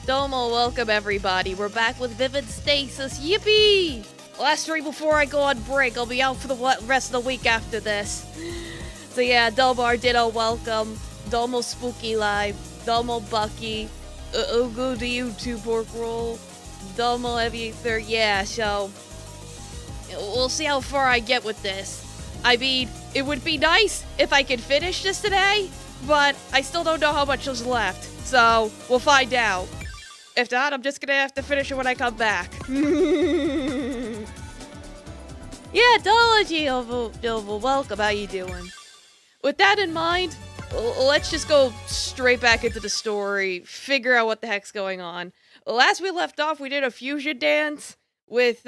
Domo, welcome everybody. We're back with Vivid Stasis. Yippee! Last story before I go on break. I'll be out for the rest of the week after this. So yeah, Domo Arditto, welcome. Domo Spooky Live. Domo Bucky. Ugu the YouTube pork roll. Domo Heavy Ether. Yeah, so we'll see how far I get with this. I mean, it would be nice if I could finish this today, but I still don't know how much is left. So we'll find out. If not, I'm just gonna have to finish it when I come back. Yeah, Dollar welcome. How you doing? With that in mind, let's just go straight back into the story, figure out what the heck's going on. Last we left off, we did a fusion dance with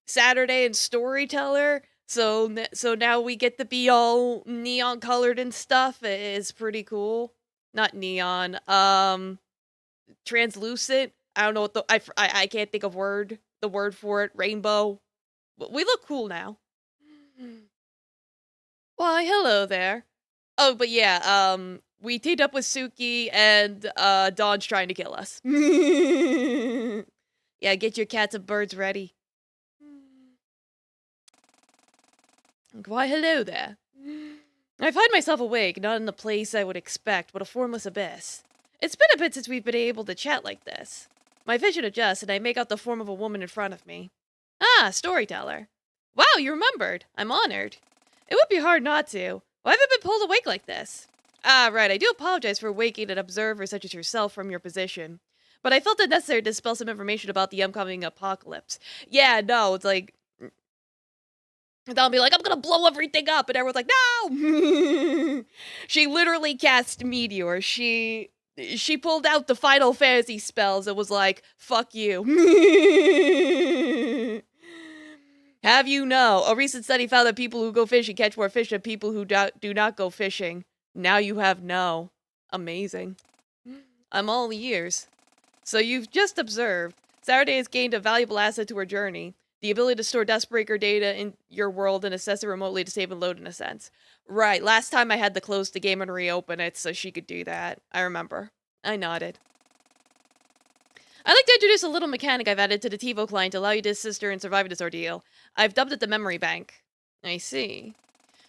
Saturday and Storyteller. So now we get to be all neon colored and stuff. It's pretty cool. Not neon. Translucent. I don't know what I can't think of the word for it. Rainbow. But we look cool now. Why, hello there. Oh, but yeah, we teamed up with Suki and Dawn's trying to kill us. Yeah, get your cats and birds ready. Why, hello there. I find myself awake, not in the place I would expect, but a formless abyss. It's been a bit since we've been able to chat like this. My vision adjusts, and I make out the form of a woman in front of me. Ah, Storyteller. Wow, you remembered. I'm honored. It would be hard not to. Why have I been pulled awake like this? Ah, right, I do apologize for waking an observer such as yourself from your position. But I felt it necessary to dispel some information about the upcoming apocalypse. Yeah, no, it's like... They'll be like, I'm gonna blow everything up, and everyone's like, no! She literally cast Meteor. She pulled out the Final Fantasy spells and was like, fuck you. Have you know, a recent study found that people who go fishing catch more fish than people who do not go fishing. Now you have know. Amazing. I'm all ears. So you've just observed. Saturday has gained a valuable asset to her journey. The ability to store Dustbreaker data in your world and access it remotely to save and load in a sense. Right, last time I had to close the game and reopen it so she could do that. I remember. I nodded. I'd like to introduce a little mechanic I've added to the TiVo client to allow you to assist her in surviving this ordeal. I've dubbed it the memory bank. I see.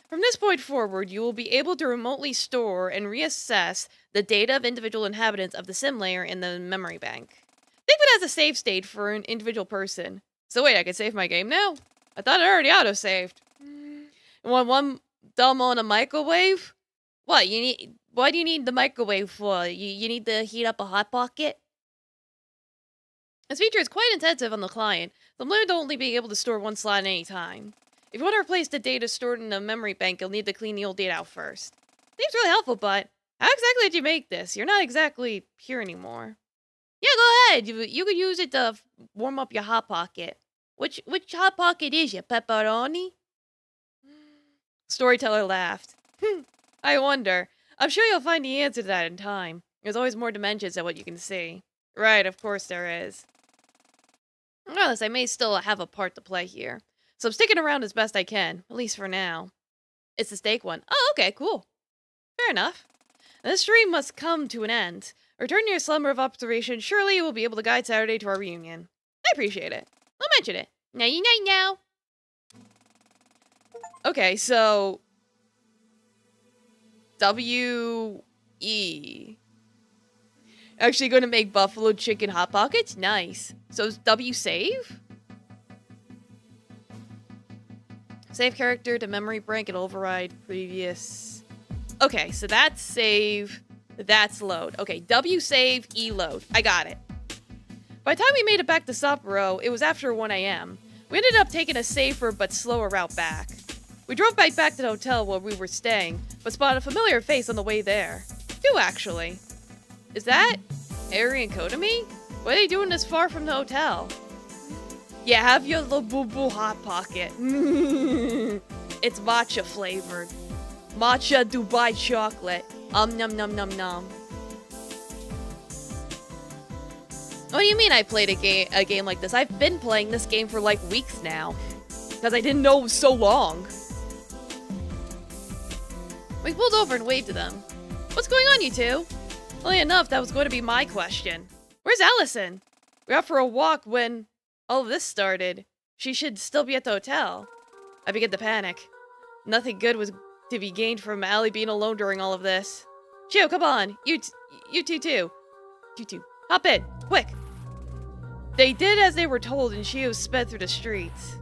From this point forward, you will be able to remotely store and reassess the data of individual inhabitants of the sim layer in the memory bank. Think of it as a save state for an individual person. So wait, I can save my game now? I thought it already auto-saved. Want one Domo and a microwave? What, why do you need the microwave for? You need to heat up a Hot Pocket? This feature is quite intensive on the client, so I'm limited to only being able to store one slot at any time. If you want to replace the data stored in the memory bank, you'll need to clean the old data out first. Seems really helpful, but how exactly did you make this? You're not exactly pure anymore. Yeah, go ahead. You could use it to warm up your Hot Pocket. Which Hot Pocket is you, pepperoni? Storyteller laughed. I wonder. I'm sure you'll find the answer to that in time. There's always more dimensions than what you can see. Right, of course there is. Regardless, I may still have a part to play here. So I'm sticking around as best I can, at least for now. It's the steak one. Oh, okay, cool. Fair enough. This stream must come to an end. Return to your slumber of observation. Surely you will be able to guide Saturday to our reunion. I appreciate it. I'll mention it. Nighty night now. Okay, so W-E. Actually going to make buffalo chicken Hot Pockets? Nice. So is W save? Save character to memory bank and override previous. Okay, so that's save. That's load. Okay, W save, E load. I got it. By the time we made it back to Sapporo, it was after 1 a.m. We ended up taking a safer but slower route back. We drove back to the hotel where we were staying, but spotted a familiar face on the way there. Two, actually. Is that Ari and Kodami? What are they doing this far from the hotel? Yeah, have your Labubu Hot Pocket. It's matcha flavored. Matcha Dubai chocolate. Num num num num. What do you mean I played a game like this? I've been playing this game for like weeks now. Because I didn't know it was so long. We pulled over and waved to them. What's going on, you two? Funnily enough, that was going to be my question. Where Where's Allison? We were out for a walk when all of this started. She should still be at the hotel. I began to panic. Nothing good was to be gained from Allie being alone during all of this. Chio, come on. You two too. You two. Hop in. Quick. They did as they were told and Chio sped through the streets.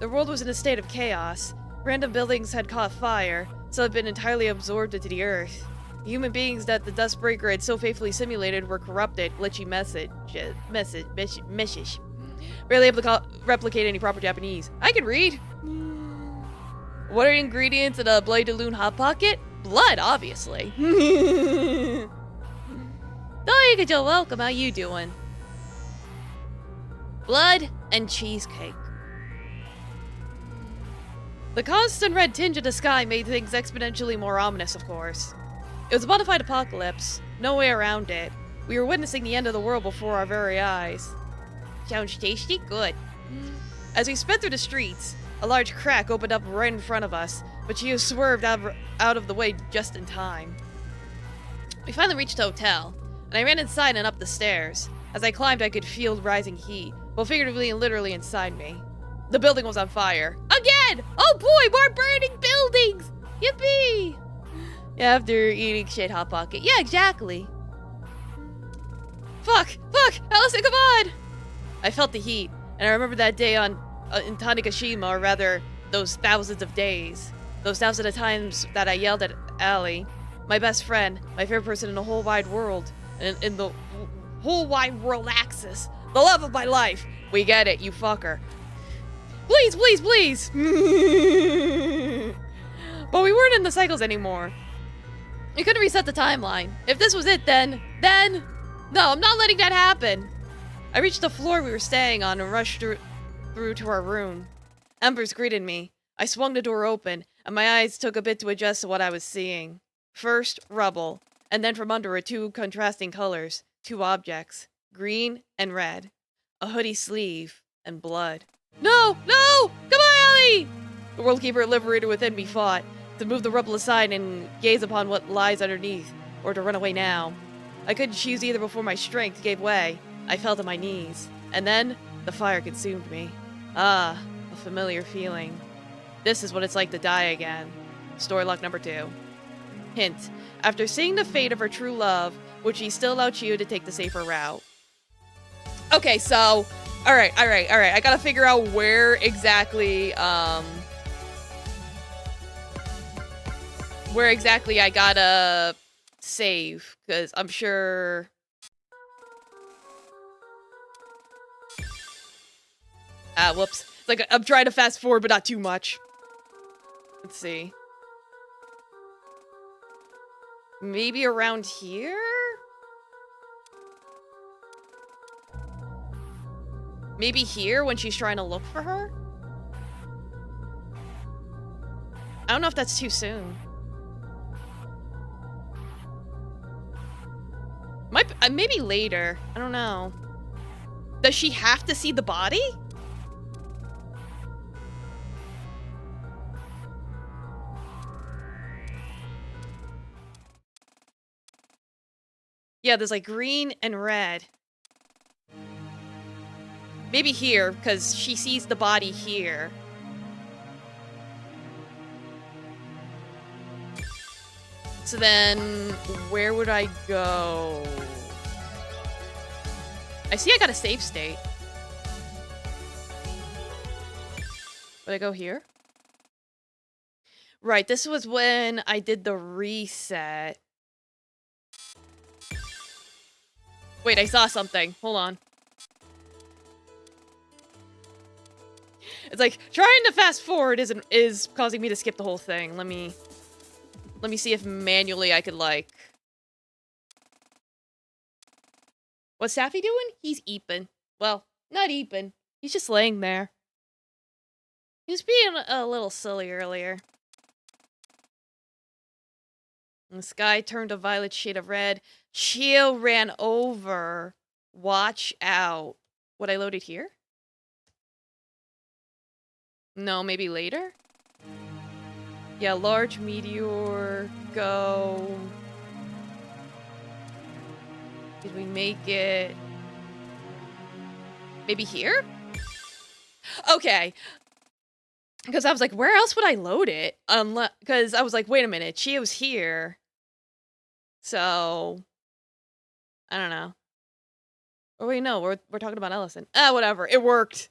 The world was in a state of chaos. Random buildings had caught fire, so had been entirely absorbed into the earth. The human beings that the Dustbreaker had so faithfully simulated were corrupted, glitchy meshes. Barely able to replicate any proper Japanese. I can read. What are the ingredients in a Bloody Loon Hot Pocket? Blood, obviously. You're welcome. How you doing? Blood and cheesecake. The constant red tinge of the sky made things exponentially more ominous, of course. It was a bona fide apocalypse. No way around it. We were witnessing the end of the world before our very eyes. Sounds tasty? Good. As we sped through the streets, a large crack opened up right in front of us, but Chio swerved out of the way just in time. We finally reached the hotel, and I ran inside and up the stairs. As I climbed, I could feel rising heat, both figuratively and literally inside me. The building was on fire. Again! Oh boy, more burning buildings! Yippee! After eating shit Hot Pocket. Yeah, exactly. Fuck! Allison, come on! I felt the heat, and I remember that day in Tanegashima, or rather, those thousands of days. Those thousands of times that I yelled at Allie, my best friend, my favorite person in the whole wide world, and in the whole wide world axis. The love of my life. We get it, you fucker. Please! But we weren't in the cycles anymore. We couldn't reset the timeline. If this was it, then... No, I'm not letting that happen. I reached the floor we were staying on and rushed through to our room. Embers greeted me. I swung the door open, and my eyes took a bit to adjust to what I was seeing. First, rubble, and then from under it, two contrasting colors. Two objects. Green and red. A hoodie sleeve and blood. No! Come on, Ellie! The World Keeper liberator within me fought to move the rubble aside and gaze upon what lies underneath, or to run away now. I couldn't choose either before my strength gave way. I fell to my knees, and then the fire consumed me. Ah, a familiar feeling. This is what it's like to die again. Story lock number 2. Hint: after seeing the fate of her true love, would she still allow Chio to take the safer route? Okay, so... Alright. I gotta figure out where exactly I gotta save, because I'm sure... Whoops. It's like I'm trying to fast forward, but not too much. Let's see. Maybe around here? Maybe here when she's trying to look for her? I don't know if that's too soon. Maybe later. I don't know. Does she have to see the body? Yeah, there's like green and red. Maybe here, because she sees the body here. So then, where would I go? I see I got a save state. Would I go here? Right, this was when I did the reset. Wait, I saw something. Hold on. It's like trying to fast forward is causing me to skip the whole thing. Let me see if manually I could like. What's Safi doing? He's eeping. Well, not eeping. He's just laying there. He was being a little silly earlier. And the sky turned a violet shade of red. Chio ran over. Watch out. Would I load it here? No, maybe later? Yeah, large meteor, go. Did we make it... Maybe here? Okay. Because I was like, where else would I load it? Because I was like, wait a minute, Chio's here. So... I don't know. Oh wait, no, we're talking about Ellison. Whatever, it worked.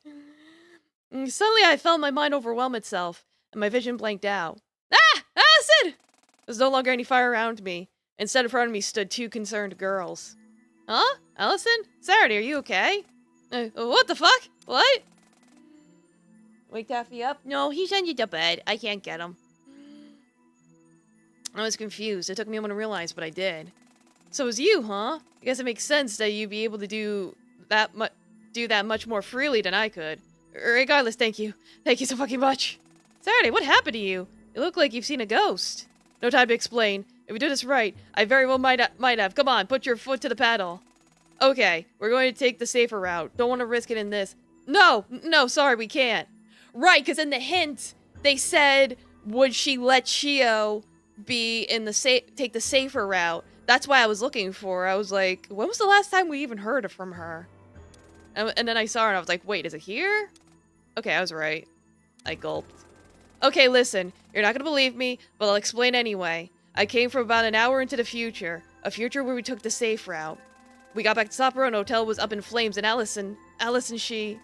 Suddenly I felt my mind overwhelm itself, and my vision blanked out. Ah! Ellison! There was no longer any fire around me. Instead, in front of me stood two concerned girls. Huh? Ellison? Saturday, are you okay? What the fuck? What? Wake Taffy up? No, he sent you to bed. I can't get him. I was confused. It took me a moment to realize, but I did. So it was you, huh? I guess it makes sense that you'd be able to do that much more freely than I could. Regardless, thank you. Thank you so fucking much. Saturday, what happened to you? You look like you've seen a ghost. No time to explain. If we do this right, I very well might have. Come on, put your foot to the pedal. Okay, we're going to take the safer route. Don't want to risk it in this. No, sorry, we can't. Right, because in the hint, they said, would she let Chio be in the take the safer route? That's why I was looking for her. I was like, when was the last time we even heard from her? And then I saw her and I was like, wait, is it here? Okay, I was right. I gulped. Okay, listen, you're not gonna believe me, but I'll explain anyway. I came from about an hour into the future. A future where we took the safe route. We got back to Sapporo and the hotel was up in flames and Allison, she...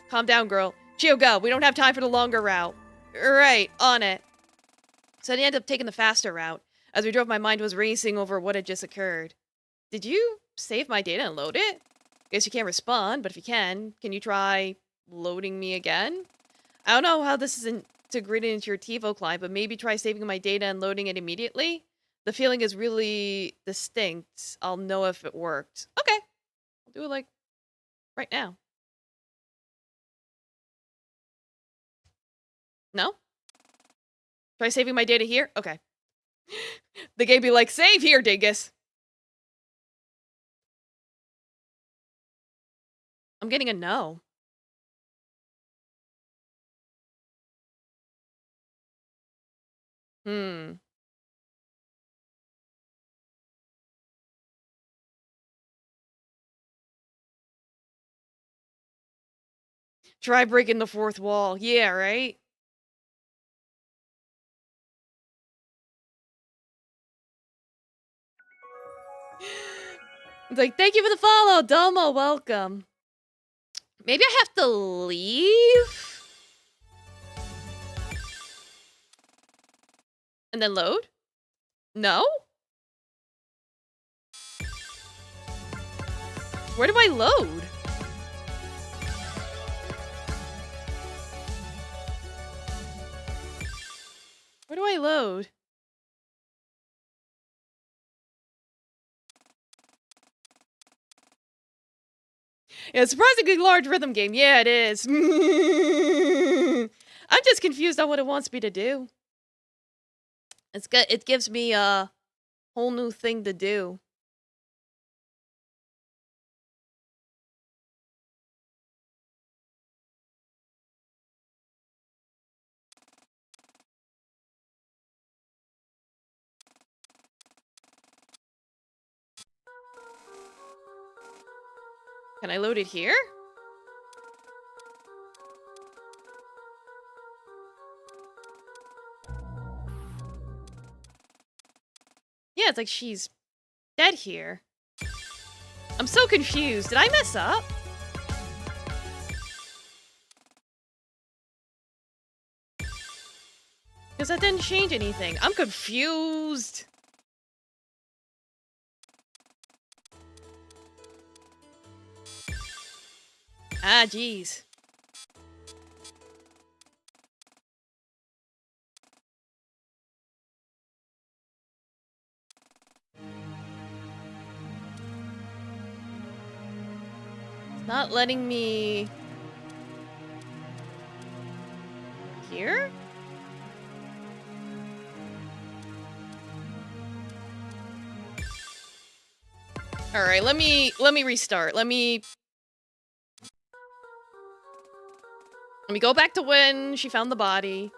Calm down, girl. Chio, go. We don't have time for the longer route. Right, on it. So I ended up taking the faster route. As we drove, my mind was racing over what had just occurred. Did you save my data and load it? Guess you can't respond, but if you can you try loading me again? I don't know how this is integrated into your TiVo client, but maybe try saving my data and loading it immediately? The feeling is really distinct. I'll know if it worked. Okay. I'll do it, like, right now. No? Try saving my data here? Okay. The game be like, save here, dingus. I'm getting a no. Try breaking the fourth wall. Yeah, right? It's like, thank you for the follow, Domo, welcome. Maybe I have to leave? And then load? No? Where do I load? Where do I load? Yeah, it's a surprisingly large rhythm game. Yeah, it is. I'm just confused on what it wants me to do. It gives me a whole new thing to do. Can I load it here? Yeah, it's like she's dead here. I'm so confused. Did I mess up? Because that didn't change anything. I'm confused. Ah, jeez. It's not letting me... Here? Alright, let me restart. Let me go back to when she found the body.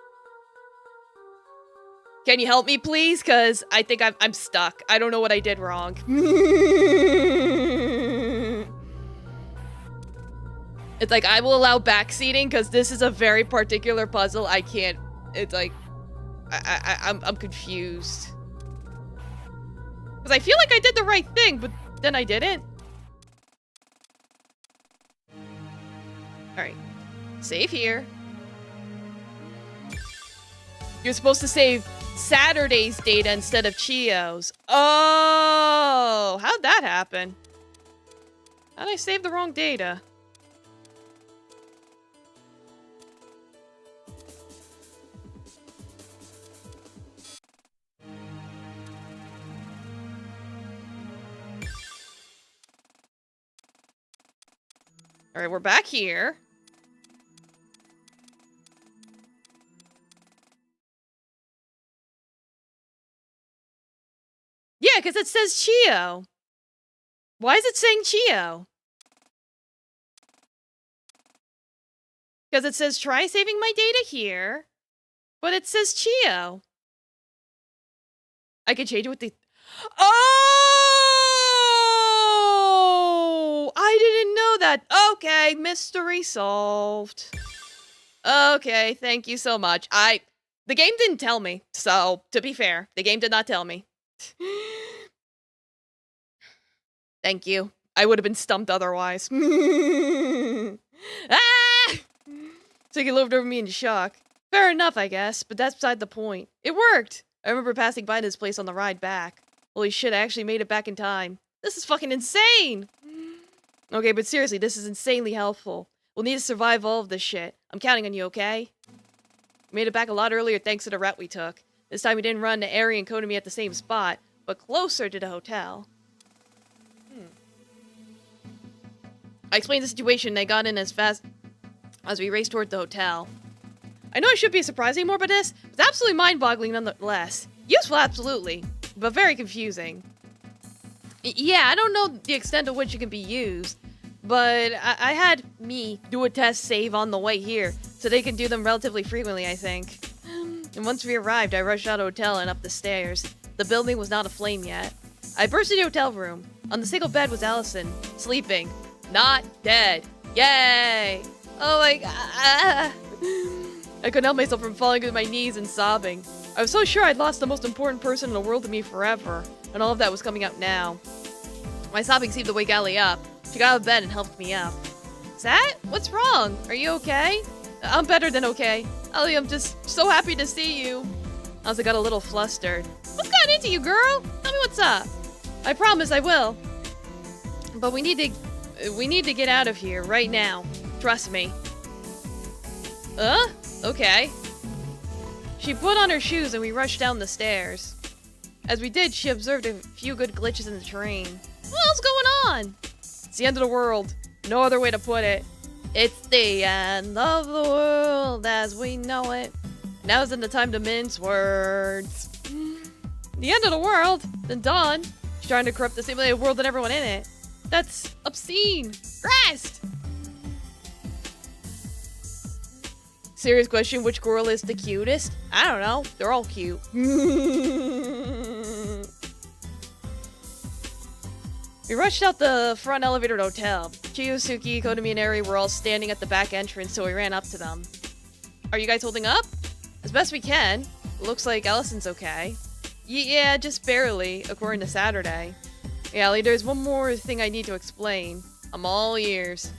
Can you help me, please? Because I think I'm stuck. I don't know what I did wrong. It's like, I will allow backseating because this is a very particular puzzle. I can't, it's like, I'm confused. Because I feel like I did the right thing, but then I didn't. Alright. Save here. You're supposed to save Saturday's data instead of Chio's. Oh! How'd that happen? How'd I save the wrong data? Alright, we're back here. Yeah, because it says Chio. Why is it saying Chio? Because it says try saving my data here, but it says Chio. I can change it with the... Oh! I didn't know that. Okay, mystery solved. Okay, thank you so much. The game didn't tell me, so to be fair, the game did not tell me. Thank you. I would have been stumped otherwise. Ah! So he looked over me in shock. Fair enough, I guess, but that's beside the point. It worked! I remember passing by this place on the ride back. Holy shit, I actually made it back in time. This is fucking insane! Okay, but seriously, this is insanely helpful. We'll need to survive all of this shit. I'm counting on you, okay? We made it back a lot earlier thanks to the route we took. This time we didn't run to Ari and Konami at the same spot, but closer to the hotel. I explained the situation and they got in as fast as we raced toward the hotel. I know I shouldn't be surprised anymore by this, but it's absolutely mind-boggling nonetheless. Useful, absolutely, but very confusing. Yeah, I don't know the extent to which it can be used, but I had me do a test save on the way here, so they can do them relatively frequently, I think. And once we arrived, I rushed out of the hotel and up the stairs. The building was not aflame yet. I burst into the hotel room. On the single bed was Allison, sleeping. Not dead. Yay! Oh my god. I couldn't help myself from falling to my knees and sobbing. I was so sure I'd lost the most important person in the world to me forever, and all of that was coming out now. My sobbing seemed to wake Allie up. She got out of bed and helped me up. Sat? What's wrong? Are you okay? I'm better than okay. Allie, I'm just so happy to see you. I also got a little flustered. What's gotten into you, girl? Tell me what's up. I promise I will. But we need to get out of here right now. Trust me. Okay. She put on her shoes and we rushed down the stairs. As we did, she observed a few good glitches in the terrain. What else going on? It's the end of the world. No other way to put it. It's the end of the world as we know it. Now isn't the time to mince words. The end of the world? Then Dawn. She's trying to corrupt the simulated world and everyone in it. That's obscene. Rest! Serious question, which girl is the cutest? I don't know. They're all cute. We rushed out the front elevator to the hotel. Chiyosuke, Konami, and Eri were all standing at the back entrance, so we ran up to them. Are you guys holding up? As best we can. Looks like Allison's okay. Yeah, just barely, according to Saturday. Yeah, Lee, there's one more thing I need to explain. I'm all ears.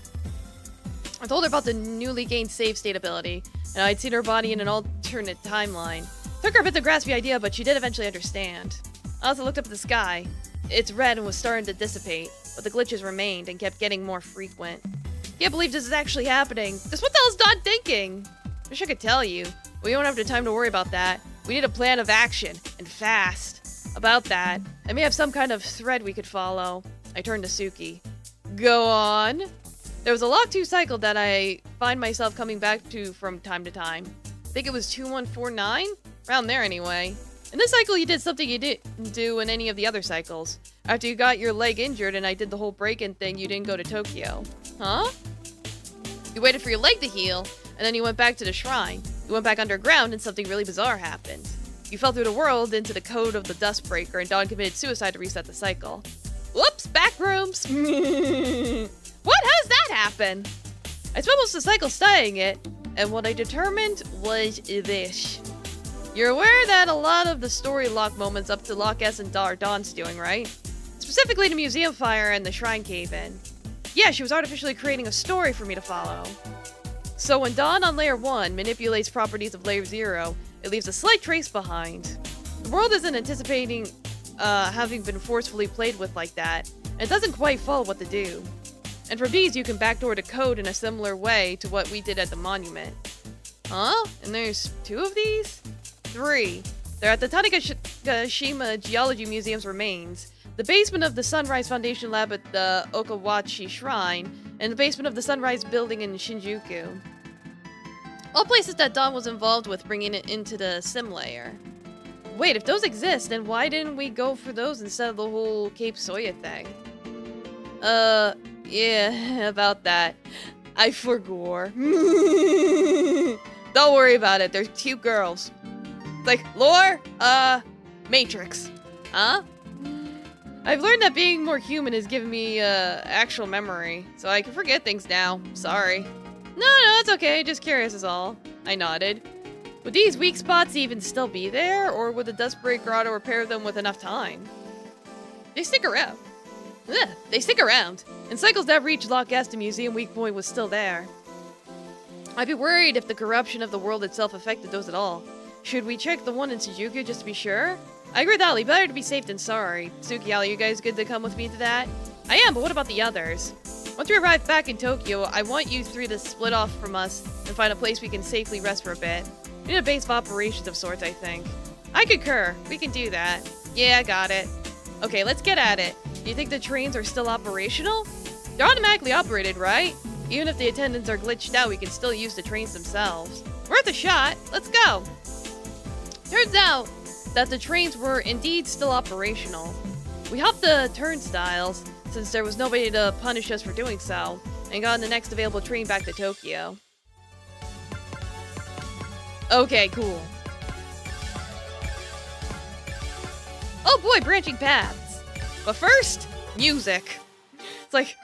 I told her about the newly gained save state ability, and I'd seen her body in an alternate timeline. Took her a bit to grasp the idea, but she did eventually understand. I also looked up at the sky. It's red and was starting to dissipate, but the glitches remained and kept getting more frequent. Can't believe this is actually happening. Just what the hell's Dawn thinking? Wish I could tell you. We don't have the time to worry about that. We need a plan of action, and fast. About that, I may have some kind of thread we could follow. I turned to Suki. Go on. There was a Lock 2 cycle that I find myself coming back to from time to time. I think it was 2149? Around there anyway. In this cycle, you did something you didn't do in any of the other cycles. After you got your leg injured and I did the whole break-in thing, you didn't go to Tokyo. Huh? You waited for your leg to heal, and then you went back to the shrine. You went back underground and something really bizarre happened. You fell through the world into the code of the Dustbreaker, and Dawn committed suicide to reset the cycle. Whoops, back rooms. What? How's that happen? I spent most of the cycle studying it, and what I determined was this. You're aware that a lot of the story lock moments up to Loch S and Dawn's doing, right? Specifically the museum fire and the shrine cave-in. Yeah, she was artificially creating a story for me to follow. So when Dawn on Layer 1 manipulates properties of Layer 0, it leaves a slight trace behind. The world isn't anticipating having been forcefully played with like that, and it doesn't quite follow what to do. And for these, you can backdoor the code in a similar way to what we did at the monument. Huh? And there's 2 of these? 3. They're at the Tanegashima Geology Museum's remains, the basement of the Sunrise Foundation Lab at the Okawachi Shrine, and the basement of the Sunrise Building in Shinjuku. All places that Dawn was involved with bringing it into the sim layer. Wait, if those exist, then why didn't we go for those instead of the whole Cape Soya thing? Yeah, about that. I forgot. Don't worry about it, they're cute girls. It's like, lore? Matrix. Huh? I've learned that being more human has given me, actual memory, so I can forget things now. Sorry. No, it's okay, just curious is all. I nodded. Would these weak spots even still be there, or would the Dustbreak Grotto repair them with enough time? They stick around. Ugh, they stick around. In cycles that reached Loch S, the museum weak point was still there. I'd be worried if the corruption of the world itself affected those at all. Should we check the one in Shinjuku just to be sure? I agree with Ali, better to be safe than sorry. Suki, Ali, you guys good to come with me to that? I am, but what about the others? Once we arrive back in Tokyo, I want you 3 to split off from us and find a place we can safely rest for a bit. We need a base of operations of sorts, I think. I concur. We can do that. Yeah, I got it. Okay, let's get at it. Do you think the trains are still operational? They're automatically operated, right? Even if the attendants are glitched out, we can still use the trains themselves. Worth a shot. Let's go. Turns out that the trains were indeed still operational. We hopped the turnstiles, since there was nobody to punish us for doing so, and got on the next available train back to Tokyo. Okay, cool. Oh boy, branching paths. But first, music. It's like,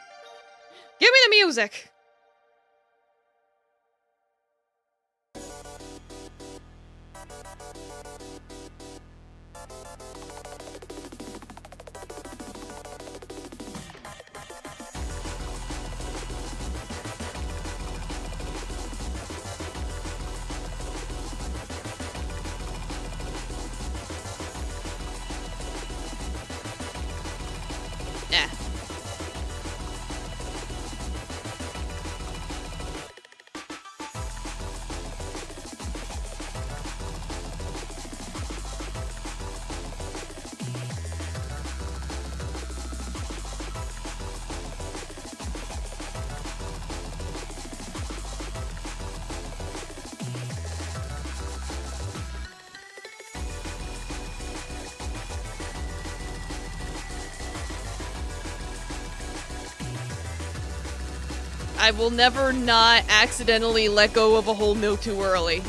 give me the music. I will never not accidentally let go of a whole note too early.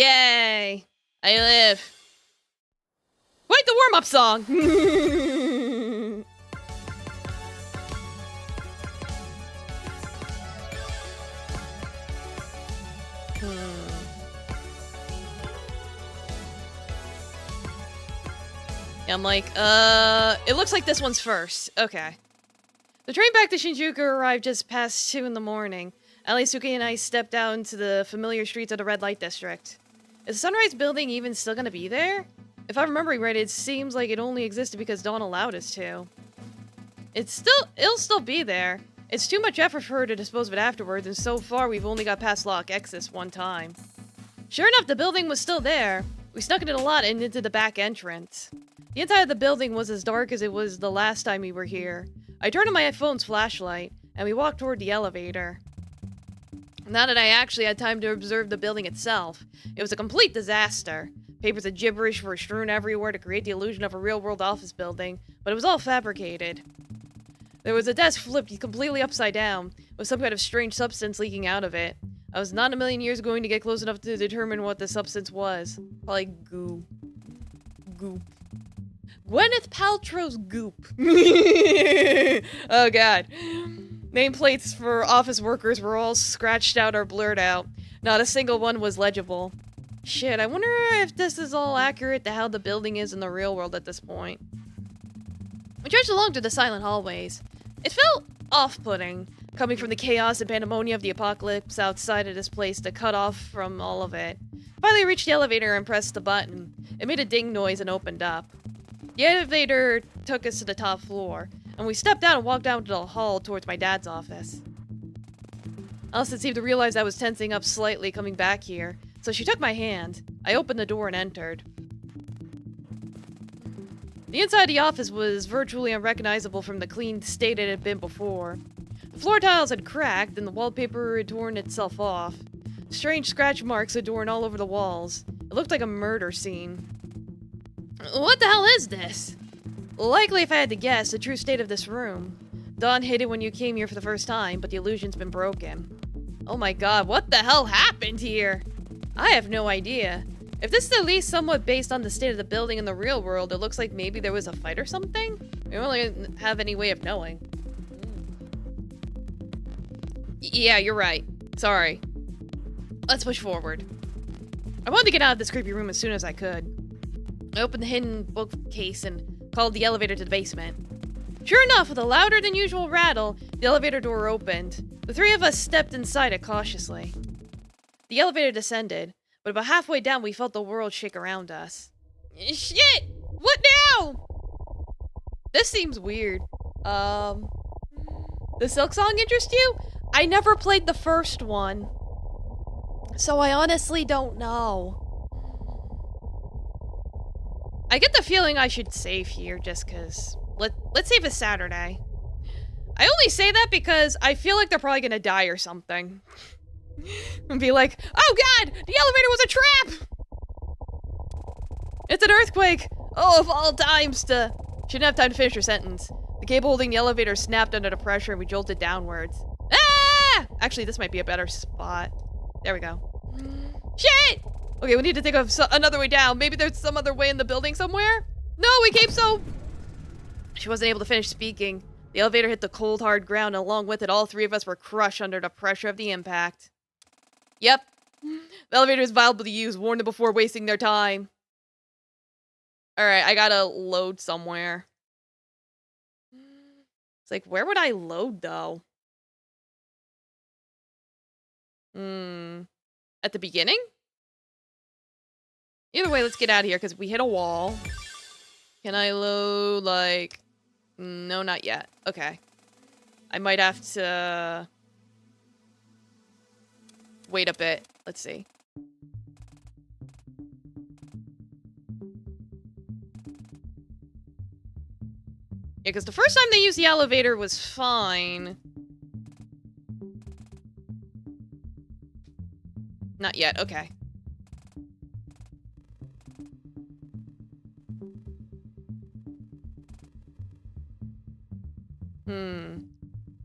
Yay! I live. Wait, the warm-up song! Yeah, I'm like, it looks like this one's first. Okay. The train back to Shinjuku arrived just past 2 in the morning. Ali, Suki, and I stepped out into the familiar streets of the red light district. Is the Sunrise building even still gonna be there? If I'm remembering right, it seems like it only existed because Dawn allowed us to. It'll still be there. It's too much effort for her to dispose of it afterwards, and so far we've only got past lock X this one time. Sure enough, the building was still there. We snuck it in a lot and into the back entrance. The inside of the building was as dark as it was the last time we were here. I turned on my phone's flashlight, and we walked toward the elevator. Now that I actually had time to observe the building itself, it was a complete disaster. Papers of gibberish were strewn everywhere to create the illusion of a real-world office building, but it was all fabricated. There was a desk flipped completely upside down, with some kind of strange substance leaking out of it. I was not in a million years going to get close enough to determine what the substance was. Probably goo. Goop. Gwyneth Paltrow's goop. Oh god. Nameplates for office workers were all scratched out or blurred out. Not a single one was legible. Shit, I wonder if this is all accurate to how the building is in the real world at this point. We trudged along through the silent hallways. It felt off-putting, coming from the chaos and pandemonium of the apocalypse outside of this place to cut off from all of it. Finally reached the elevator and pressed the button. It made a ding noise and opened up. The elevator took us to the top floor, and we stepped out and walked down to the hall towards my dad's office. Allison seemed to realize I was tensing up slightly coming back here, so she took my hand. I opened the door and entered. The inside of the office was virtually unrecognizable from the clean state it had been before. The floor tiles had cracked and the wallpaper had torn itself off. Strange scratch marks adorned all over the walls. It looked like a murder scene. What the hell is this? Likely, if I had to guess, the true state of this room. Dawn hid it when you came here for the first time, but the illusion's been broken. Oh my god, what the hell happened here? I have no idea. If this is at least somewhat based on the state of the building in the real world, it looks like maybe there was a fight or something? We don't really have any way of knowing. Yeah, you're right. Sorry. Let's push forward. I wanted to get out of this creepy room as soon as I could. I opened the hidden bookcase and called the elevator to the basement. Sure enough, with a louder than usual rattle, the elevator door opened. The three of us stepped inside it cautiously. The elevator descended, but about halfway down we felt the world shake around us. Shit! What now? This seems weird. The Silk Song interest you? I never played the first one, so I honestly don't know. I get the feeling I should save here just because... Let's save a Saturday. I only say that because I feel like they're probably gonna die or something. And be like, oh god! The elevator was a trap! It's an earthquake! Oh, of all times to... She didn't have time to finish her sentence. The cable holding the elevator snapped under the pressure and we jolted downwards. Ah! Actually, this might be a better spot. There we go. Shit! Okay, we need to think of another way down. Maybe there's some other way in the building somewhere? No, we came so... She wasn't able to finish speaking. The elevator hit the cold, hard ground, and along with it, all three of us were crushed under the pressure of the impact. Yep. The elevator is viable to use. Warn them before wasting their time. Alright, I gotta load somewhere. It's like, where would I load, though? At the beginning? Either way, let's get out of here, because we hit a wall. Can I load, like... No, not yet. Okay. I might have to... wait a bit. Let's see. Yeah, because the first time they used the elevator was fine. Not yet. Okay.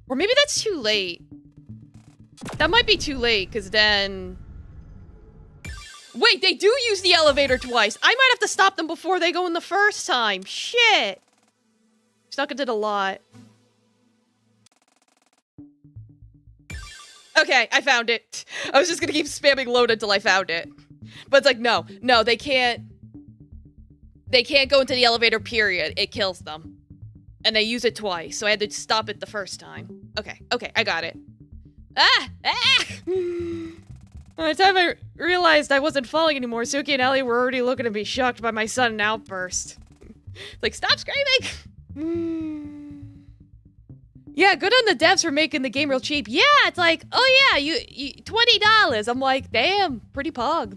Or maybe that's too late. That might be too late, because then... Wait, they do use the elevator twice! I might have to stop them before they go in the first time! Shit! Stuck into the lot. Okay, I found it. I was just gonna keep spamming load until I found it. But it's like, no, they can't... They can't go into the elevator, period. It kills them. And they use it twice, so I had to stop it the first time. Okay, I got it. Ah! By the time I realized I wasn't falling anymore, Suki and Ellie were already looking at me shocked by my sudden outburst. Like, stop screaming! Yeah, good on the devs for making the game real cheap. Yeah, it's like, oh yeah, you $20. I'm like, damn, pretty pog.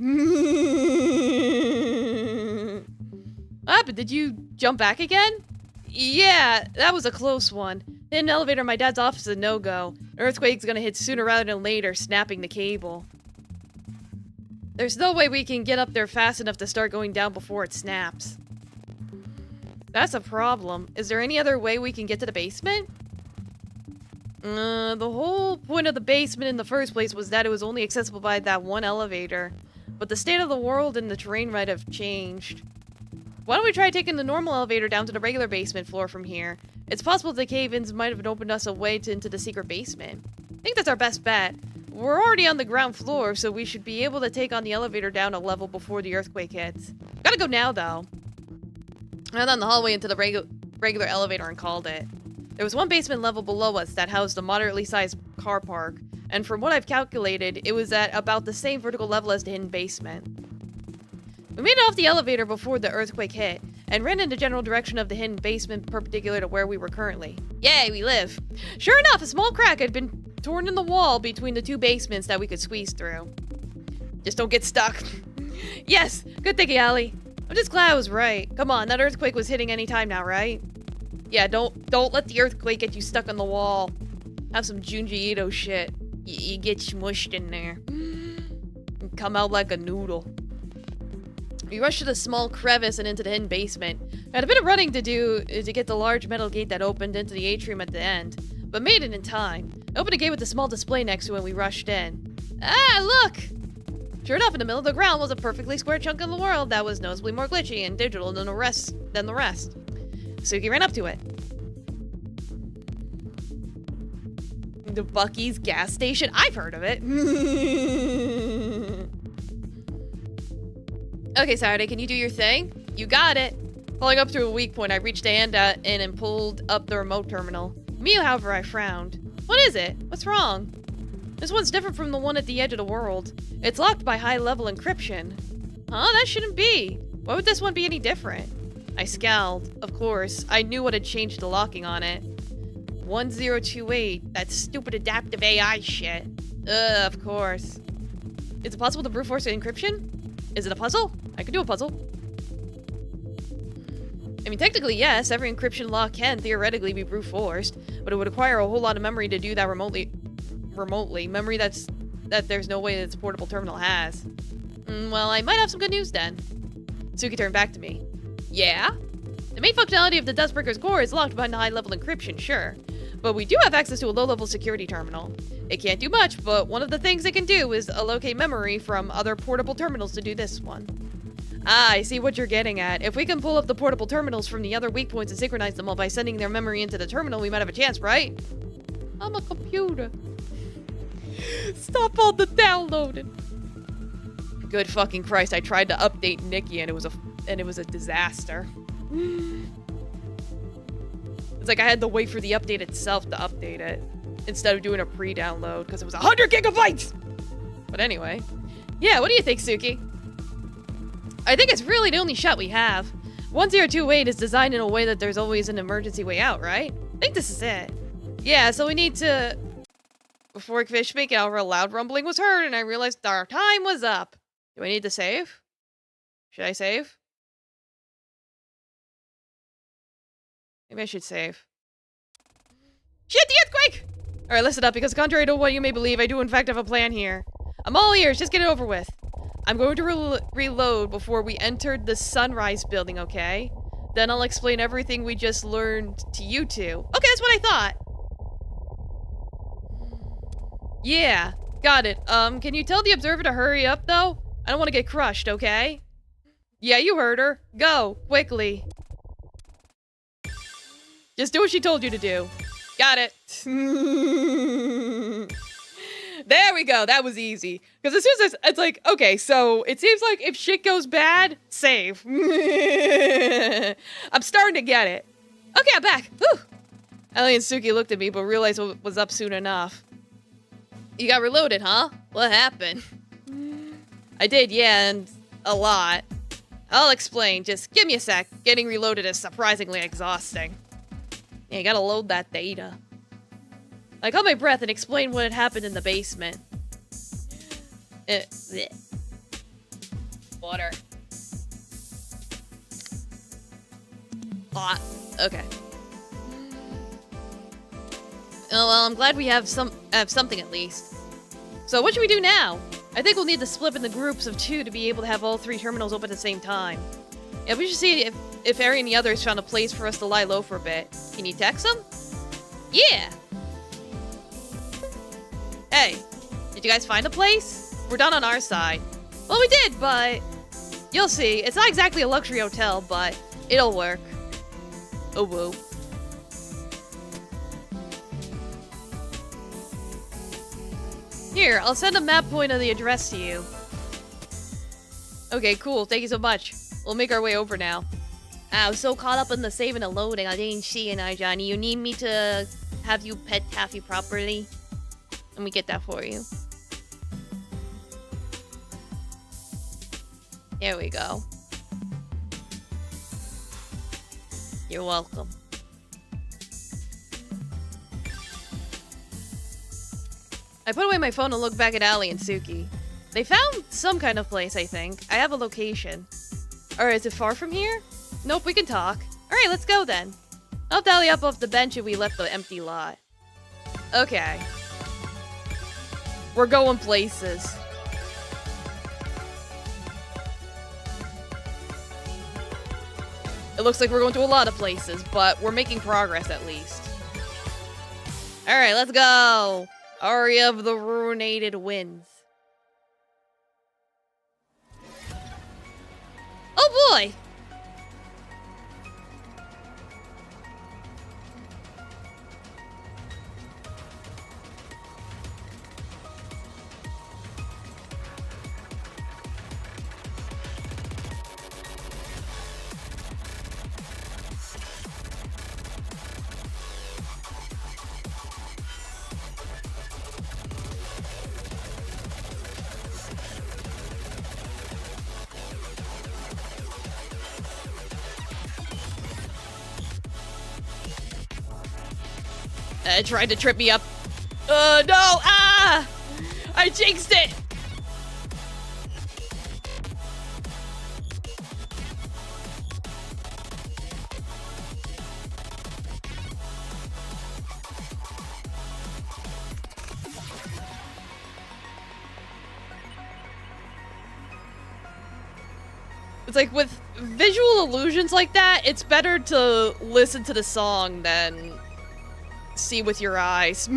What happened? Did you jump back again? Yeah, that was a close one. In an elevator in my dad's office is a no-go. An earthquake's gonna hit sooner rather than later, snapping the cable. There's no way we can get up there fast enough to start going down before it snaps. That's a problem. Is there any other way we can get to the basement? The whole point of the basement in the first place was that it was only accessible by that one elevator. But the state of the world and the terrain might have changed. Why don't we try taking the normal elevator down to the regular basement floor from here? It's possible the cave-ins might have opened us a way into the secret basement. I think that's our best bet. We're already on the ground floor, so we should be able to take on the elevator down a level before the earthquake hits. Gotta go now, though. I went down the hallway into the regular elevator and called it. There was one basement level below us that housed a moderately sized car park, and from what I've calculated, it was at about the same vertical level as the hidden basement. We made it off the elevator before the earthquake hit, and ran in the general direction of the hidden basement perpendicular to where we were currently. Yay, we live! Sure enough, a small crack had been torn in the wall between the two basements that we could squeeze through. Just don't get stuck. Yes! Good thinking, Allie. I'm just glad I was right. Come on, that earthquake was hitting any time now, right? Yeah, don't let the earthquake get you stuck on the wall. Have some Junji Ito shit. You get smushed in there. And come out like a noodle. We rushed to the small crevice and into the hidden basement. I had a bit of running to do to get the large metal gate that opened into the atrium at the end, but made it in time. I opened a gate with a small display next to it and we rushed in. Ah, look! Sure enough, in the middle of the ground was a perfectly square chunk of the world that was noticeably more glitchy and digital than the rest. Suki ran up to it. The Buc-ee's gas station? I've heard of it. Okay, Saturday, can you do your thing? You got it. Falling up through a weak point, I reached a hand out in and pulled up the remote terminal. Me, however, I frowned. What is it? What's wrong? This one's different from the one at the edge of the world. It's locked by high-level encryption. Huh? That shouldn't be. Why would this one be any different? I scowled. Of course, I knew what had changed the locking on it. 1028, that stupid adaptive AI shit. Of course. Is it possible to brute force encryption? Is it a puzzle? I could do a puzzle. I mean, technically, yes, every encryption lock can theoretically be brute forced, but it would require a whole lot of memory to do that remotely. Memory that there's no way that this portable terminal has. Well, I might have some good news then. Suki turned back to me. Yeah? The main functionality of the Dustbreaker's core is locked behind high-level encryption, sure. But we do have access to a low-level security terminal. It can't do much, but one of the things it can do is allocate memory from other portable terminals to do this one. Ah, I see what you're getting at. If we can pull up the portable terminals from the other weak points and synchronize them all by sending their memory into the terminal, we might have a chance, right? I'm a computer. Stop all the downloading. Good fucking Christ, I tried to update Nikki and it was a disaster. It's like I had to wait for the update itself to update it instead of doing a pre-download because it was 100 gigabytes! But anyway. Yeah, what do you think, Suki? I think it's really the only shot we have. 1028 is designed in a way that there's always an emergency way out, right? I think this is it. Yeah, so we need to... Before fish speak, a loud rumbling was heard and I realized our time was up. Do I need to save? Should I save? Maybe I should save. Shit, the earthquake! Alright, listen up, because contrary to what you may believe, I do in fact have a plan here. I'm all ears, just get it over with. I'm going to reload before we entered the Sunrise building, okay? Then I'll explain everything we just learned to you two. Okay, that's what I thought. Yeah, got it. Can you tell the observer to hurry up, though? I don't want to get crushed, okay? Yeah, you heard her. Go, quickly. Just do what she told you to do. Got it. There we go. That was easy. Because as soon as it's like, okay, so it seems like if shit goes bad, save. I'm starting to get it. Okay, I'm back. Whew. Ellie and Suki looked at me, but realized what was up soon enough. You got reloaded, huh? What happened? I did, yeah, and a lot. I'll explain. Just give me a sec. Getting reloaded is surprisingly exhausting. Yeah, you gotta load that data. I caught my breath and explained what had happened in the basement. Bleh. Water. Hot. Okay. Oh, well, I'm glad we have something at least. So what should we do now? I think we'll need to split up into groups of 2 to be able to have all 3 terminals open at the same time. Yeah, we should see if Ari and the others found a place for us to lie low for a bit. Can you text them? Yeah! Hey, did you guys find a place? We're done on our side. Well, we did, but... You'll see. It's not exactly a luxury hotel, but it'll work. Oh, whoa. Here, I'll send a map point of the address to you. Okay, cool. Thank you so much. We'll make our way over now. I was so caught up in the saving and loading, I didn't see you now, Johnny. You need me to have you pet Taffy properly? Let me get that for you. There we go. You're welcome. I put away my phone and looked back at Ali and Suki. They found some kind of place, I think. I have a location. Alright, is it far from here? Nope, we can talk. Alright, let's go then. I'll dally up off the bench if we left the empty lot. Okay. We're going places. It looks like we're going to a lot of places, but we're making progress at least. Alright, let's go! Aria of the Ruinated Winds. Oh boy! It tried to trip me up. No! Ah! I jinxed it! It's like with visual illusions like that, it's better to listen to the song than see with your eyes.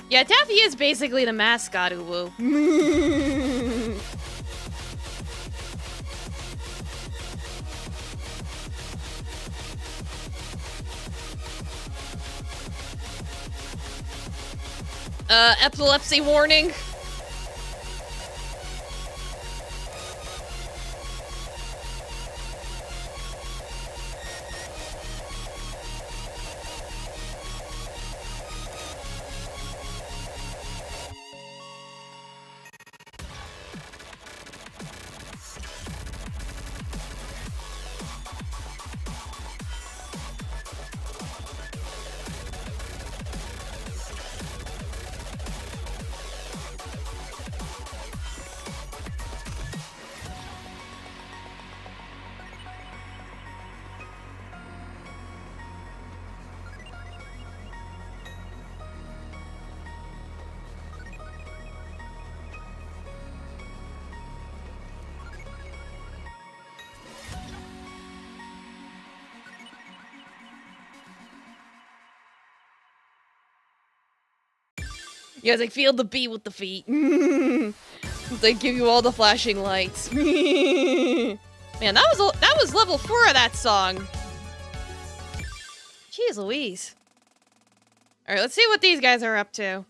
Yeah, Taffy is basically the mascot, Uwu. Epilepsy warning. You guys like feel the beat with the feet. They give you all the flashing lights. Man, that was level 4 of that song. Jeez Louise. Alright, let's see what these guys are up to.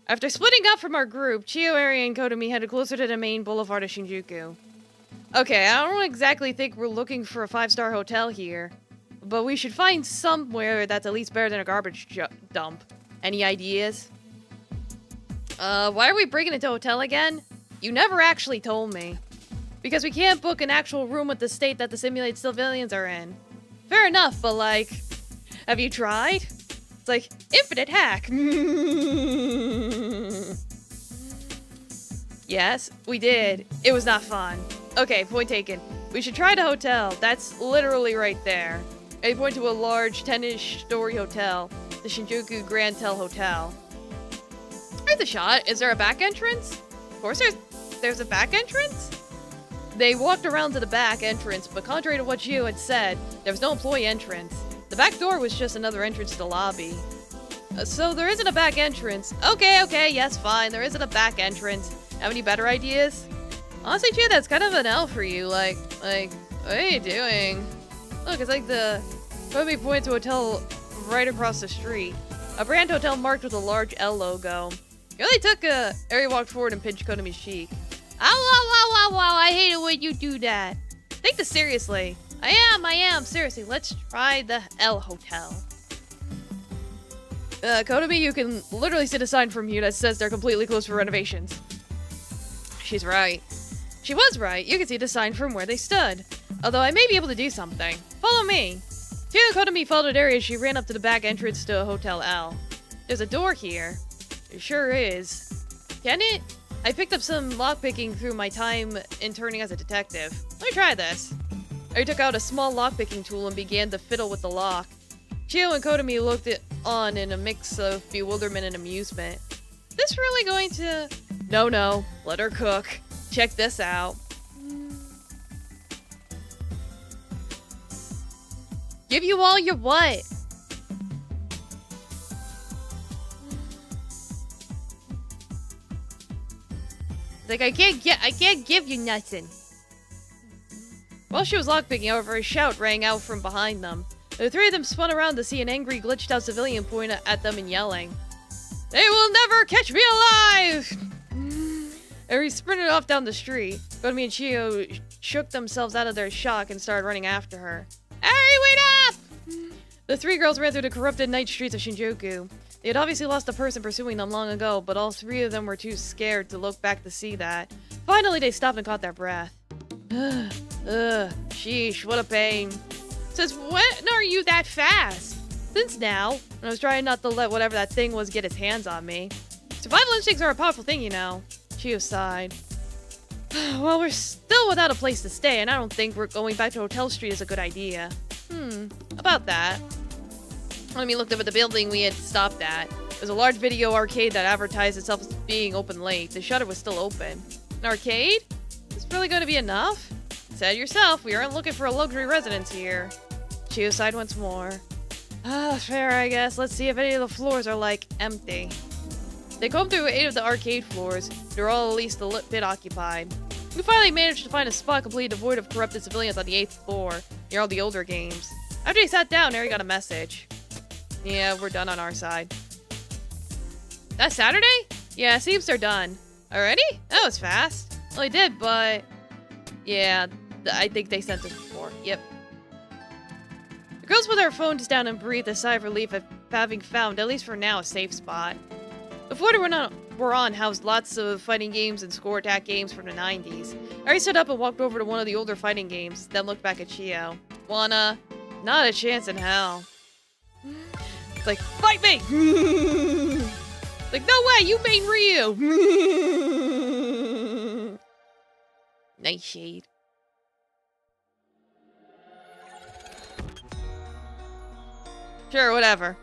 After splitting up from our group, Chio, Eri, and Kotomi headed closer to the main boulevard of Shinjuku. Okay, I don't exactly think we're looking for a 5-star hotel here. But we should find somewhere that's at least better than a garbage dump. Any ideas? Why are we breaking into a hotel again? You never actually told me. Because we can't book an actual room with the state that the simulated civilians are in. Fair enough, but like, have you tried? It's like, infinite hack. Yes, we did. It was not fun. Okay, point taken. We should try the hotel. That's literally right there. I point to a large 10-ish story hotel. The Shinjuku Grand Tel Hotel. There's a shot. Is there a back entrance? Of course there's a back entrance? They walked around to the back entrance, but contrary to what you had said, there was no employee entrance. The back door was just another entrance to the lobby. So there isn't a back entrance. Okay, yes, fine. There isn't a back entrance. Have any better ideas? Honestly, Chia, that's kind of an L for you. Like, what are you doing? Look, it's like the Kobe points to a hotel right across the street. A brand hotel marked with a large L logo. You really took Eri walked forward and pinched Konomi's cheek. Ow, I hate it when you do that. Take this seriously. I am. Seriously, let's try the L Hotel. Konomi, you can literally see a sign from you that says they're completely closed for renovations. She's right. She was right. You can see the sign from where they stood. Although I may be able to do something. Follow me. Chia and Konomi followed Eri as she ran up to the back entrance to Hotel L. There's a door here. It sure is. Can it? I picked up some lockpicking through my time interning as a detective. Let me try this. I took out a small lockpicking tool and began to fiddle with the lock. Chio and Kotomi looked on in a mix of bewilderment and amusement. This really going to... No, let her cook. Check this out. Give you all your what? Like, I can't give you nothing. While she was lockpicking, however, a shout rang out from behind them. The three of them spun around to see an angry, glitched-out civilian point at them and yelling, "They will never catch me alive!" Eri sprinted off down the street. Kotomi and Chio shook themselves out of their shock and started running after her. Eri, wait up! The three girls ran through the corrupted night streets of Shinjuku. They had obviously lost the person pursuing them long ago, but all three of them were too scared to look back to see that. Finally, they stopped and caught their breath. Sheesh, what a pain. Since when are you that fast? Since now. And I was trying not to let whatever that thing was get its hands on me. Survival instincts are a powerful thing, you know. Chio sighed. Well, we're still without a place to stay, and I don't think we're going back to Hotel Street is a good idea. About that. Let me look up at the building we had stopped at. It was a large video arcade that advertised itself as being open late. The shutter was still open. An arcade? Is this really going to be enough? Said yourself, we aren't looking for a luxury residence here. Chio sighed once more. Fair, I guess. Let's see if any of the floors are, like, empty. They combed through 8 of the arcade floors. They were all at least a bit occupied. We finally managed to find a spot completely devoid of corrupted civilians on the 8th floor, near all the older games. After he sat down, Eri got a message. Yeah, we're done on our side. That's Saturday? Yeah, it seems they're done. Already? That was fast. Well, they did, but... Yeah, I think they sent us before. Yep. The girls put their phones down and breathed a sigh of relief at having found, at least for now, a safe spot. The floor we're on housed lots of fighting games and score attack games from the 90s. Eri stood up and walked over to one of the older fighting games, then looked back at Chio. Wanna? Not a chance in hell. It's like, fight me! Like, no way, you made Ryu! Nightshade. Sure, whatever.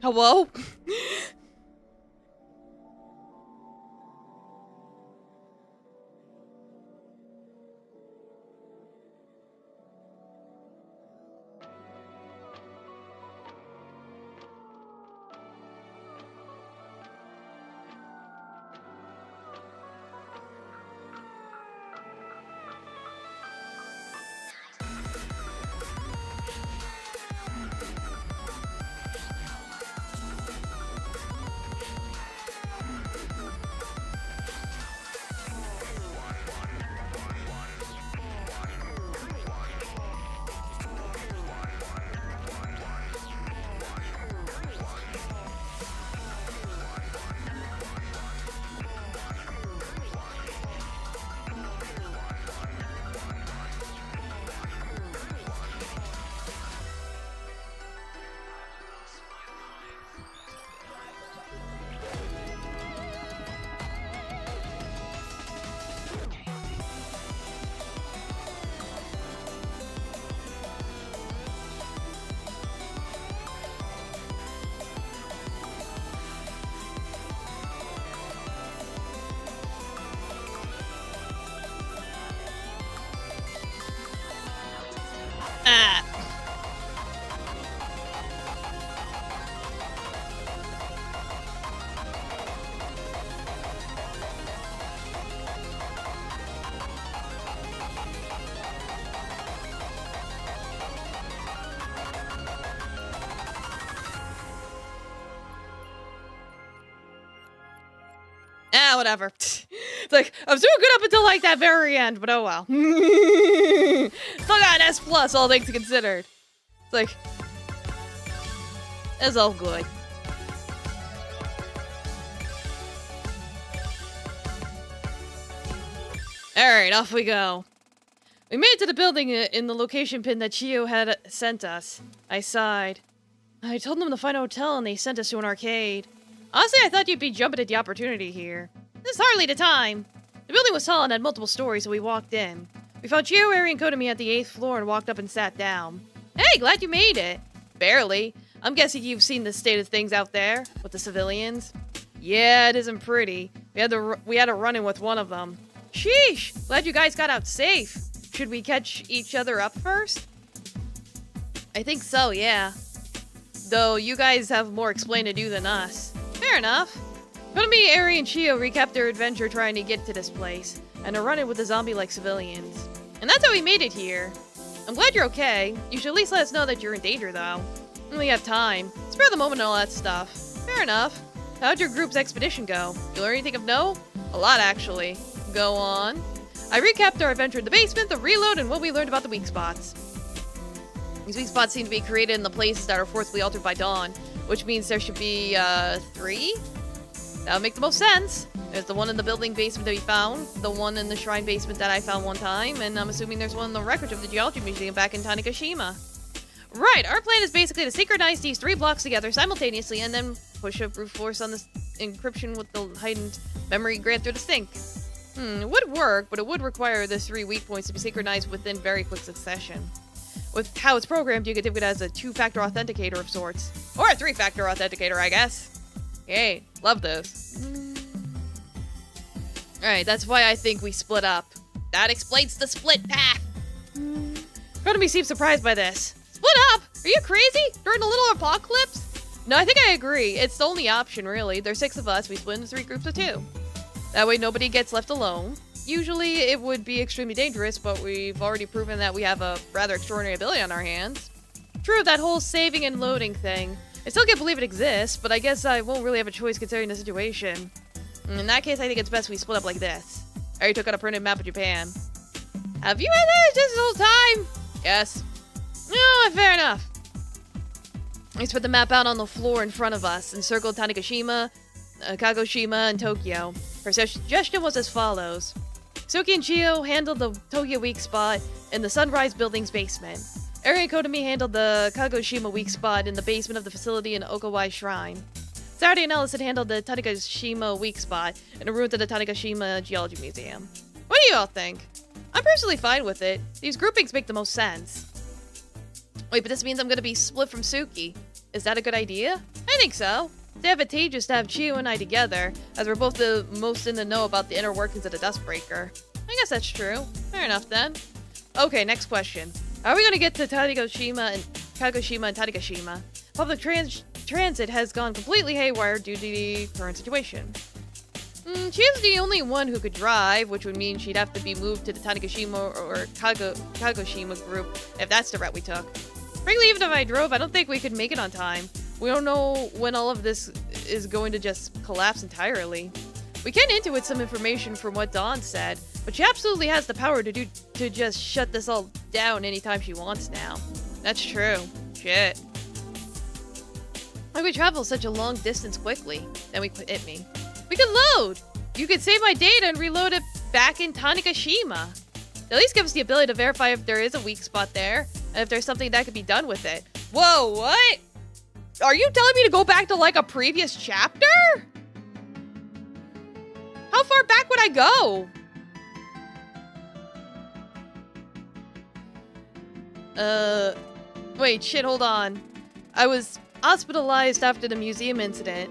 Hello? Whatever. It's like, I was doing good up until like that very end, but oh well. Still got an S+, all things considered. It's like, it's all good. Alright, off we go. We made it to the building in the location pin that Chio had sent us. I sighed. I told them to find a hotel and they sent us to an arcade. Honestly, I thought you'd be jumping at the opportunity here. This is hardly the time. The building was tall and had multiple stories, so we walked in. We found Chio, Ari, and Kodami at the 8th floor and walked up and sat down. Hey, glad you made it. Barely. I'm guessing you've seen the state of things out there with the civilians. Yeah, it isn't pretty. We had a run-in with one of them. Sheesh, glad you guys got out safe. Should we catch each other up first? I think so, yeah. Though you guys have more explain to do than us. Fair enough. Kodami, Ari, and Chio recapped their adventure trying to get to this place, and a run-in with the zombie-like civilians. And that's how we made it here. I'm glad you're okay. You should at least let us know that you're in danger, though. We only have time. Spare the moment and all that stuff. Fair enough. How'd your group's expedition go? You learn anything of note? A lot, actually. Go on. I recapped our adventure in the basement, the reload, and what we learned about the weak spots. These weak spots seem to be created in the places that are forcibly altered by dawn, which means there should be, 3? That would make the most sense. There's the one in the building basement that we found, the one in the shrine basement that I found one time, and I'm assuming there's one in the wreckage of the Geology Museum back in Tanegashima. Right, our plan is basically to synchronize these 3 blocks together simultaneously and then push a brute force on the encryption with the heightened memory grant through the sync. It would work, but it would require the 3 weak points to be synchronized within very quick succession. With how it's programmed, you could think of it as a 2-factor authenticator of sorts. Or a 3-factor authenticator, I guess. Yay, love those. Alright, that's why I think we split up. That explains the split path! Kodami seems surprised by this. Split up? Are you crazy? During a little apocalypse? No, I think I agree. It's the only option, really. There's 6 of us, we split into 3 groups of 2. That way nobody gets left alone. Usually it would be extremely dangerous, but we've already proven that we have a rather extraordinary ability on our hands. True, that whole saving and loading thing. I still can't believe it exists, but I guess I won't really have a choice considering the situation. In that case, I think it's best we split up like this. I already took out a printed map of Japan. Have you had this whole time? Yes. No, fair enough. I spread the map out on the floor in front of us and circled Tanegashima, Kagoshima, and Tokyo. Her suggestion was as follows. Suki and Chio handled the Tokyo weak spot in the Sunrise Building's basement. Eri and Kodami handled the Kagoshima weak spot in the basement of the facility in Okawai Shrine. Saturday and Ellis had handled the Tanegashima weak spot in a room to the Tanegashima Geology Museum. What do you all think? I'm personally fine with it. These groupings make the most sense. Wait, but this means I'm gonna be split from Suki. Is that a good idea? I think so. It's advantageous to have Chio and I together, as we're both the most in the know about the inner workings of the Dustbreaker. I guess that's true. Fair enough then. Okay, next question. How are we gonna get to Kagoshima and Tanegashima? Public transit has gone completely haywire due to the current situation. She's the only one who could drive, which would mean she'd have to be moved to the Tanegashima or Kagoshima group, if that's the route we took. Frankly, even if I drove, I don't think we could make it on time. We don't know when all of this is going to just collapse entirely. We can intuit some information from what Dawn said, but she absolutely has the power to just shut this all down anytime she wants now. That's true. Shit. How could we travel such a long distance quickly? Then we hit me. We could load! You could save my data and reload it back in Tanegashima. At least give us the ability to verify if there is a weak spot there, and if there's something that could be done with it. Whoa, what? Are you telling me to go back to, like, a previous chapter? How far back would I go? Wait, shit, hold on. I was hospitalized after the museum incident,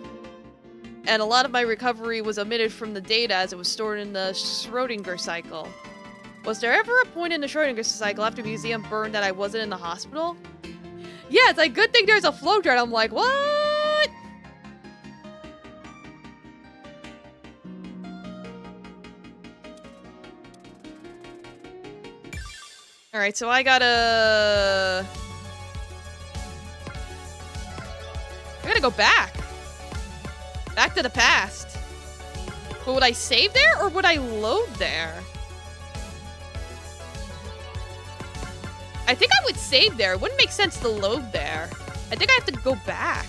and a lot of my recovery was omitted from the data as it was stored in the Schrodinger cycle. Was there ever a point in the Schrodinger cycle after the museum burned that I wasn't in the hospital? Yeah, it's like, good thing there's a flowchart. I'm like, what? Alright, so I gotta go back. Back to the past. But would I save there or would I load there? I think I would save there. It wouldn't make sense to load there. I think I have to go back.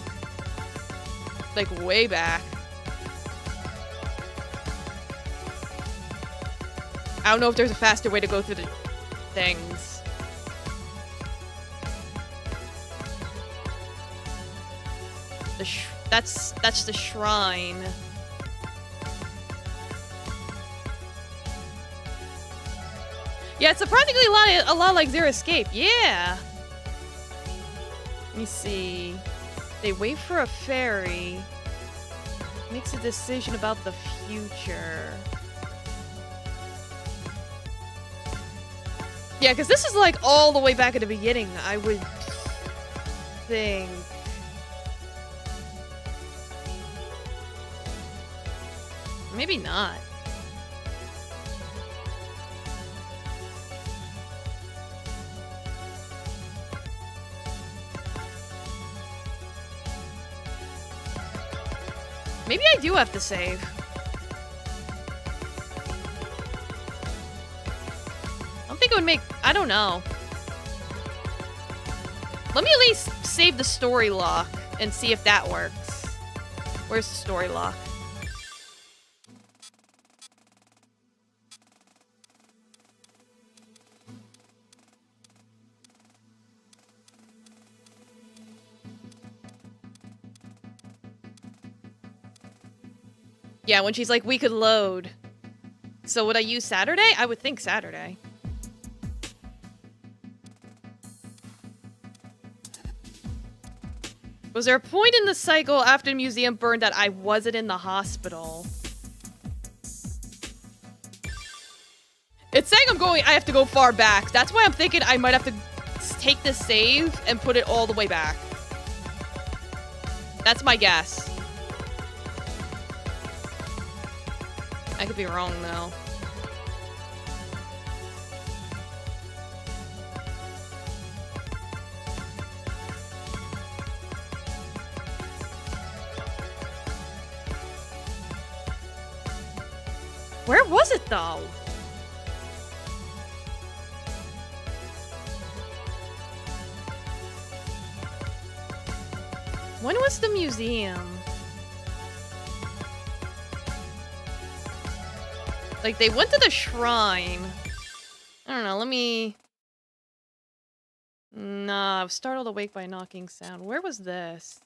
Like, way back. I don't know if there's a faster way to go through the things. That's the shrine. Yeah, it's surprisingly a lot like Zero Escape. Yeah. Let me see. They wait for a ferry. Makes a decision about the future. Yeah, because this is like all the way back at the beginning, I would think. Maybe not. Maybe I do have to save. I don't think it would make... I don't know. Let me at least save the story lock and see if that works. Where's the story lock? Yeah, when she's like, we could load. So would I use Saturday? I would think Saturday. Was there a point in the cycle after the museum burned that I wasn't in the hospital? It's saying I have to go far back. That's why I'm thinking I might have to take this save and put it all the way back. That's my guess. I could be wrong, though. Where was it, though? When was the museum? Like, they went to the shrine. I don't know, let me... Nah, I was startled awake by a knocking sound. Where was this?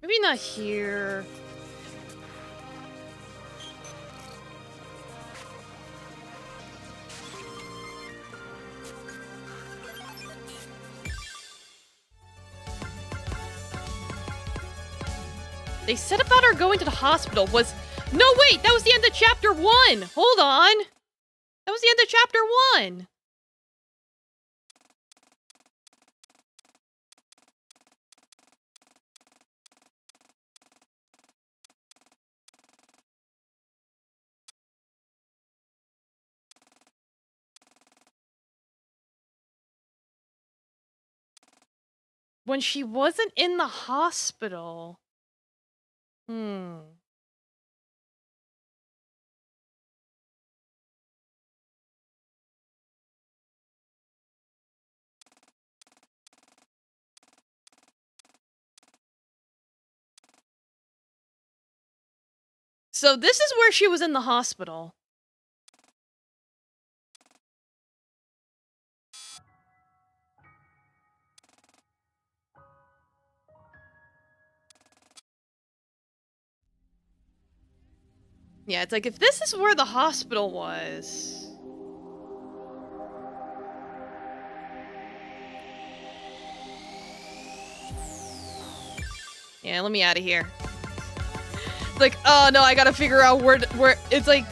Maybe not here. They said about her going to the hospital was... No, wait! That was the end of chapter 1! Hold on! That was the end of chapter 1! When she wasn't in the hospital. So this is where she was in the hospital. Yeah, it's like, if this is where the hospital was... Yeah, let me out of here. It's like, oh no, I gotta figure out where... It's like...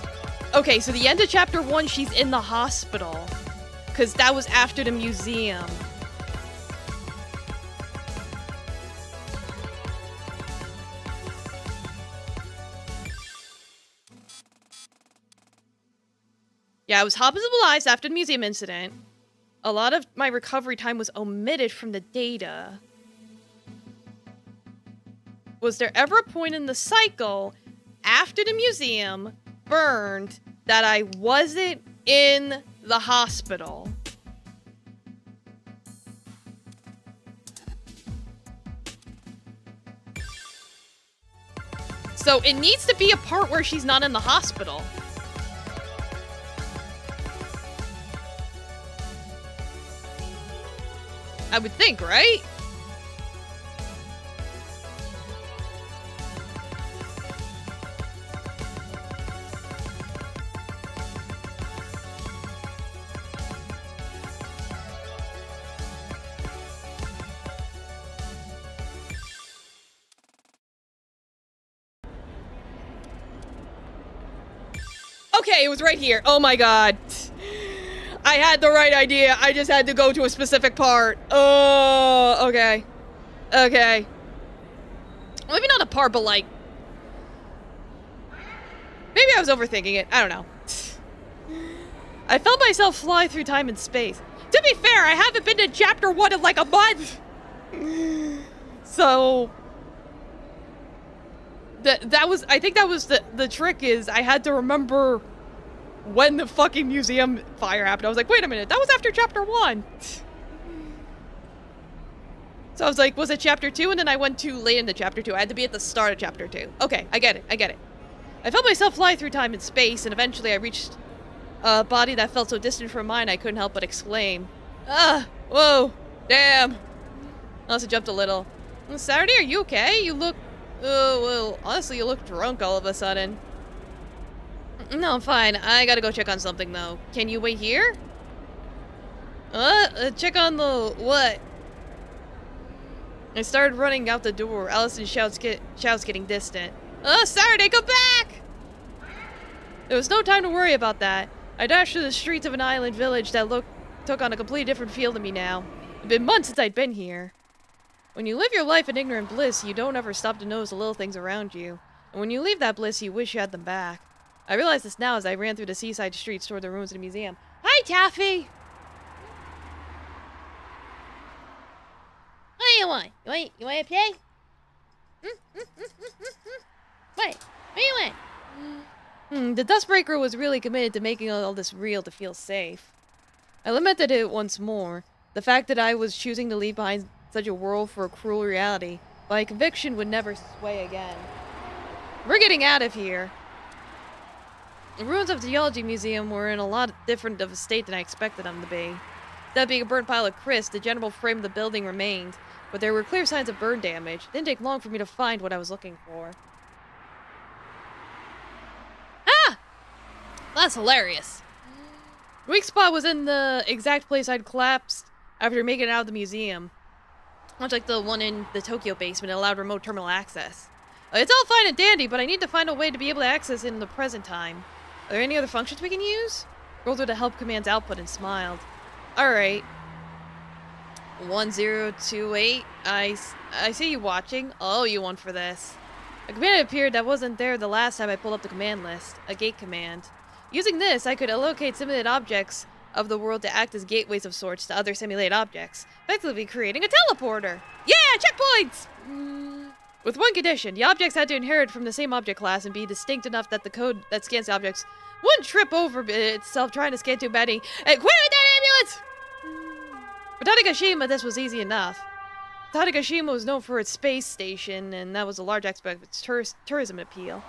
Okay, so the end of chapter 1, she's in the hospital. Because that was after the museum. Yeah, I was hospitalized after the museum incident. A lot of my recovery time was omitted from the data. Was there ever a point in the cycle after the museum burned that I wasn't in the hospital? So it needs to be a part where she's not in the hospital. I would think, right? Okay, it was right here. Oh my god. I had the right idea. I just had to go to a specific part. Oh, okay. Okay. Maybe not a part, but like... Maybe I was overthinking it. I don't know. I felt myself fly through time and space. To be fair, I haven't been to chapter 1 in like a month. So... That was... I think that was the trick is I had to remember... when the fucking museum fire happened. I was like, wait a minute, that was after chapter 1. So I was like, was it chapter 2? And then I went too late into chapter 2. I had to be at the start of chapter 2. Okay, I get it, I get it. I felt myself fly through time and space, and eventually I reached a body that felt so distant from mine I couldn't help but exclaim. Ah, whoa, damn. I also jumped a little. Saturday, are you okay? You look, well, honestly, you look drunk all of a sudden. No, I'm fine. I gotta go check on something, though. Can you wait here? Check on the... what? I started running out the door. Allison's shouts getting distant. Saturday, come back! There was no time to worry about that. I dashed through the streets of an island village that took on a completely different feel to me now. It'd been months since I'd been here. When you live your life in ignorant bliss, you don't ever stop to notice the little things around you. And when you leave that bliss, you wish you had them back. I realized this now as I ran through the seaside streets toward the ruins of the museum. Hi, Taffy! What do you want? You want to play? What? What do you want? The Dustbreaker was really committed to making all this real to feel safe. I lamented it once more. The fact that I was choosing to leave behind such a world for a cruel reality. My conviction would never sway again. We're getting out of here. The ruins of the Geology Museum were in a lot different of a state than I expected them to be. Instead of being a burnt pile of crisp, the general frame of the building remained, but there were clear signs of burn damage. It didn't take long for me to find what I was looking for. Ah! That's hilarious. The weak spot was in the exact place I'd collapsed after making it out of the museum. Much like the one in the Tokyo basement, it allowed remote terminal access. It's all fine and dandy, but I need to find a way to be able to access it in the present time. Are there any other functions we can use? Rolled through the help command's output and smiled. Alright. 1028. I see you watching. Oh, you want for this. A command appeared that wasn't there the last time I pulled up the command list. A gate command. Using this, I could allocate simulated objects of the world to act as gateways of sorts to other simulated objects, effectively creating a teleporter. Yeah, checkpoints! With one condition, the objects had to inherit from the same object class and be distinct enough that the code that scans the objects wouldn't trip over itself trying to scan too many. And quit with that ambulance! For Tanegashima, this was easy enough. Tanegashima was known for its space station, and that was a large aspect of its tourism appeal.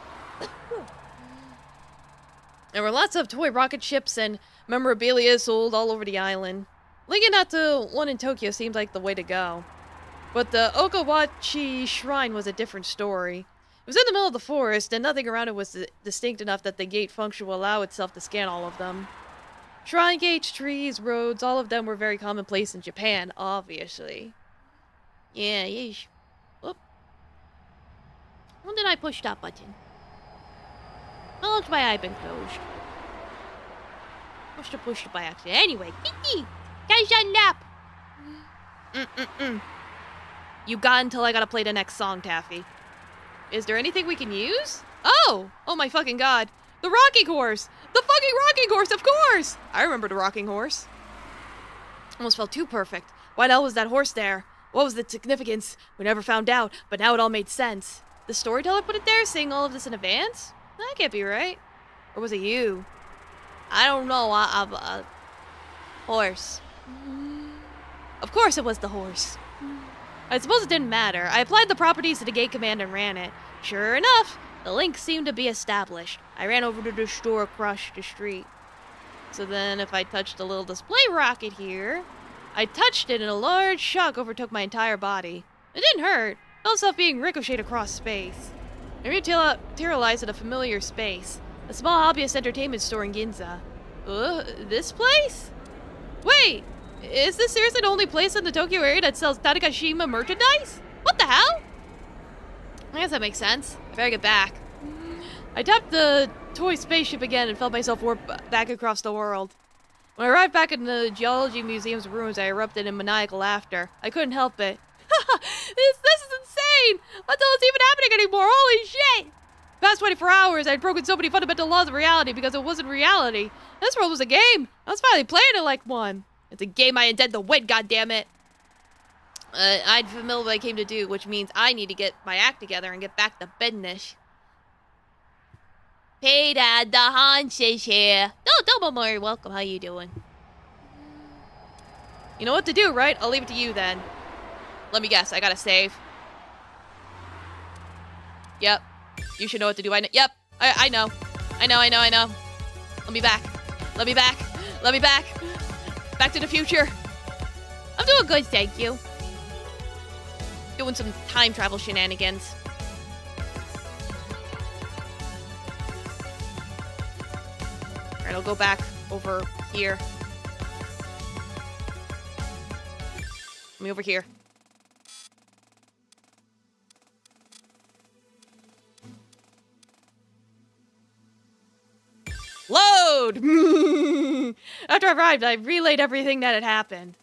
There were lots of toy rocket ships and memorabilia sold all over the island. Linking out to one in Tokyo seemed like the way to go. But the Okawachi Shrine was a different story. It was in the middle of the forest, and nothing around it was distinct enough that the gate function will allow itself to scan all of them. Shrine gates, trees, roads, all of them were very commonplace in Japan, obviously. Yeah, yeesh. Whoop. When did I push that button? How long's my eye been closed? Must have pushed it by accident. Anyway, Kiki! Guys, on nap! You got until I gotta play the next song, Taffy. Is there anything we can use? Oh! Oh my fucking god. The rocking horse! The fucking rocking horse, of course! I remember the rocking horse. Almost felt too perfect. Why the hell was that horse there? What was the significance? We never found out, but now it all made sense. The storyteller put it there, saying all of this in advance? That can't be right. Or was it you? I don't know. Horse. Of course it was the horse. I suppose it didn't matter. I applied the properties to the gate command and ran it. Sure enough, the link seemed to be established. I ran over to the store across the street. So then if I touched the little display rocket here, I touched it and a large shock overtook my entire body. It didn't hurt. I felt myself being ricocheted across space. I materialized in a familiar space. A small hobbyist entertainment store in Ginza. This place? Wait, is this seriously the only place in the Tokyo area that sells Tanegashima merchandise? What the hell? I guess that makes sense. I better get back. I tapped the toy spaceship again and felt myself warp back across the world. When I arrived back in the Geology Museum's ruins, I erupted in maniacal laughter. I couldn't help it. This is insane! What the hell is even happening anymore? Holy shit! The past 24 hours, I'd broken so many fundamental laws of reality because it wasn't reality. This world was a game. I was finally playing it like one. It's a game I intend to win, goddammit. I'd fulfilled what I came to do, which means I need to get my act together and get back to business. Peter, the Hans is here. Don't worry, welcome. How you doing? You know what to do, right? I'll leave it to you then. Let me guess, I gotta save. Yep. You should know what to do. Yep. I know. I know. Let me back. Back to the future. I'm doing good, thank you. Doing some time travel shenanigans. Alright, I'll go back over here. Let me over here. Load! After I arrived, I relayed everything that had happened.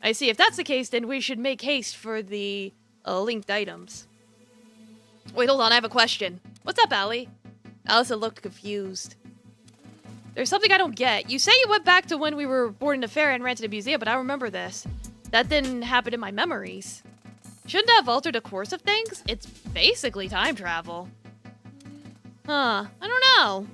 I see. If that's the case, then we should make haste for the linked items. Wait, hold on. I have a question. What's up, Allie? Allison looked confused. There's something I don't get. You say you went back to when we were boarding the ferry and ran to the museum, but I remember this. That didn't happen in my memories. Shouldn't that have altered the course of things? It's basically time travel. Huh. I don't know.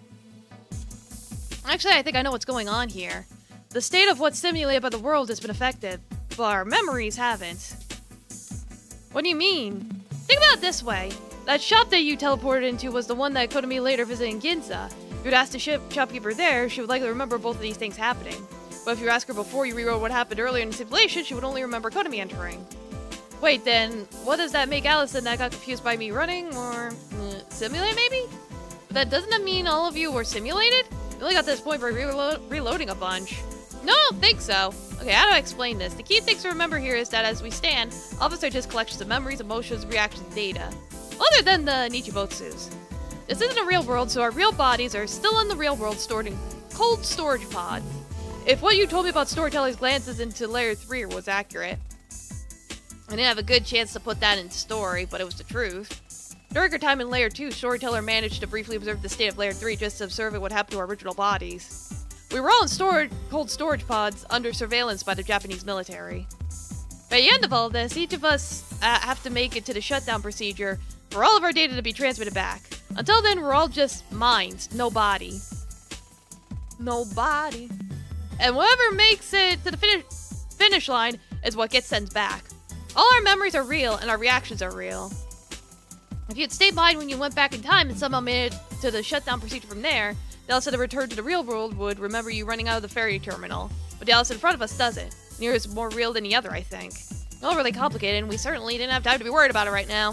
Actually, I think I know what's going on here. The state of what's simulated by the world has been affected, but our memories haven't. What do you mean? Think about it this way. That shop that you teleported into was the one that Kotomi later visited in Ginza. If you'd ask the shopkeeper there, she would likely remember both of these things happening. But if you ask her before you rewrote what happened earlier in the simulation, she would only remember Kotomi entering. Wait, then, what does that make Allison that got confused by me running, or simulate maybe? But doesn't that mean all of you were simulated? We only got to this point by reloading a bunch. No, I don't think so. Okay, how do I explain this? The key thing to remember here is that as we stand, all of us are just collections of memories, emotions, reactions, data. other than the Nichibotsus. This isn't a real world, so our real bodies are still in the real world stored in cold storage pods. If what you told me about storytellers' glances into Layer 3 was accurate, I didn't have a good chance to put that into story, but it was the truth. During our time in Layer 2, Storyteller managed to briefly observe the state of Layer 3 just to observe what happened to our original bodies. We were all in cold storage pods under surveillance by the Japanese military. By the end of all this, each of us have to make it to the shutdown procedure for all of our data to be transmitted back. Until then, we're all just minds, no body. No body. And whoever makes it to the finish line is what gets sent back. All our memories are real, and our reactions are real. If you had stayed behind when you went back in time and somehow made it to the shutdown procedure from there, the Alice that returned to the real world would remember you running out of the ferry terminal. But the Alice in front of us doesn't. Near is more real than the other, I think. All really complicated, and we certainly didn't have time to be worried about it right now.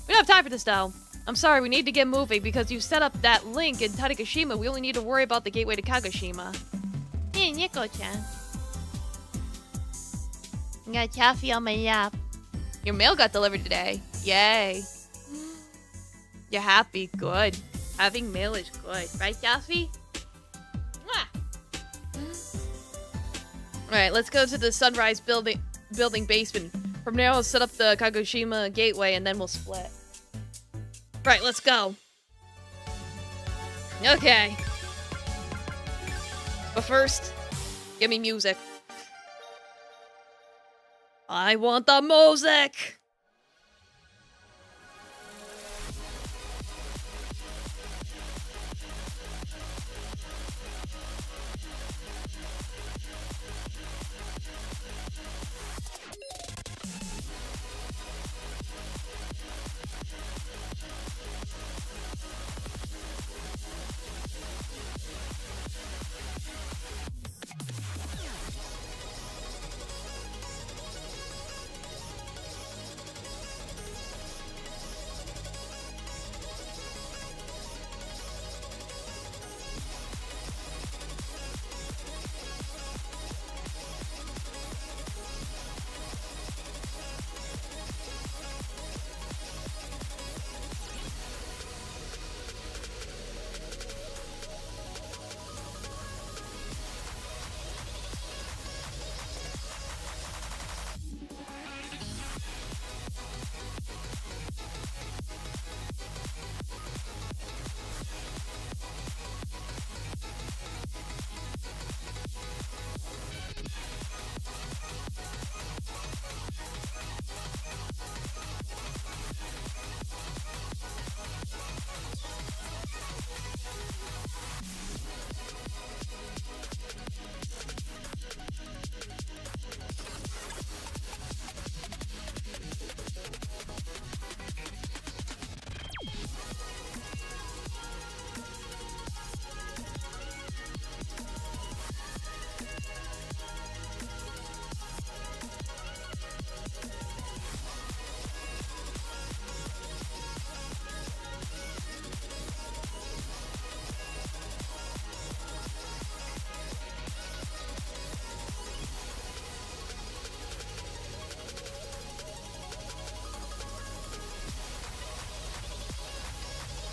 We don't have time for this, though. I'm sorry, we need to get moving because you set up that link in Tadakashima. We only need to worry about the gateway to Kagoshima. Hey, Nico-chan. I got coffee on my lap. Your mail got delivered today. Yay. You're happy. Good. Having mail is good. Right, Coffee? Alright, let's go to the Sunrise building basement. From there, I'll set up the Kagoshima gateway and then we'll split. Right, let's go. Okay. But first, give me music. I want the music!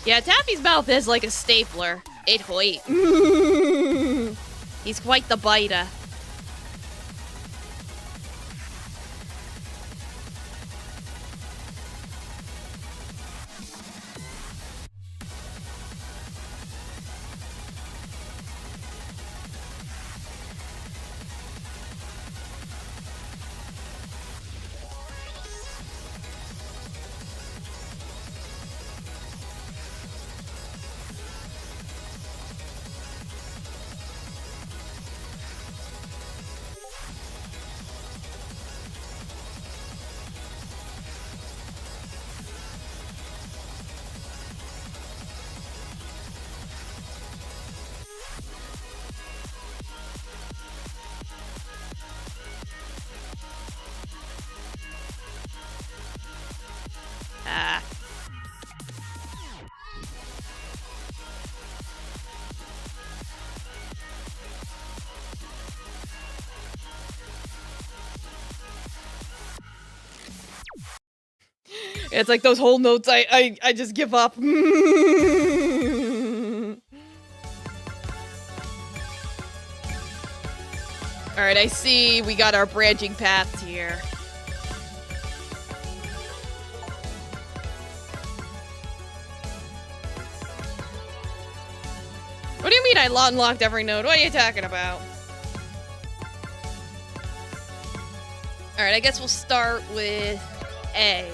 Yeah, Taffy's mouth is like a stapler. It hoit. He's quite the biter. It's like those whole notes, I just give up. Alright, I see we got our branching paths here. What do you mean I unlocked every node? What are you talking about? Alright, I guess we'll start with A.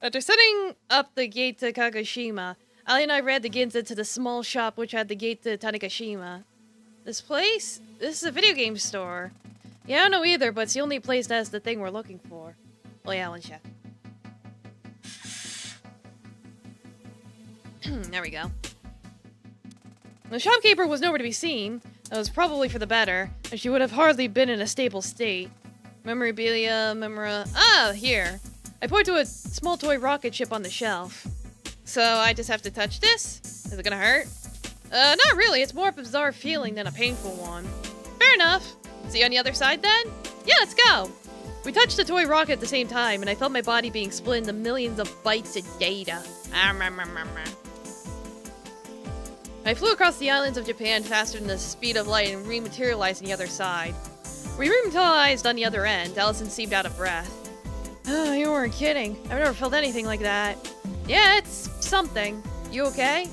After setting up the gate to Kagoshima, Ali and I ran the Ginza to the small shop which had the gate to Tanegashima. This place? This is a video game store. Yeah, I don't know either, but it's the only place that has the thing we're looking for. Oh yeah, I'll check. There we go. The shopkeeper was nowhere to be seen. That was probably for the better, and she would have hardly been in a stable state. Memorabilia, Ah, here. I point to a small toy rocket ship on the shelf. So I just have to touch this? Is it gonna hurt? Not really. It's more of a bizarre feeling than a painful one. Fair enough. See you on the other side then? Yeah, let's go. We touched the toy rocket at the same time, and I felt my body being split into millions of bytes of data. I flew across the islands of Japan faster than the speed of light and rematerialized on the other side. We rematerialized on the other end. Allison seemed out of breath. Oh, you weren't kidding. I've never felt anything like that. Yeah, it's something. You okay?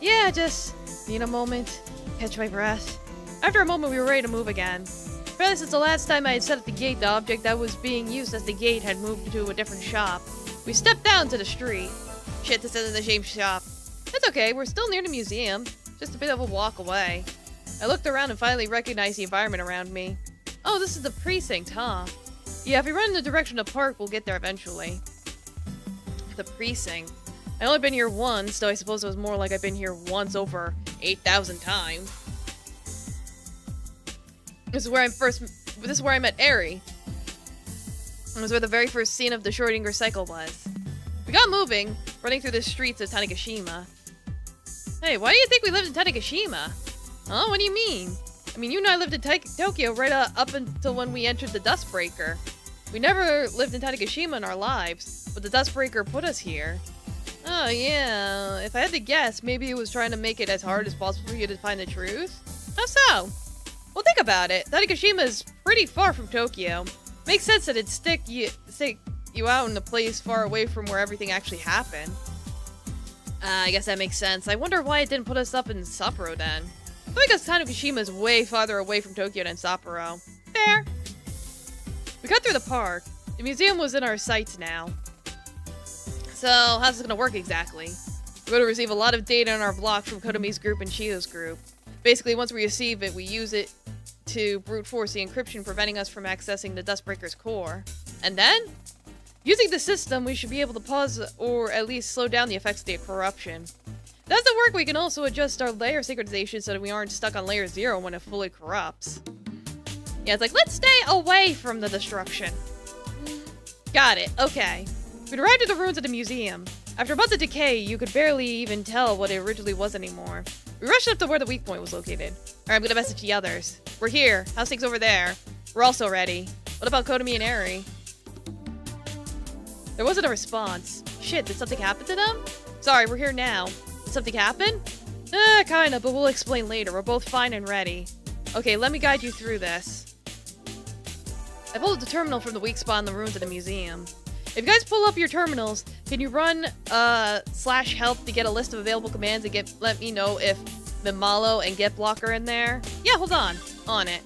Yeah, just need a moment. Catch my breath. After a moment, we were ready to move again. Apparently, since the last time I had set up the gate, the object that was being used as the gate had moved to a different shop. We stepped down to the street. Shit, this isn't the same shop. It's okay, we're still near the museum. Just a bit of a walk away. I looked around and finally recognized the environment around me. Oh, this is the precinct, huh? Yeah, if we run in the direction of the park, we'll get there eventually. The precinct. I've only been here once, though I suppose it was more like I've been here once over 8,000 times. This is where I met Eri. It was where the very first scene of the Schrodinger cycle was. We got moving, running through the streets of Tanegashima. Hey, why do you think we lived in Tanegashima? Huh? What do you mean? I mean, you and I lived in Tokyo right up until when we entered the Dustbreaker. We never lived in Tanegashima in our lives, but the Dustbreaker put us here. Oh, yeah. If I had to guess, maybe it was trying to make it as hard as possible for you to find the truth? How so? Well, think about it. Tanegashima is pretty far from Tokyo. Makes sense that it'd stick you out in a place far away from where everything actually happened. I guess that makes sense. I wonder why it didn't put us up in Sapporo then. Because Tanegashima is way farther away from Tokyo than Sapporo. Fair. We cut through the park. The museum was in our sights now. So, how's this gonna work exactly? We're going to receive a lot of data in our block from Kotomi's group and Chiyo's group. Basically, once we receive it, we use it to brute force the encryption, preventing us from accessing the Dustbreaker's core. And then, using the system, we should be able to pause or at least slow down the effects of the corruption. If that doesn't work, we can also adjust our layer synchronization so that we aren't stuck on layer 0 when it fully corrupts. Yeah, it's like, let's stay away from the destruction. Got it, okay. We'd arrived at the ruins of the museum. After months of decay, you could barely even tell what it originally was anymore. We rushed up to where the weak point was located. Alright, I'm gonna message the others. We're here. How's things over there? We're also ready. What about Kotomi and Eri? There wasn't a response. Shit, did something happen to them? Sorry, we're here now. Did something happen? Kinda, but we'll explain later. We're both fine and ready. Okay, let me guide you through this. I pulled up the terminal from the weak spot in the ruins of the museum. If you guys pull up your terminals, can you run /help to get a list of available commands and let me know if Mimalo and GetBlock are in there? Yeah, hold on. On it.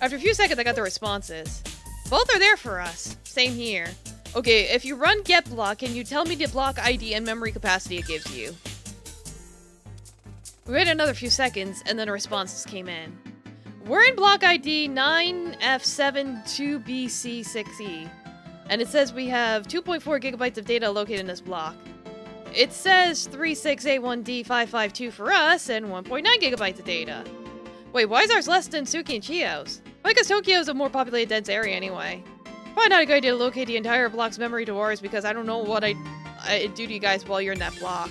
After a few seconds, I got the responses. Both are there for us. Same here. Okay, if you run GetBlock, can you tell me the block ID and memory capacity it gives you? We waited another few seconds, and then the responses came in. We're in block ID 9F72BC6E. And it says we have 2.4 gigabytes of data located in this block. It says 36A1D552 for us and 1.9 gigabytes of data. Wait, why is ours less than Suki and Chiyo's? Well, because Tokyo's a more populated, dense area anyway. Probably not a good idea to locate the entire block's memory to ours because I don't know what I'd do to you guys while you're in that block.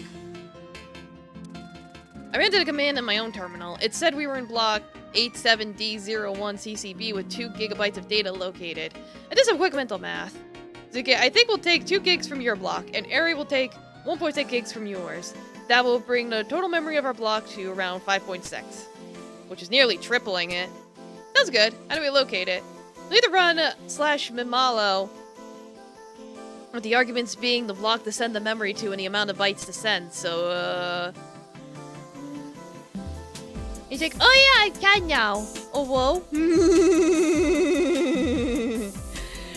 I ran to the command in my own terminal. It said we were in block 87D01CCB with 2 gigabytes of data located. I did some quick mental math. Okay, I think we'll take 2 gigs from your block, and Ari will take 1.6 gigs from yours. That will bring the total memory of our block to around 5.6, which is nearly tripling it. That's good. How do we locate it? We need to run /mimalo, with the arguments being the block to send the memory to and the amount of bytes to send, so, He's like, oh yeah, I can now. Oh, whoa.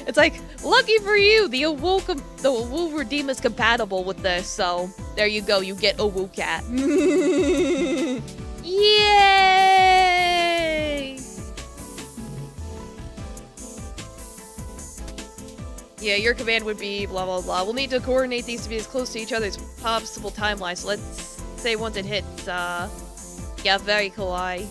It's like, lucky for you, the Owu Redeem is compatible with this, so there you go, you get Owu Cat. Yay! Yeah, your command would be blah blah blah. We'll need to coordinate these to be as close to each other as possible timelines. So let's say once it hits, yeah, very kawaii.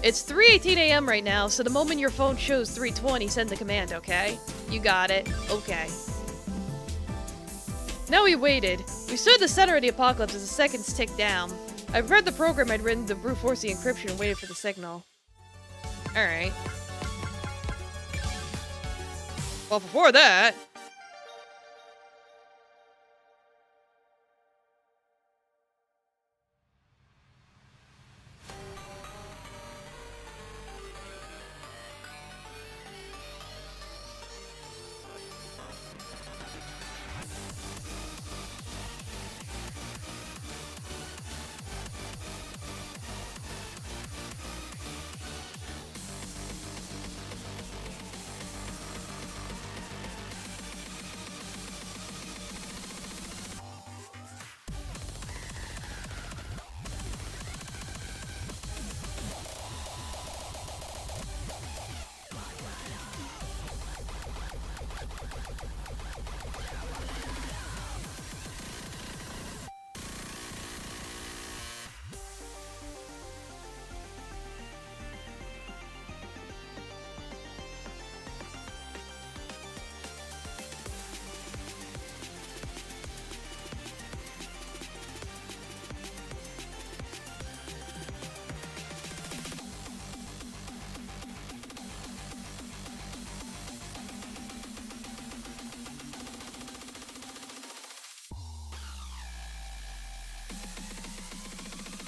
It's 3:18 a.m. right now, so the moment your phone shows 3:20, send the command, okay? You got it. Okay. Now we waited. We stood at the center of the apocalypse as the seconds ticked down. I prepared the program I'd written to brute force the encryption and waited for the signal. Alright. Well, before that...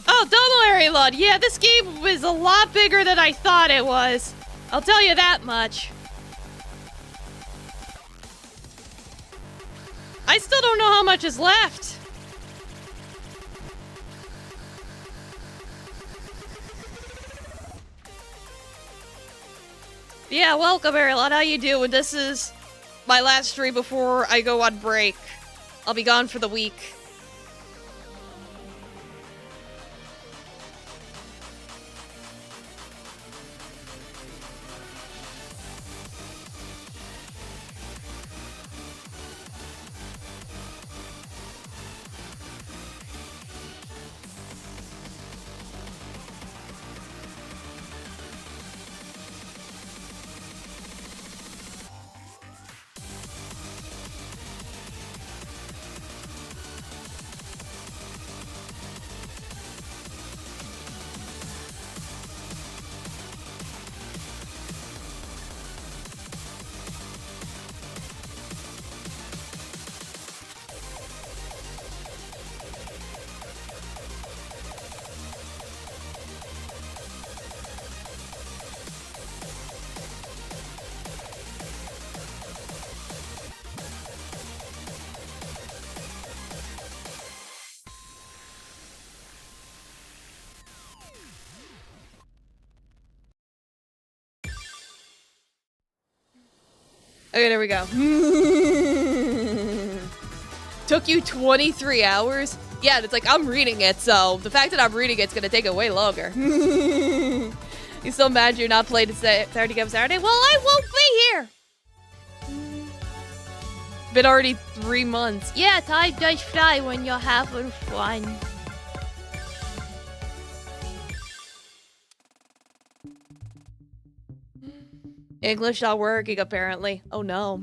Oh, double area load. Yeah, this game was a lot bigger than I thought it was. I'll tell you that much. I still don't know how much is left. Yeah, welcome, Arielot. How you doing? This is my last stream before I go on break. I'll be gone for the week. Okay, there we go. Took you 23 hours? Yeah, it's like, I'm reading it, so the fact that I'm reading it's gonna take it way longer. You still mad you're not playing Saturday Game Saturday? Well, I won't be here! Been already 3 months. Yeah, time does fly when you're having fun. English not working, apparently. Oh no.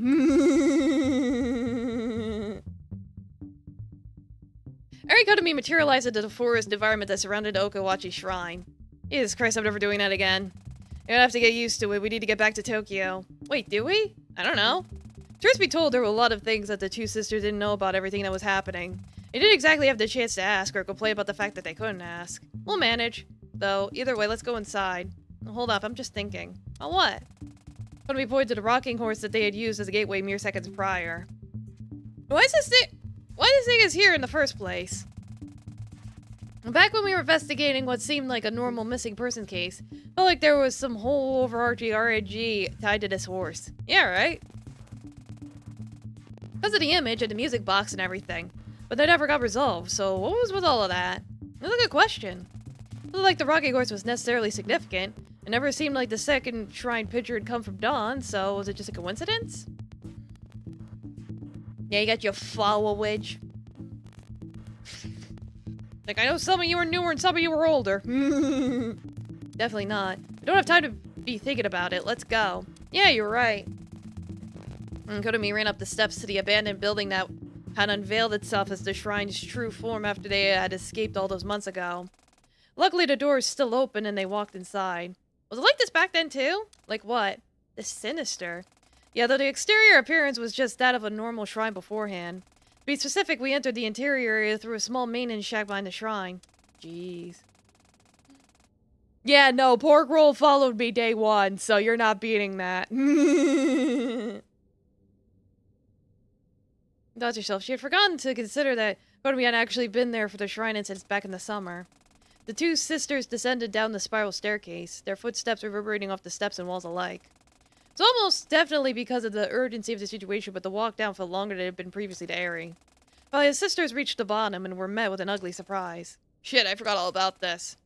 Arikotomi materialized into the forest environment that surrounded Okawachi's shrine. Jesus Christ, I'm never doing that again. You're gonna have to get used to it. We need to get back to Tokyo. Wait, do we? I don't know. Truth be told, there were a lot of things that the two sisters didn't know about everything that was happening. They didn't exactly have the chance to ask or complain about the fact that they couldn't ask. We'll manage. Though, either way, let's go inside. Hold up, I'm just thinking. Oh, what? Kotomi pointed to the rocking horse that they had used as a gateway mere seconds prior. Why this thing is here in the first place? Back when we were investigating what seemed like a normal missing person case, felt like there was some whole overarching RNG tied to this horse. Yeah, right? Because of the image and the music box and everything. But that never got resolved, so what was with all of that? That's a good question. It looked like the rocking horse was necessarily significant. It never seemed like the second shrine picture had come from Dawn, so was it just a coincidence? Yeah, you got your follow wedge. Like, I know some of you are newer and some of you are older. Definitely not. I don't have time to be thinking about it. Let's go. Yeah, you're right. And Kotomi ran up the steps to the abandoned building that had unveiled itself as the shrine's true form after they had escaped all those months ago. Luckily, the door is still open and they walked inside. Was it like this back then, too? Like what? The sinister. Yeah, though the exterior appearance was just that of a normal shrine beforehand. To be specific, we entered the interior area through a small maintenance shack behind the shrine. Jeez. Yeah, no, pork roll followed me day one, so you're not beating that. Thought to herself, she had forgotten to consider that Kotomi had actually been there for the shrine since back in the summer. The two sisters descended down the spiral staircase, their footsteps reverberating off the steps and walls alike. It's almost definitely because of the urgency of the situation, but the walk down felt longer than it had been previously to Eri. Finally, the sisters reached the bottom and were met with an ugly surprise. Shit, I forgot all about this.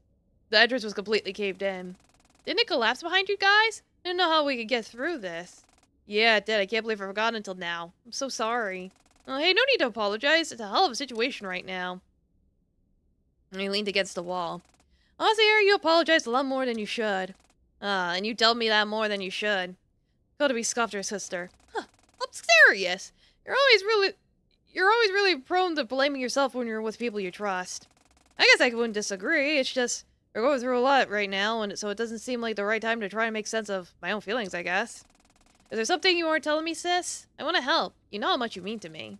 The entrance was completely caved in. Didn't it collapse behind you guys? I didn't know how we could get through this. Yeah, it did. I can't believe I forgot until now. I'm so sorry. Oh, hey, no need to apologize. It's a hell of a situation right now. And he leaned against the wall. Honestly, Eri, you apologized a lot more than you should. And you told me that more than you should. Kotomi scoffed her sister. Huh, I'm serious. You're always really prone to blaming yourself when you're with people you trust. I guess I wouldn't disagree. It's just, we're going through a lot right now, and so it doesn't seem like the right time to try and make sense of my own feelings, I guess. Is there something you aren't telling me, sis? I want to help. You know how much you mean to me.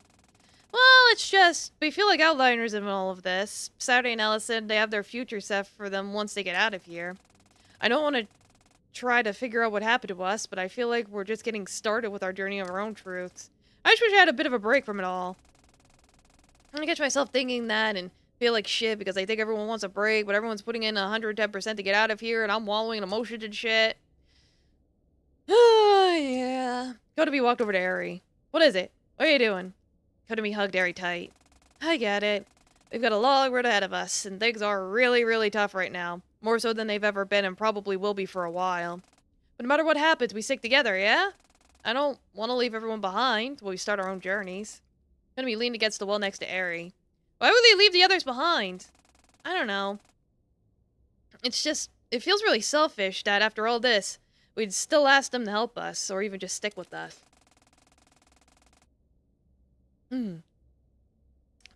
Well, it's just, we feel like outliners in all of this. Saturday and Allison, they have their future set for them once they get out of here. I don't want to try to figure out what happened to us, but I feel like we're just getting started with our journey of our own truths. I just wish I had a bit of a break from it all. I catch myself thinking that and feel like shit because I think everyone wants a break, but everyone's putting in 110% to get out of here, and I'm wallowing in emotions and shit. Yeah. Kotomi walked over to Eri. What is it? What are you doing? Kotomi hugged Eri tight. I get it. We've got a long road ahead of us, and things are really, really tough right now. More so than they've ever been and probably will be for a while. But no matter what happens, we stick together, yeah? I don't want to leave everyone behind while we start our own journeys. Kotomi leaned against the wall next to Eri. Why would they leave the others behind? I don't know. It's just, it feels really selfish that after all this, we'd still ask them to help us, or even just stick with us. They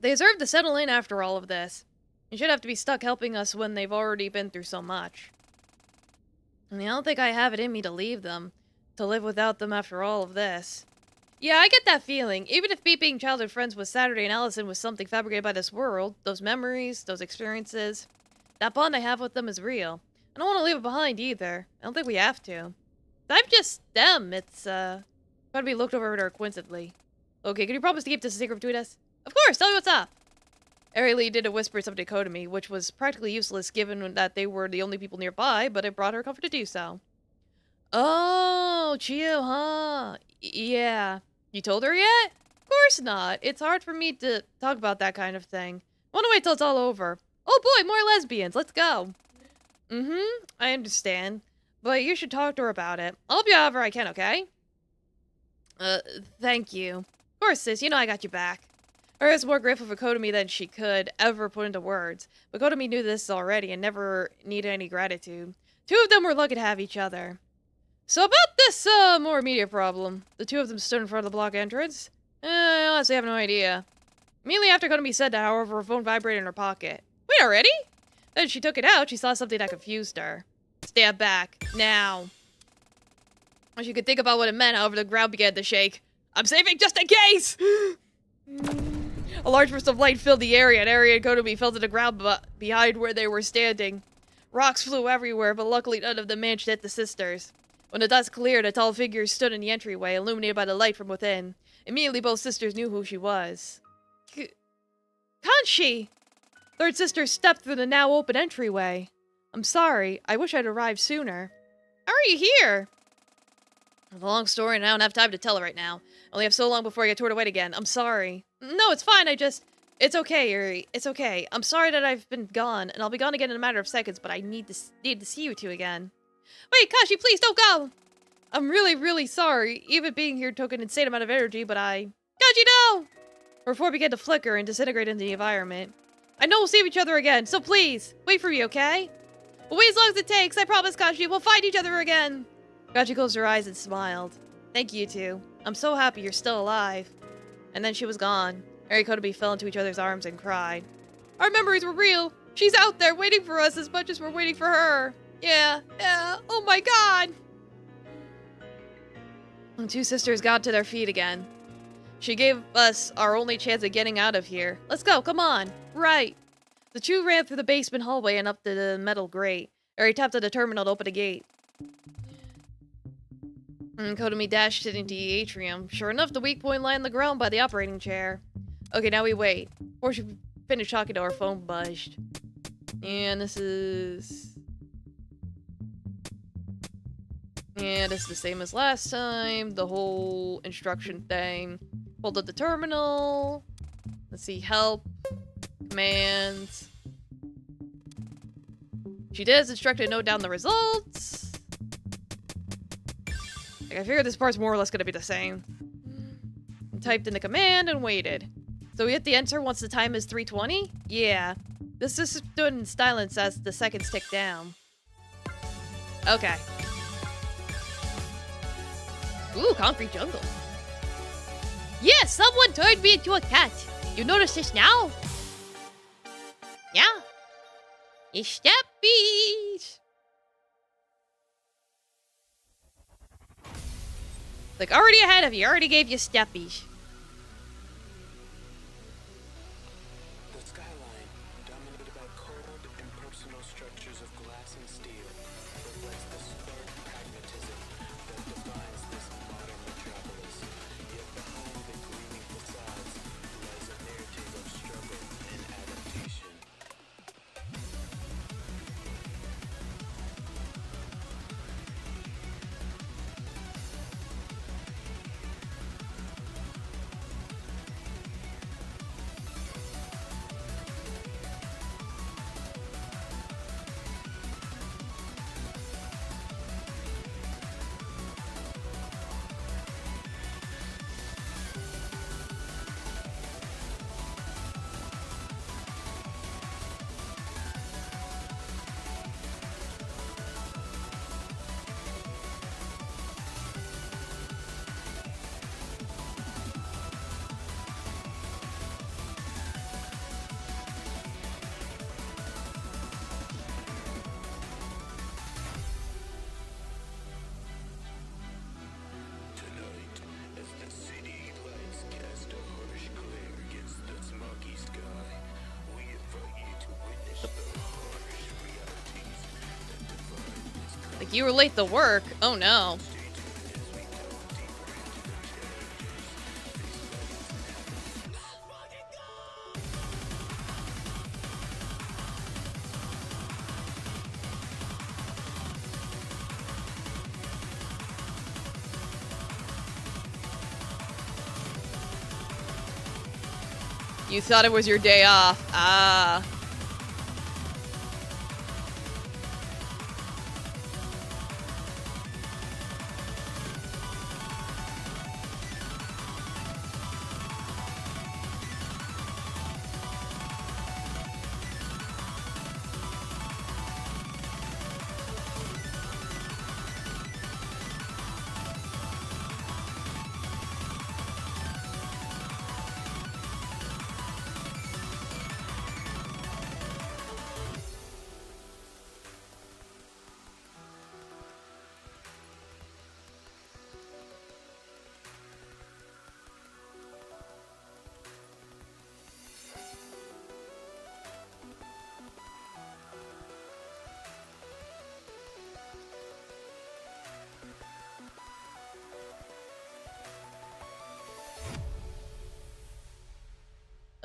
deserve to settle in after all of this. You should have to be stuck helping us when they've already been through so much. I mean, I don't think I have it in me to leave them, to live without them after all of this. Yeah, I get that feeling. Even if being childhood friends with Saturday and Allison was something fabricated by this world, those memories, those experiences, that bond I have with them is real. I don't want to leave it behind either. I don't think we have to. I'm just them. It's, gotta be looked over at her coincidentally. Okay, can you promise to keep this a secret between us? Of course, tell me what's up. Eri Lee did a whisper something to Kotomi, which was practically useless given that they were the only people nearby, but it brought her comfort to do so. Oh, Chio, huh? Yeah. You told her yet? Of course not. It's hard for me to talk about that kind of thing. I want to wait till it's all over. Oh boy, more lesbians. Let's go. I understand. But you should talk to her about it. I'll help you however I can, okay? Thank you. Of course, sis. You know I got you back. Eri was more grateful for Kotomi than she could ever put into words. But Kotomi knew this already and never needed any gratitude. Two of them were lucky to have each other. So about this, more immediate problem. The two of them stood in front of the block entrance. I honestly have no idea. Immediately after Kotomi said that, however, her phone vibrated in her pocket. Wait, already? Then she took it out, she saw something that confused her. Stand back. Now. When she could think about what it meant, however, the ground began to shake. I'm saving just in case! A large burst of light filled the area, and Ari and Kotomi fell to the ground behind where they were standing. Rocks flew everywhere, but luckily none of them managed to hit the sisters. When the dust cleared, a tall figure stood in the entryway, illuminated by the light from within. Immediately, both sisters knew who she was. Kanshi! Third sister stepped through the now open entryway. I'm sorry. I wish I'd arrived sooner. How are you here? It's a long story, and I don't have time to tell it right now. I only have so long before I get toured away again. I'm sorry. No, it's fine. It's okay, Yuri. It's okay. I'm sorry that I've been gone, and I'll be gone again in a matter of seconds, but I need to see you two again. Wait, Kashi, please don't go! I'm really, really sorry. Even being here took an insane amount of energy, but Kashi, no! Her form began to flicker and disintegrate into the environment. I know we'll save each other again, so please, wait for me, okay? We'll wait as long as it takes. I promise, Kashi, we'll find each other again. Kashi closed her eyes and smiled. Thank you two. I'm so happy you're still alive. And then she was gone. Ari and Kotomi fell into each other's arms and cried. Our memories were real. She's out there waiting for us as much as we're waiting for her. Yeah. Oh my god. The two sisters got to their feet again. She gave us our only chance of getting out of here. Let's go, come on. Right. The two ran through the basement hallway and up to the metal grate. Ari tapped on the terminal to open the gate. And Kotomi dashed it into the atrium. Sure enough, the weak point lay on the ground by the operating chair. Okay, now we wait. Before she finished talking to her, phone buzzed. And this is the same as last time. The whole instruction thing. Hold up the terminal. Let's see, help. Commands. She did as instructed, note down the results. Like, I figured this part's more or less gonna be the same. Typed in the command and waited. So we hit the enter once the time is 3:20? Yeah. This just stood in silence as the seconds tick down. Okay. Ooh, concrete jungle. Yeah, someone turned me into a cat. You notice this now? Yeah. It's steppies. Like, already ahead of you. Already gave you steppies. The skyline, dominated by cold, impersonal structures of glass and steel, reflects the stark pragmatism that defines this modern metropolis. Yet behind the gleaming facades lies a narrative of struggle and adaptation. Like, you were late to work. Oh no. You thought it was your day off. Ah.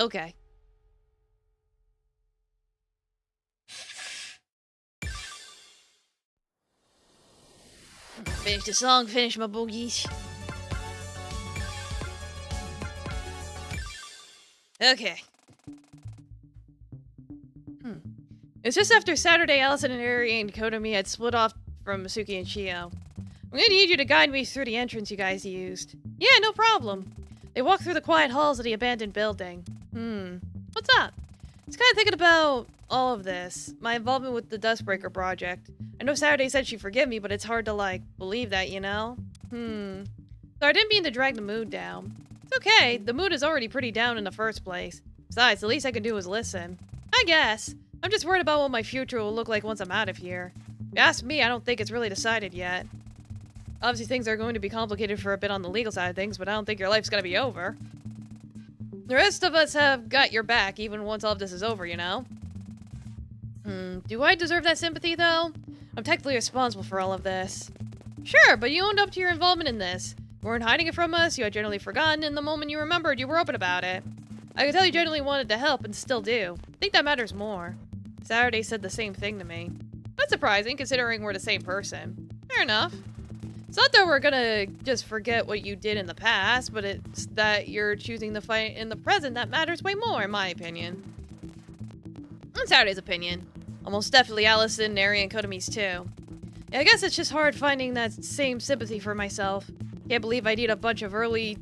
Okay. Finish the song, finish my boogies. Okay. It's just after Saturday, Allison and Ari and Kotomi had split off from Masuki and Shio. I'm gonna need you to guide me through the entrance you guys used. Yeah, no problem. They walked through the quiet halls of the abandoned building. What's up? I was kind of thinking about all of this. My involvement with the Dustbreaker project. I know Saturday said she'd forgive me, but it's hard to, like, believe that, you know? So I didn't mean to drag the mood down. It's okay. The mood is already pretty down in the first place. Besides, the least I can do is listen. I guess. I'm just worried about what my future will look like once I'm out of here. If you ask me, I don't think it's really decided yet. Obviously, things are going to be complicated for a bit on the legal side of things, but I don't think your life's gonna be over. The rest of us have got your back, even once all of this is over, you know? Do I deserve that sympathy, though? I'm technically responsible for all of this. Sure, but you owned up to your involvement in this. You weren't hiding it from us, you had generally forgotten, and the moment you remembered, you were open about it. I could tell you genuinely wanted to help, and still do. I think that matters more. Saturday said the same thing to me. That's surprising, considering we're the same person. Fair enough. It's not that we're gonna just forget what you did in the past, but it's that you're choosing to fight in the present that matters way more, in my opinion. And Saturday's opinion. Almost definitely Allison, Neri, and Kotomi's too. Yeah, I guess it's just hard finding that same sympathy for myself. Can't believe I need a bunch of early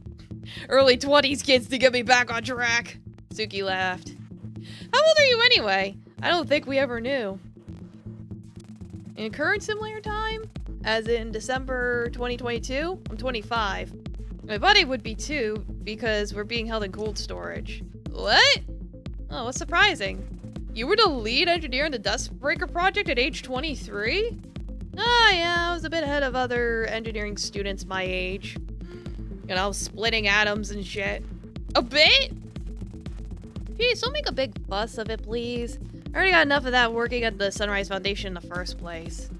20s kids to get me back on track. Suki laughed. How old are you anyway? I don't think we ever knew. In current simulator time? As in December 2022? I'm 25. My buddy would be too, because we're being held in cold storage. What? Oh, what's surprising? You were the lead engineer in the Dustbreaker project at age 23? Ah, yeah, I was a bit ahead of other engineering students my age. You know, splitting atoms and shit. A bit? Geez, don't make a big fuss of it, please. I already got enough of that working at the Sunrise Foundation in the first place.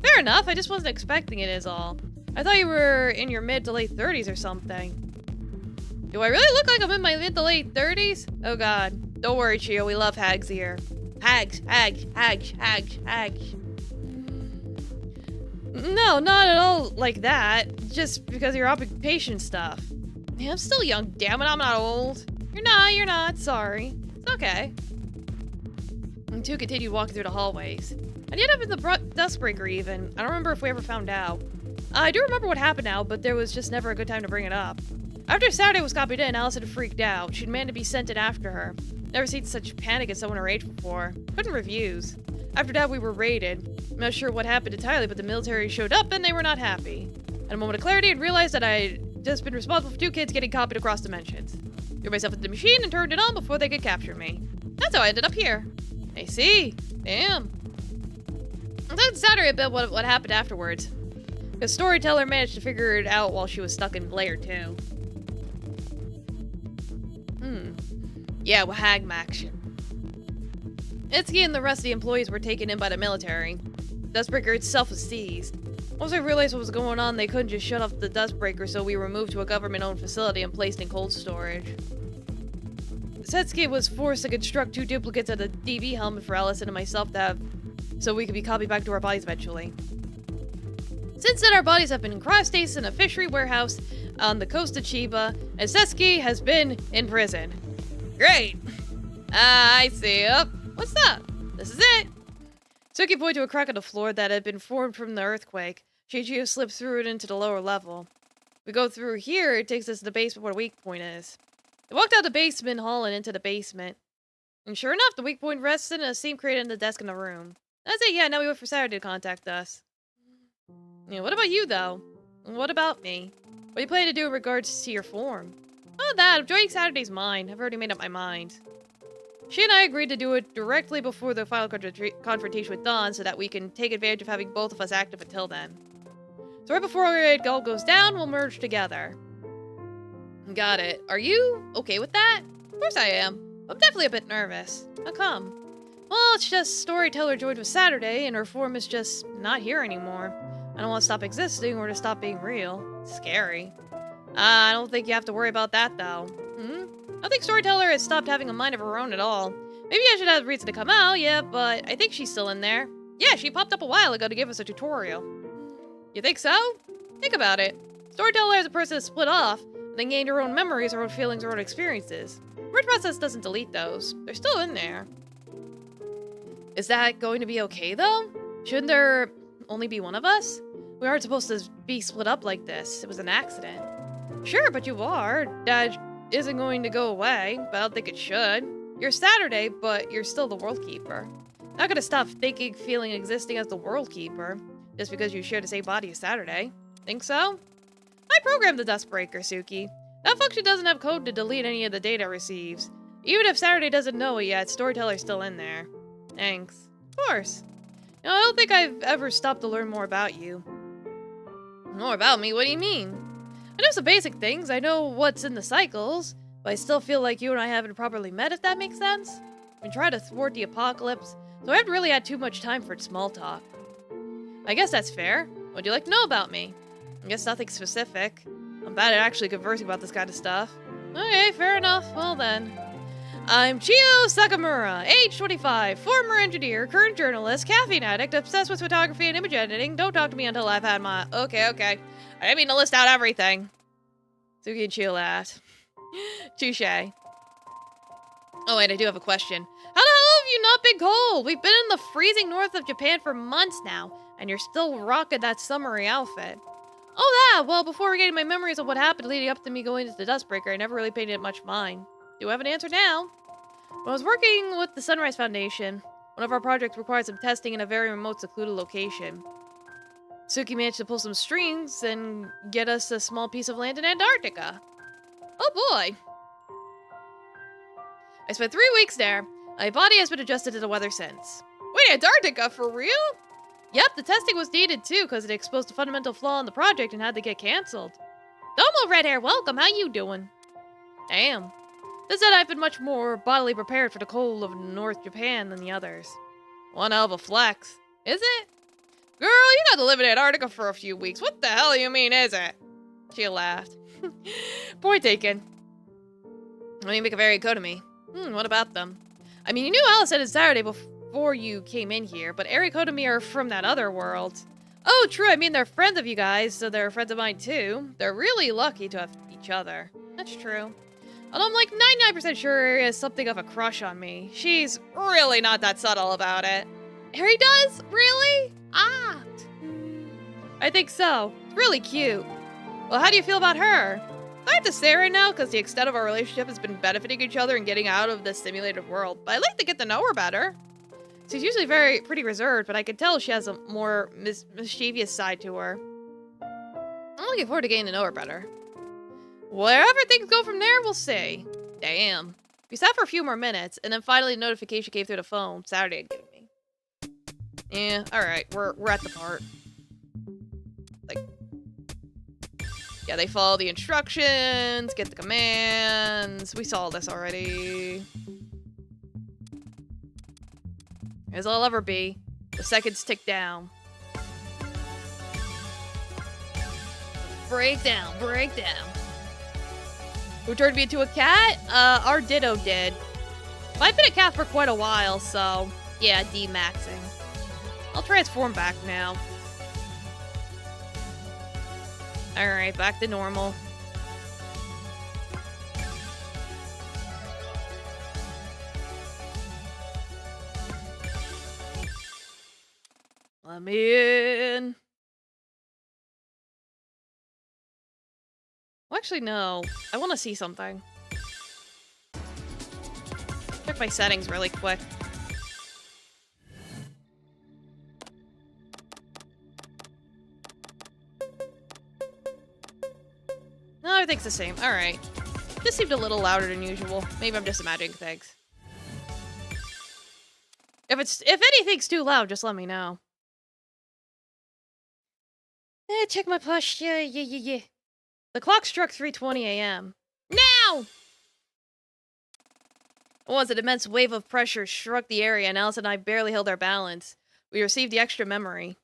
Fair enough, I just wasn't expecting it is all. I thought you were in your mid to late 30s or something. Do I really look like I'm in my mid to late 30s? Oh god. Don't worry, Chio, we love hags here. Hags. No, not at all like that. Just because of your occupation stuff. Man, I'm still young, damn it, I'm not old. You're not, sorry. It's okay. And two continued walking through the hallways. I ended up in the Dustbreaker even. I don't remember if we ever found out. I do remember what happened now, but there was just never a good time to bring it up. After Saturday was copied in, Allison freaked out. She demanded to be sent in after her. Never seen such panic in someone her age before. Couldn't refuse. After that, we were raided. I'm not sure what happened entirely, but the military showed up and they were not happy. At a moment of clarity, I realized that I'd just been responsible for 2 kids getting copied across dimensions. Threw myself into the machine and turned it on before they could capture me. That's how I ended up here. I see. Damn. I told Saturday a bit what happened afterwards. The storyteller managed to figure it out while she was stuck in Blair, too. Yeah, well, hag action. Itsuki and the rest of the employees were taken in by the military. The Dustbreaker itself was seized. Once I realized what was going on, they couldn't just shut off the Dustbreaker, so we were moved to a government-owned facility and placed in cold storage. Setsuki was forced to construct 2 duplicates of the DV helmet for Allison and myself to have, so we could be copied back to our bodies eventually. Since then, our bodies have been in cryostasis in a fishery warehouse on the coast of Chiba, and Setsuki has been in prison. Great! I see. What's up? This is it! Suki pointed to a crack on the floor that had been formed from the earthquake. Chichio slipped through it into the lower level. We go through here, it takes us to the basement where the weak point is. They walked out the basement hall and into the basement. And sure enough, the weak point rests in a seam created in the desk in the room. That's it, yeah, now we wait for Saturday to contact us. Yeah, what about you, though? What about me? What are you planning to do in regards to your form? Oh, that. I'm joining Saturday's mine. I've already made up my mind. She and I agreed to do it directly before the final confrontation with Dawn so that we can take advantage of having both of us active until then. So right before it all goes down, we'll merge together. Got it. Are you okay with that? Of course I am. I'm definitely a bit nervous. How come? Well, it's just Storyteller joined with Saturday and her form is just not here anymore. I don't want to stop existing or to stop being real. It's scary. I don't think you have to worry about that, though. I think Storyteller has stopped having a mind of her own at all. Maybe I should have a reason to come out, yeah, but I think she's still in there. Yeah, she popped up a while ago to give us a tutorial. You think so? Think about it. Storyteller is a person that split off, and then gained her own memories, her own feelings, her own experiences. Word process doesn't delete those. They're still in there. Is that going to be okay, though? Shouldn't there only be one of us? We aren't supposed to be split up like this. It was an accident. Sure, but you are. That isn't going to go away, but I don't think it should. You're Saturday, but you're still the World Keeper. Not gonna stop thinking, feeling, existing as the World Keeper, just because you share the same body as Saturday. Think so? I programmed the Dustbreaker, Suki. That function doesn't have code to delete any of the data it receives. Even if Saturday doesn't know it yet, Storyteller's still in there. Thanks. Of course. No, I don't think I've ever stopped to learn more about you. More about me? What do you mean? I know some basic things. I know what's in the cycles, but I still feel like you and I haven't properly met, if that makes sense. I've been trying to thwart the apocalypse, so I haven't really had too much time for small talk. I guess that's fair. What'd you like to know about me? I guess nothing specific. I'm bad at actually conversing about this kind of stuff. Okay, fair enough. Well then. I'm Chiyo Sakamura, age 25, former engineer, current journalist, caffeine addict, obsessed with photography and image editing. Don't talk to me until I've had my... Okay. I didn't mean to list out everything. Suki and Chiyo laughed. Touche. Oh wait, I do have a question. How the hell have you not been cold? We've been in the freezing north of Japan for months now, and you're still rocking that summery outfit. Oh yeah, well, before getting my memories of what happened leading up to me going into the Dustbreaker, I never really paid it much mind. Do I have an answer now? When I was working with the Sunrise Foundation, one of our projects required some testing in a very remote, secluded location. Suki managed to pull some strings and get us a small piece of land in Antarctica. Oh boy. I spent 3 weeks there. My body has been adjusted to the weather since. Wait, Antarctica, for real? Yep, the testing was needed too, because it exposed a fundamental flaw in the project and had to get cancelled. Domo Red Hair, welcome, how you doing? Damn. This said I've been much more bodily prepared for the cold of North Japan than the others. One hell of a flex. Is it? Girl, you got to live in Antarctica for a few weeks. What the hell you mean, is it? She laughed. Point taken. Why do you make a very economy? What about them? I mean, you knew Alice said it's Saturday before you came in here, but Eric Kotomi are from that other world. Oh, true, I mean, they're friends of you guys, so they're friends of mine too. They're really lucky to have each other. That's true. Although I'm like 99% sure Ari has something of a crush on me. She's really not that subtle about it. Ari does? Really? Ah. I think so. It's really cute. Well, how do you feel about her? I have to say right now, because the extent of our relationship has been benefiting each other and getting out of the simulated world. But I'd like to get to know her better. She's usually pretty reserved, but I can tell she has a more mischievous side to her. I'm looking forward to getting to know her better. Wherever things go from there, we'll see. Damn. We sat for a few more minutes, and then finally a notification came through the phone Saturday had given me. Yeah, alright, we're at the part. Like, yeah, they follow the instructions, get the commands. We saw this already. As I'll ever be. The seconds tick down. Breakdown. Who turned me into a cat? Our Ditto did. But I've been a cat for quite a while, so yeah, D-maxing. I'll transform back now. Alright, back to normal. Let me in. Well, actually, no. I want to see something. Check my settings really quick. No, everything's the same. Alright. This seemed a little louder than usual. Maybe I'm just imagining things. If anything's too loud, just let me know. Check my plush. Yeah. The clock struck 3:20 a.m. Now! Once an immense wave of pressure struck the area and Alice and I barely held our balance. We received the extra memory.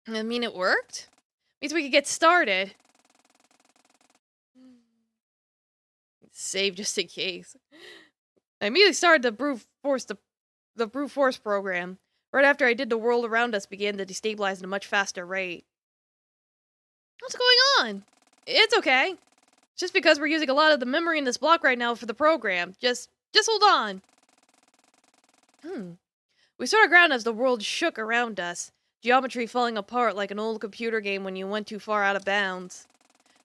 I mean, it worked? Means we could get started. Save just in case. I immediately started the brute force program. Right after I did, the world around us began to destabilize at a much faster rate. What's going on? It's okay. It's just because we're using a lot of the memory in this block right now for the program. Just hold on. We started ground as the world shook around us. Geometry falling apart like an old computer game when you went too far out of bounds.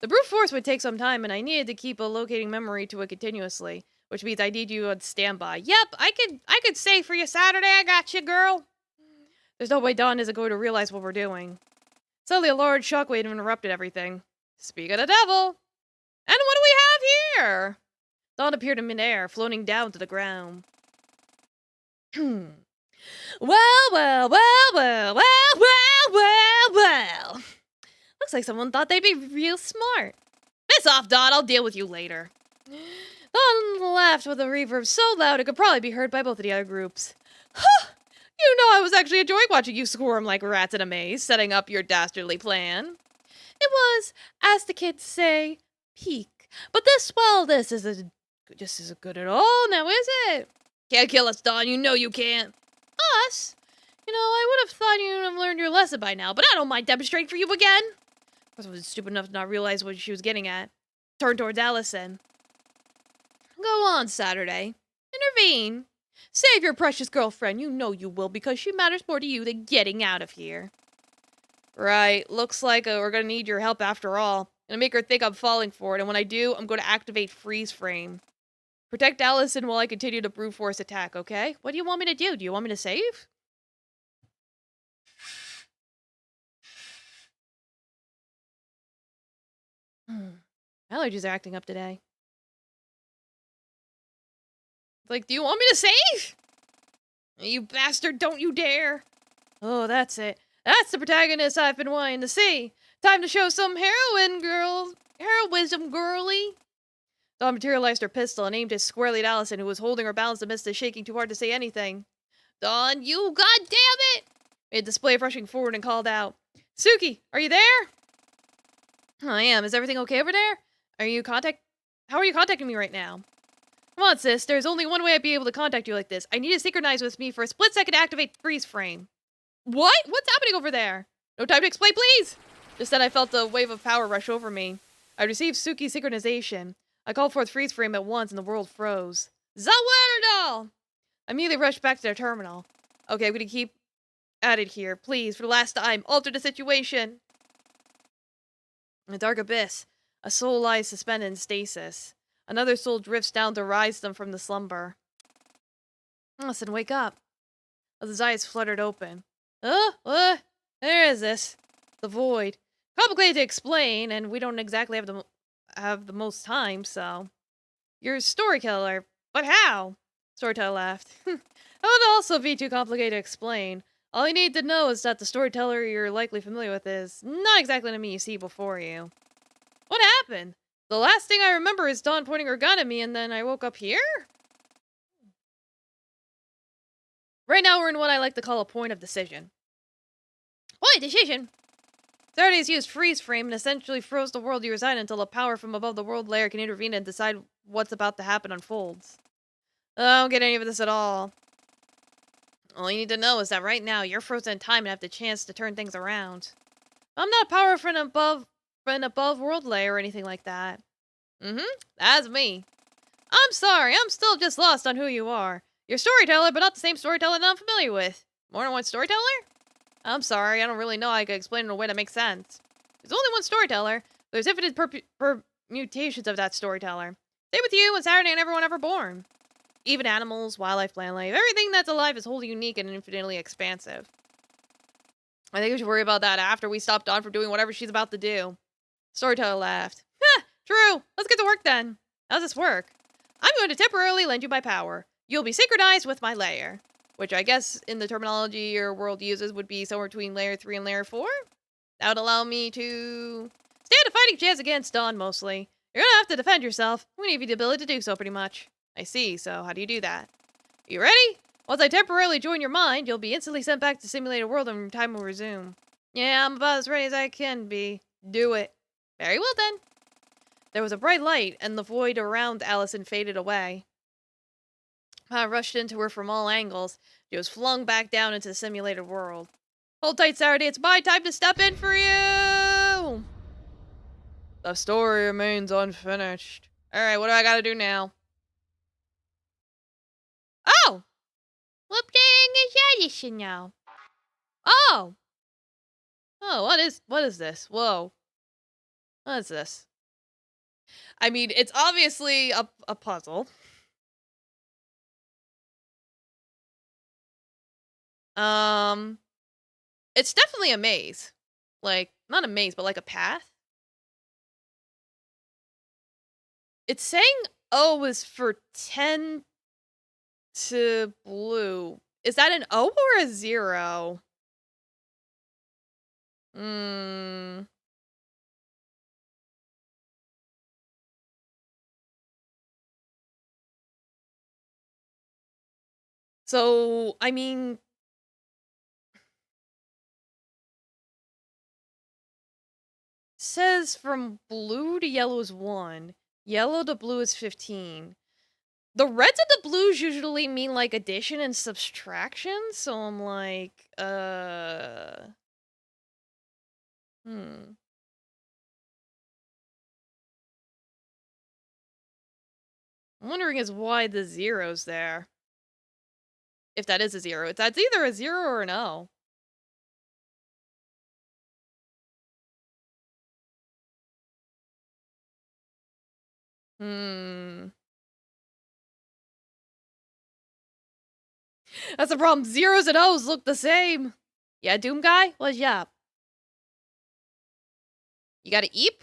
The brute force would take some time, and I needed to keep allocating memory to it continuously, which means I need you on standby. Yep, I could say for you Saturday. I got you, girl. There's no way Dawn isn't going to realize what we're doing. Suddenly, a large shockwave interrupted everything. Speak of the devil. And what do we have here? Dawn appeared in midair, floating down to the ground. Well. Looks like someone thought they'd be real smart. Piss off, Dawn. I'll deal with you later. Dawn laughed with a reverb so loud it could probably be heard by both of the other groups. Huh! You know I was actually enjoying watching you squirm like rats in a maze, setting up your dastardly plan. It was, as the kids say, peak. But this just isn't good at all, now is it? Can't kill us, Dawn. You know you can't. Us? You know, I would have thought you'd have learned your lesson by now, but I don't mind demonstrating for you again. Of course, I was stupid enough to not realize what she was getting at. Turned towards Allison. Go on, Saturday. Intervene. Save your precious girlfriend. You know you will, because she matters more to you than getting out of here. Right. Looks like we're gonna need your help after all. Gonna make her think I'm falling for it, and when I do, I'm gonna activate freeze frame. Protect Allison while I continue the brute force attack, okay? What do you want me to do? Do you want me to save? Allergies are acting up today. It's like, do you want me to save? You bastard, don't you dare. Oh, that's it. That's the protagonist I've been wanting to see. Time to show some heroism, girly. Dawn materialized her pistol and aimed it squarely at Allison, who was holding her balance amidst the shaking too hard to say anything. Dawn, you goddamn it! Made display of rushing forward and called out. Suki, are you there? I am. Is everything okay over there? How are you contacting me right now? Come on, sis. There's only one way I'd be able to contact you like this. I need to synchronize with me for a split second to activate freeze frame. What? What's happening over there? No time to explain, please! Just then I felt a wave of power rush over me. I received Suki's synchronization. I called forth freeze frame at once and the world froze. Zawerdal! I immediately rushed back to their terminal. Okay, I'm gonna keep at it here. Please, for the last time, alter the situation. In the dark abyss, a soul lies suspended in stasis. Another soul drifts down to rise them from the slumber. Listen, wake up. As his eyes fluttered open. There is this. The void. Complicated to explain, and we don't exactly have the most time, so... You're a storyteller, but how? Storyteller laughed. That would also be too complicated to explain. All you need to know is that the storyteller you're likely familiar with is not exactly the me you see before you. What happened? The last thing I remember is Dawn pointing her gun at me, and then I woke up here? Right now we're in what I like to call a point of decision. Point of decision? Saturday's used freeze frame and essentially froze the world you reside in until a power from above the world layer can intervene and decide what's about to happen unfolds. I don't get any of this at all. All you need to know is that right now you're frozen in time and have the chance to turn things around. I'm not power from an above world layer or anything like that. That's me. I'm sorry, I'm still just lost on who you are. You're a storyteller, but not the same storyteller that I'm familiar with. More than one storyteller? I'm sorry, I don't really know how I could explain it in a way that makes sense. There's only one storyteller. There's infinite permutations of that storyteller. Same with you and Saturday and everyone ever born. Even animals, wildlife, plant life, everything that's alive is wholly unique and infinitely expansive. I think we should worry about that after we stop Dawn from doing whatever she's about to do. Storyteller laughed. True. Let's get to work then. How does this work? I'm going to temporarily lend you my power. You'll be synchronized with my layer. Which I guess in the terminology your world uses would be somewhere between layer 3 and layer 4. That would allow me to stand a fighting chance against Dawn mostly. You're gonna have to defend yourself. I'm gonna give you the ability to do so pretty much. I see, so how do you do that? You ready? Once I temporarily join your mind, you'll be instantly sent back to simulated world and time will resume. Yeah, I'm about as ready as I can be. Do it. Very well then. There was a bright light, and the void around Allison faded away. I rushed into her from all angles. She was flung back down into the simulated world. Hold tight, Saturday. It's my time to step in for you! The story remains unfinished. Alright, what do I gotta do now? Oh! What thing is that now? Oh! Oh, what is this? Whoa. What is this? I mean, it's obviously a puzzle. It's definitely a maze. Like, not a maze, but like a path. It's saying O is for 10 to blue. Is that an O or a 0? So, I mean, says from blue to yellow is 1. Yellow to blue is 15. The reds and the blues usually mean like addition and subtraction, so I'm like, I'm wondering is why the 0's there. If that is a 0. That's either a 0 or an O. That's the problem. 0's and O's look the same. Yeah, Doom Guy? What's up? You got a eep?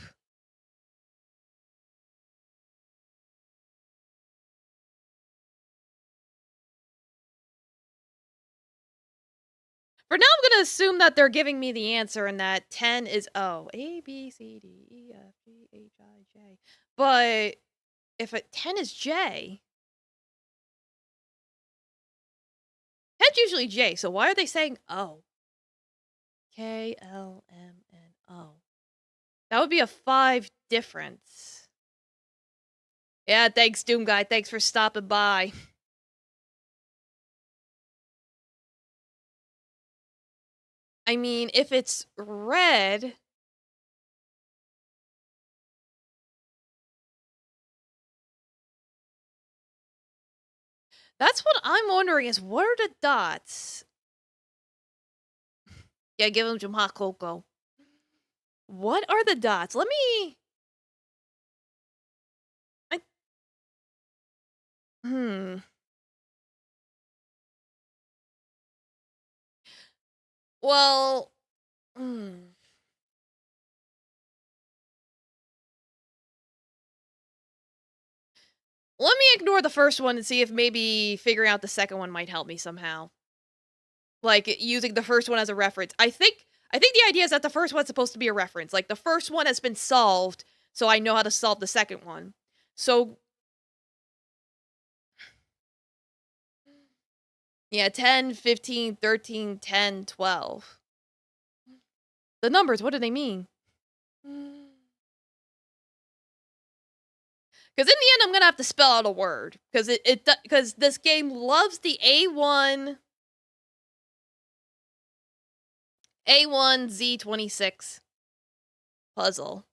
For now, I'm gonna assume that they're giving me the answer and that 10 is O. A, B, C, D, E, F, G, H, I, J. But if 10 is J... 10's usually J, so why are they saying O? K, L, M, N, O. That would be a 5 difference. Yeah, thanks, Doom Guy. Thanks for stopping by. I mean, if it's red... That's what I'm wondering is, what are the dots? Yeah, give him some hot cocoa. What are the dots? Let me... Well... Let me ignore the first one and see if maybe figuring out the second one might help me somehow. Like, using the first one as a reference. I think the idea is that the first one's supposed to be a reference. Like, the first one has been solved, so I know how to solve the second one. So... Yeah, 10, 15, 13, 10, 12. The numbers, what do they mean? Because in the end, I'm gonna have to spell out a word. Because this game loves the A1Z26 puzzle.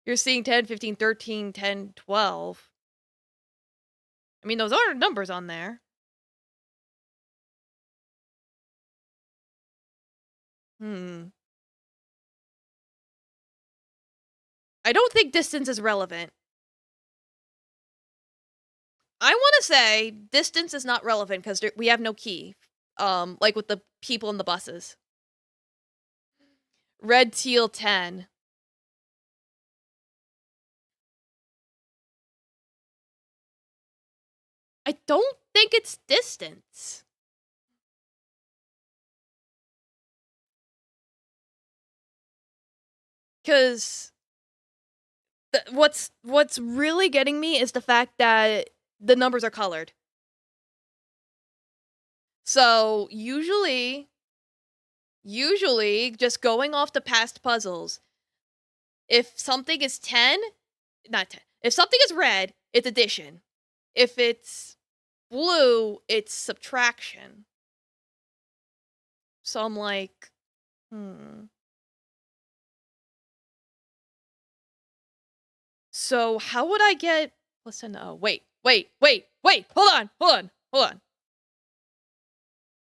You're seeing 10, 15, 13, 10, 12. I mean, those are numbers on there. I don't think distance is relevant. I want to say distance is not relevant because we have no key. Like with the people in the buses. Red, teal, 10. I don't think it's distance. Because what's really getting me is the fact that the numbers are colored. So usually Usually, just going off the past puzzles, if something is 10, not 10, if something is red, it's addition. If it's blue, it's subtraction. So I'm like, So how would I get plus 10? Oh, wait. Hold on.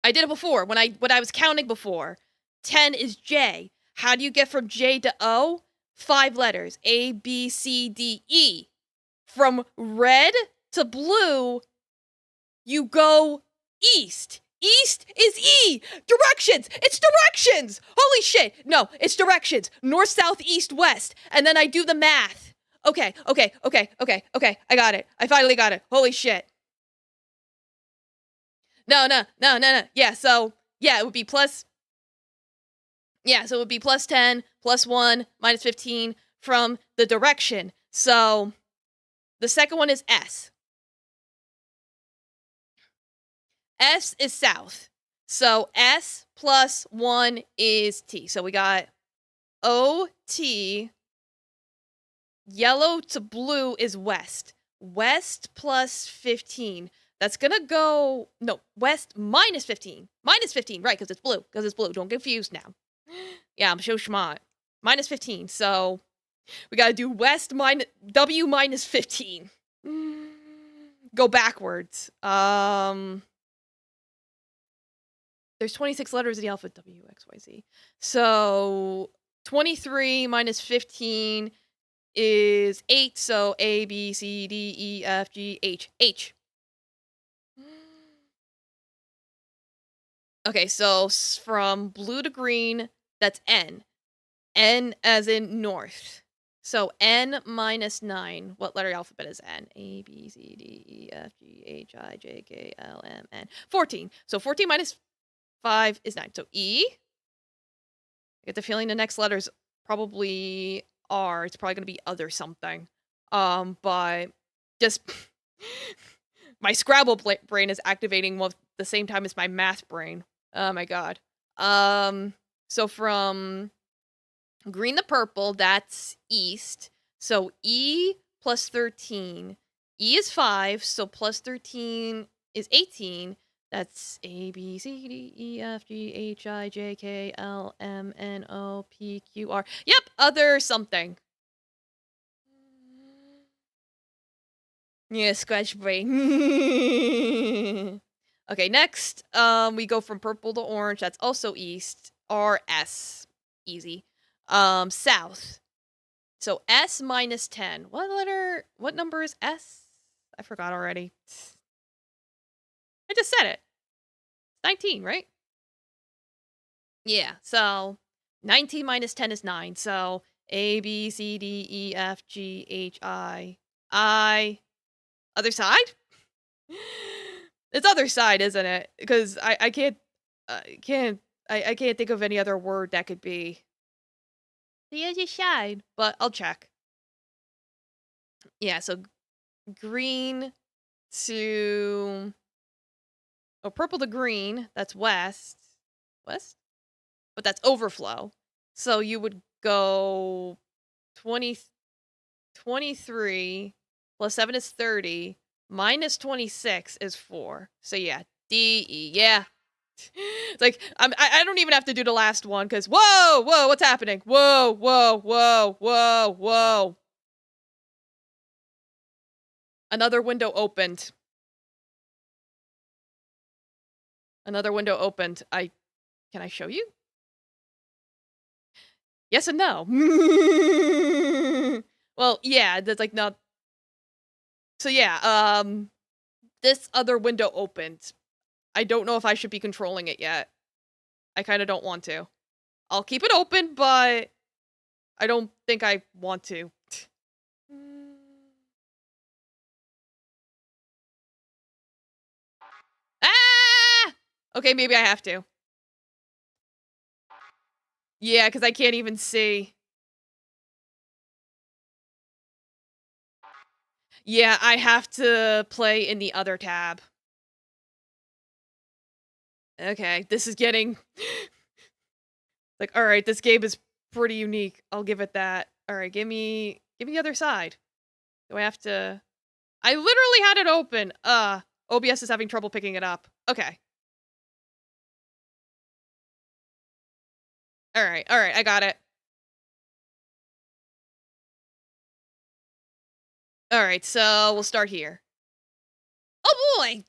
I did it before when I was counting before. 10 is J. How do you get from J to O? 5 letters. A, B, C, D, E. From red to blue, you go east. East is E. Directions. It's directions. Holy shit. No, it's directions. North, south, east, west. And then I do the math. Okay. I got it. I finally got it. Holy shit. No. Yeah, so, yeah, it would be plus... Yeah, so it would be plus 10, plus 1, minus 15 from the direction. So, the second one is S. S is south. So, S plus 1 is T. So, we got OT. Yellow to blue is west. West plus 15. That's gonna go... No, west minus 15. Minus 15, right, because it's blue. Don't get confused now. Yeah, I'm so smart. Minus 15, so... We gotta do west minus... W minus 15. Go backwards. There's 26 letters in the alphabet. W, X, Y, Z. So... 23 minus 15... is 8, so A, B, C, D, E, F, G, H. H. Okay, so from blue to green, that's N. N as in north. So N minus 9. What letter alphabet is N? A, B, C, D, E, F, G, H, I, J, K, L, M, N. 14. So 14 minus 5 is 9. So E. I get the feeling the next letters probably... R. It's probably gonna be other something. But just my Scrabble brain is activating at the same time as my math brain. Oh my god. So from green to purple, that's east. So E plus 13. E is 5, so plus 13 is 18. That's A, B, C, D, E, F, G, H, I, J, K, L, M, N, O, P, Q, R. Yep, other something. Yeah, scratch brain. Okay, next, we go from purple to orange. That's also east. R, S. Easy. South. So S minus 10. What number is S? I forgot already. I just said it. 19, right? Yeah, so 19 minus 10 is 9. So A, B, C, D, E, F, G, H, I. Other side? It's other side, isn't it? Because I can't think of any other word that could be the other side, but I'll check. Yeah, so green to... Oh, purple to green, that's west. West? But that's overflow. So you would go 23 plus 7 is 30, minus 26 is 4. So yeah, D, E, yeah. It's like, I don't even have to do the last one, because, whoa, what's happening? Whoa. Another window opened. Can I show you? Yes and no. Well, yeah, that's like not... So yeah, this other window opened. I don't know if I should be controlling it yet. I kind of don't want to. I'll keep it open, but I don't think I want to. Ah! Okay, maybe I have to. Yeah, because I can't even see. Yeah, I have to play in the other tab. Okay, this is getting... Like, all right, this game is pretty unique. I'll give it that. All right, give me the other side. Do I have to? I literally had it open. OBS is having trouble picking it up. Okay. All right, I got it. All right, so we'll start here. Oh boy.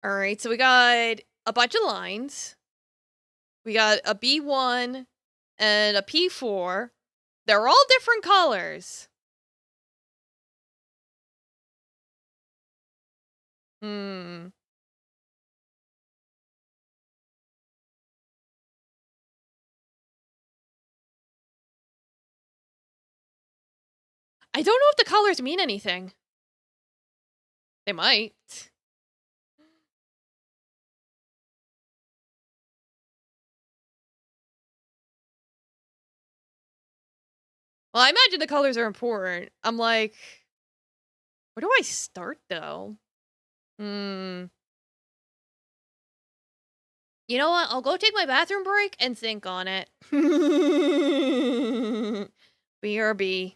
All right, so we got a bunch of lines. We got a B1 and a P4. They're all different colors. I don't know if the colors mean anything. They might. Well, I imagine the colors are important. I'm like, where do I start though? You know what? I'll go take my bathroom break and think on it. BRB.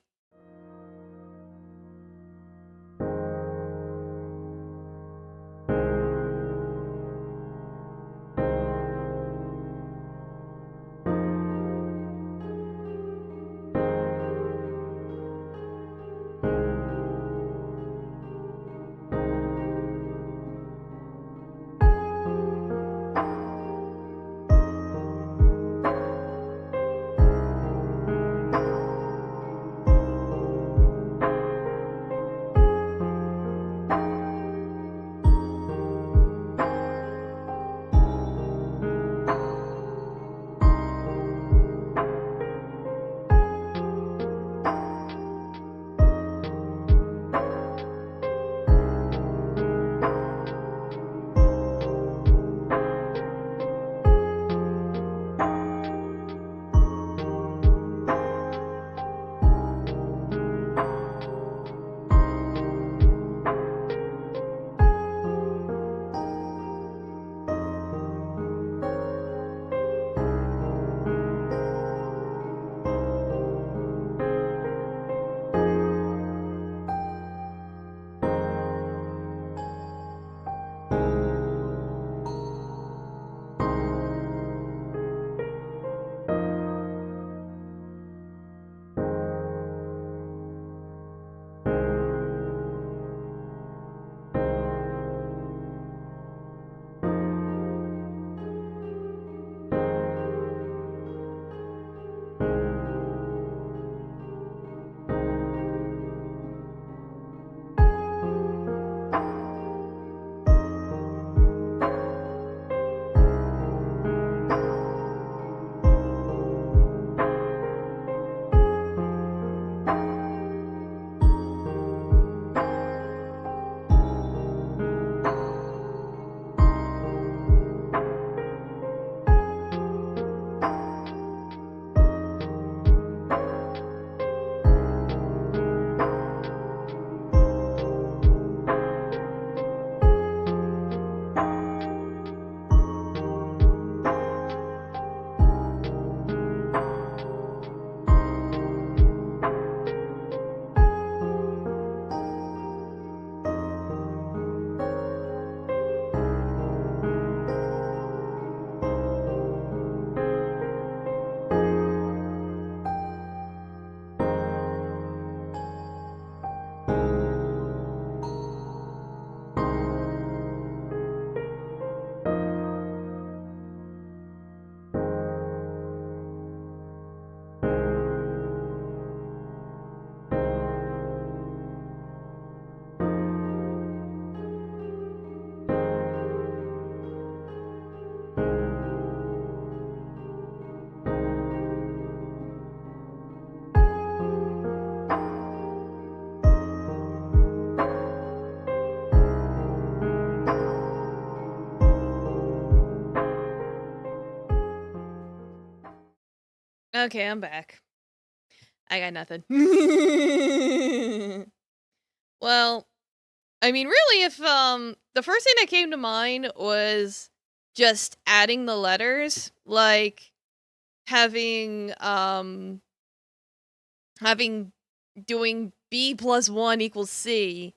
Okay, I'm back. I got nothing. Well, I mean, really, if the first thing that came to mind was just adding the letters, like having having doing B plus 1 equals C,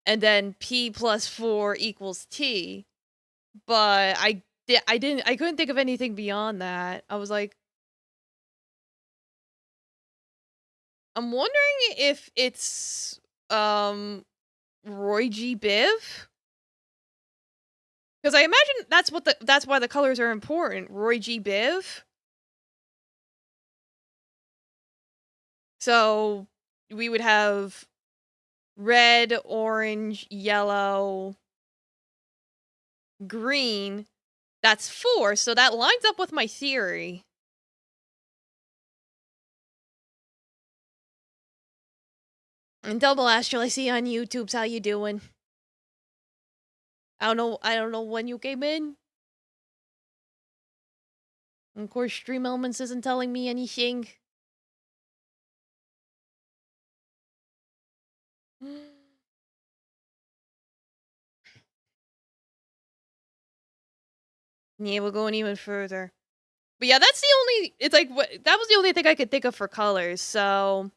and then P plus 4 equals T. But I couldn't think of anything beyond that. I was like, I'm wondering if it's Roy G. Biv? Because I imagine that's why the colors are important. Roy G. Biv. So we would have red, orange, yellow, green. That's 4, so that lines up with my theory. And Double Astral, I see on YouTube's how you doing. I don't know when you came in. And of course, Stream Elements isn't telling me anything. Yeah, we're going even further. But yeah, that's the only. It's like that was the only thing I could think of for colors. So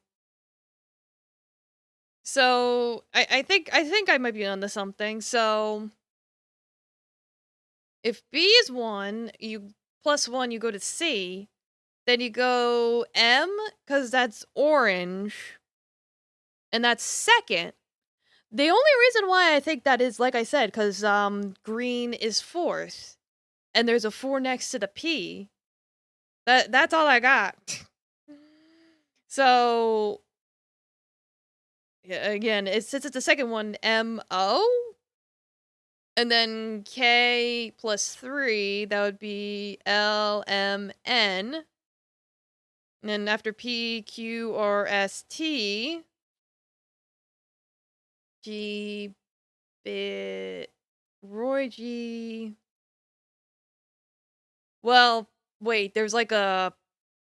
I think I might be onto something. So if B is 1, you plus 1, you go to C. Then you go M because that's orange, and that's second. The only reason why I think that is, like I said, because green is 4th, and there's a 4 next to the P. That's all I got. So yeah, again, since it's the second one, M-O, and then K plus 3, that would be L-M-N, and then after P, Q, R, S, T, G, bit, Roy G. Well, wait, there's like a...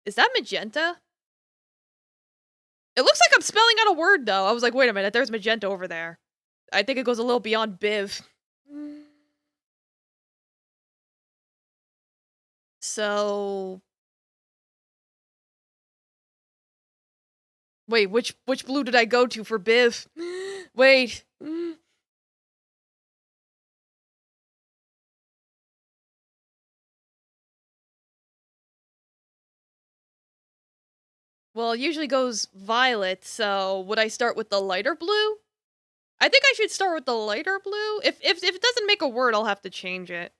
Is that magenta? It looks like I'm spelling out a word, though. I was like, wait a minute, there's magenta over there. I think it goes a little beyond Biv. So... Wait, which blue did I go to for Biv? Wait. Well, it usually goes violet, so would I start with the lighter blue? I think I should start with the lighter blue. If it doesn't make a word, I'll have to change it.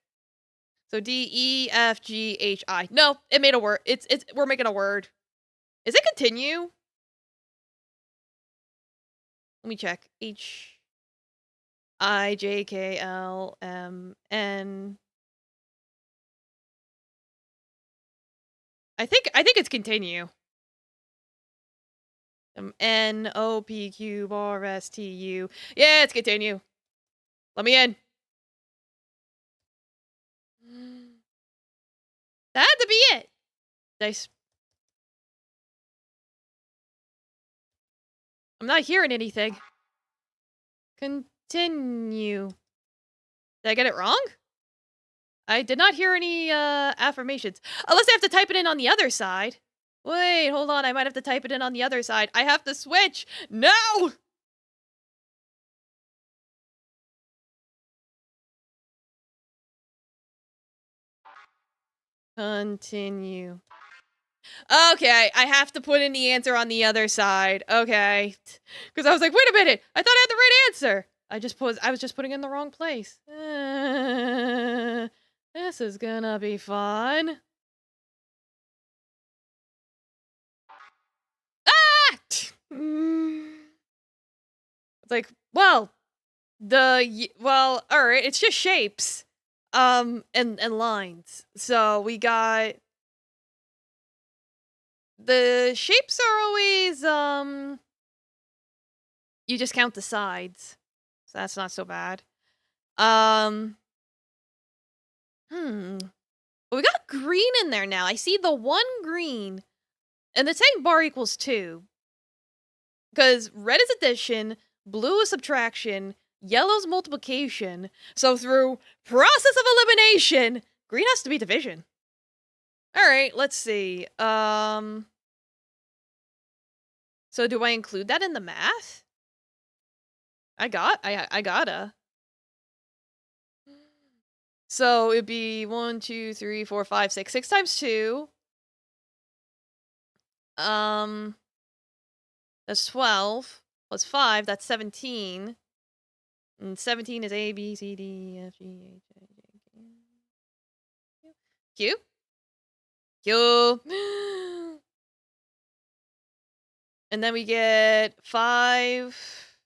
So D, E, F, G, H, I. No, it made a word. We're making a word. Is it continue? Let me check. H, I, J, K, L, M, N. I think it's continue. N, O, P, Q, R, S, T, U. Yeah, it's continue. Let me in. That had to be it. Nice. I'm not hearing anything. Continue. Did I get it wrong? I did not hear any affirmations. Unless I have to type it in on the other side. Wait, hold on. I might have to type it in on the other side. I have to switch. No! Continue. Okay, I have to put in the answer on the other side. Okay. Because I was like, wait a minute. I thought I had the right answer. I was just putting it in the wrong place. This is gonna be fun. Ah! It's like, well, all right, it's just shapes, and lines. So we got the shapes are always you just count the sides, so that's not so bad. But we got green in there now. I see the 1 green, and the saying bar equals 2. Because red is addition, blue is subtraction, yellow's multiplication. So through process of elimination, green has to be division. All right, let's see. So do I include that in the math? I gotta. So it'd be 1, 2, 3, 4, 5, 6. 6 times 2. That's 12. Plus 5, that's 17. And 17 is A, B, C, D, F, G, H, I, J, K, Q. Q. And then we get 5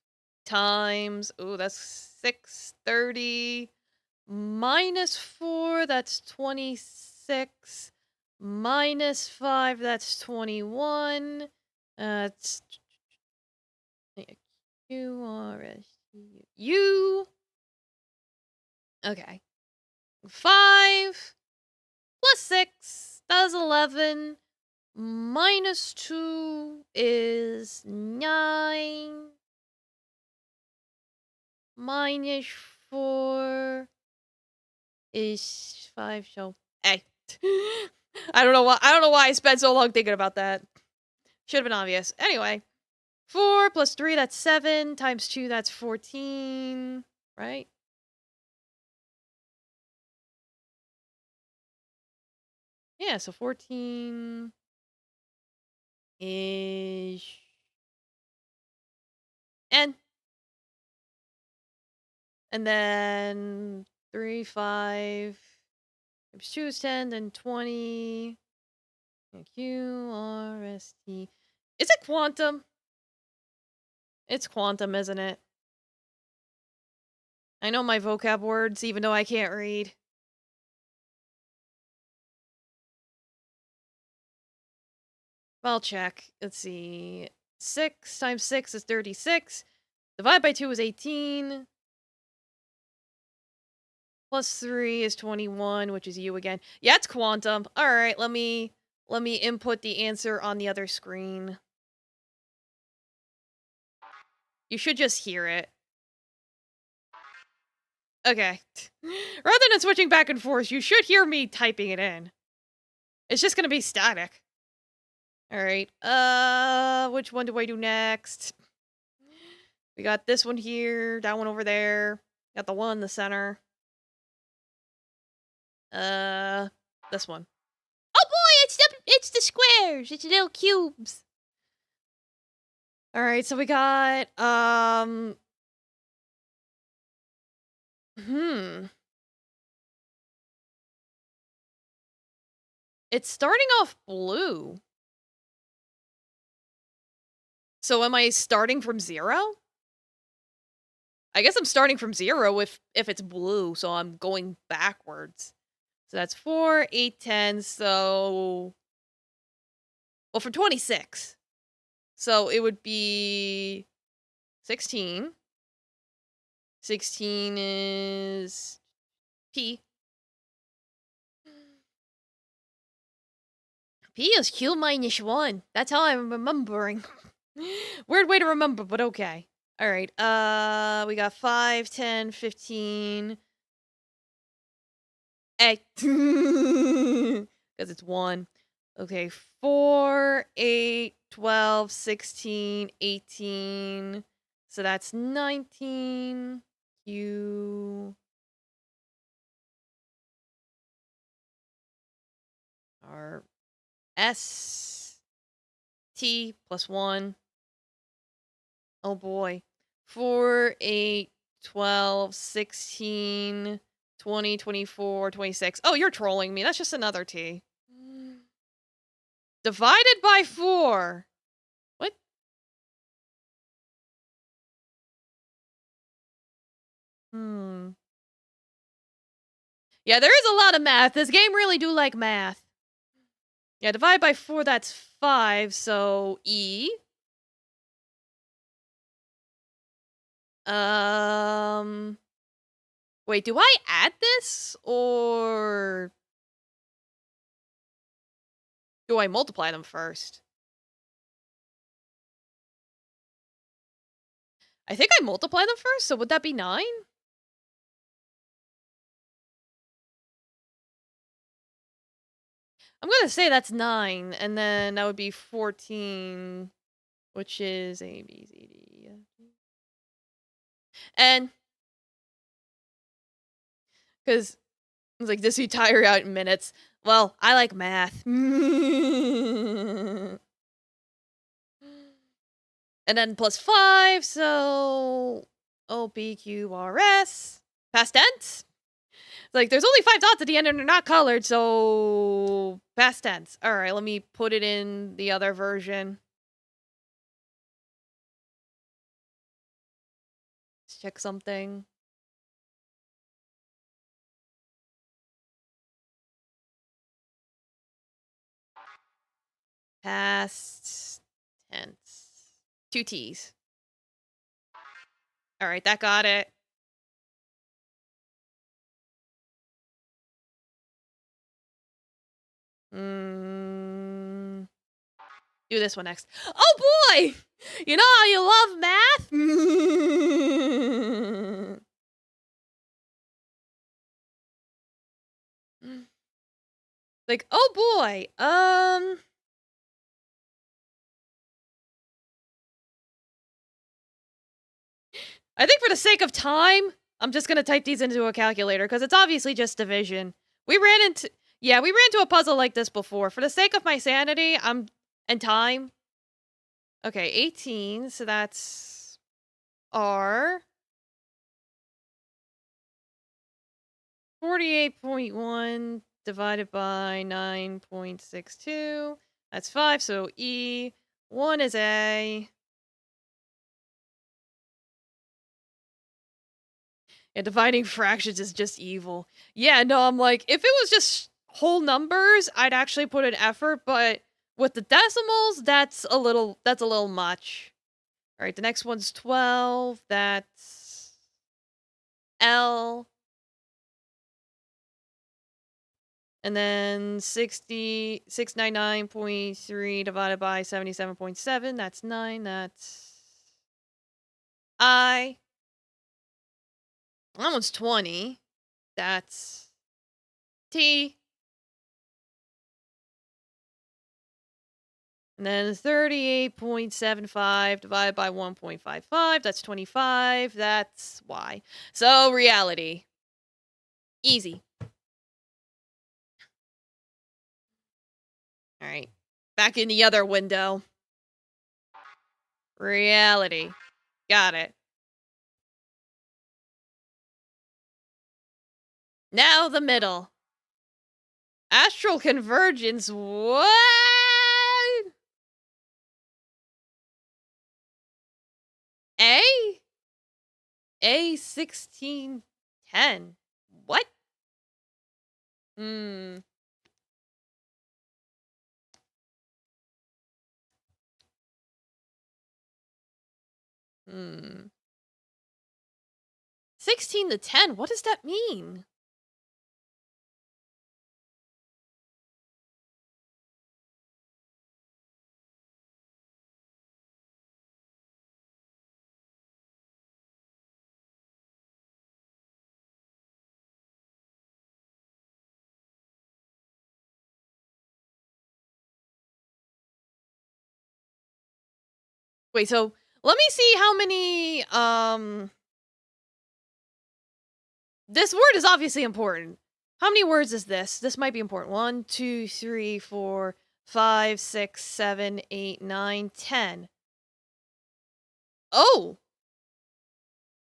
times, ooh, that's 6, 30. Minus 4, that's 26. Minus 5, that's 21. It's Q, R, S, T, U. Okay. 5 plus 6, that is 11. Minus 2 is 9. Minus 4 is 5, so hey. I don't know why I spent so long thinking about that. Should have been obvious. Anyway, 4 plus 3, that's 7. Times 2, that's 14. Right? Yeah, so 14 is N. And then 3, 5. Times 2 is 10, then 20. Q, R, S, T. Is it quantum? It's quantum, isn't it? I know my vocab words, even though I can't read. I'll check. Let's see. 6 times 6 is 36. Divide by 2 is 18. Plus 3 is 21, which is U again. Yeah, it's quantum. All right, let me input the answer on the other screen. You should just hear it. Okay. Rather than switching back and forth, you should hear me typing it in. It's just gonna be static. All right. Which one do I do next? We got this one here, that one over there. Got the one in the center. This one. Oh boy, it's the squares. It's little cubes. All right, so we got It's starting off blue. So am I starting from 0? I guess I'm starting from 0 if it's blue, so I'm going backwards. So that's 4, 8, 10, so... Well, for 26. So it would be 16. 16 is P. P is Q minus 1. That's how I'm remembering. Weird way to remember, but okay. All right. We got 5, 10, 15. 8. Because it's 1. Okay, 4, 8, 12, 16, 18. So that's 19. Q. R. S. T plus 1. Oh boy. 4, 8, 12, 16, 20, 24, 26. Oh, you're trolling me. That's just another T. Divided by 4. What? Yeah, there is a lot of math. This game really do like math. Yeah, divide by 4, that's 5, so E. Wait, do I add this? Or do I multiply them first? I think I multiply them first, so would that be 9? I'm gonna say that's 9, and then that would be 14, which is A, B, C, D, F, G. And, because it's like, this you tire out in minutes. Well, I like math. And then plus 5, so OPQRS. Past tense? It's like, there's only 5 dots at the end and they're not colored, so past tense. Alright, let me put it in the other version. Let's check something. Past tense. 2 T's. Alright, that got it. Do this one next. Oh boy! You know how you love math? Like, oh boy. I think for the sake of time, I'm just gonna type these into a calculator, because it's obviously just division. We ran into a puzzle like this before. For the sake of my sanity, and time. Okay, 18, so that's R. 48.1 divided by 9.62. That's 5, so E. 1 is A. Yeah, dividing fractions is just evil. Yeah, no, I'm like, if it was just whole numbers, I'd actually put in effort, but with the decimals, that's a little much. All right, the next one's 12. That's L. And then 699.3 divided by 77.7. That's 9. That's I. That one's 20. That's T. And then 38.75 divided by 1.55. That's 25. That's Y. So, reality. Easy. All right. Back in the other window. Reality. Got it. Now the middle. Astral convergence. What? A? A1610. What? Hmm. 16 to 10? What does that mean? Wait, so let me see how many, this word is obviously important. How many words is this? This might be important. 1, 2, 3, 4, 5, 6, 7, 8, 9, 10. Oh!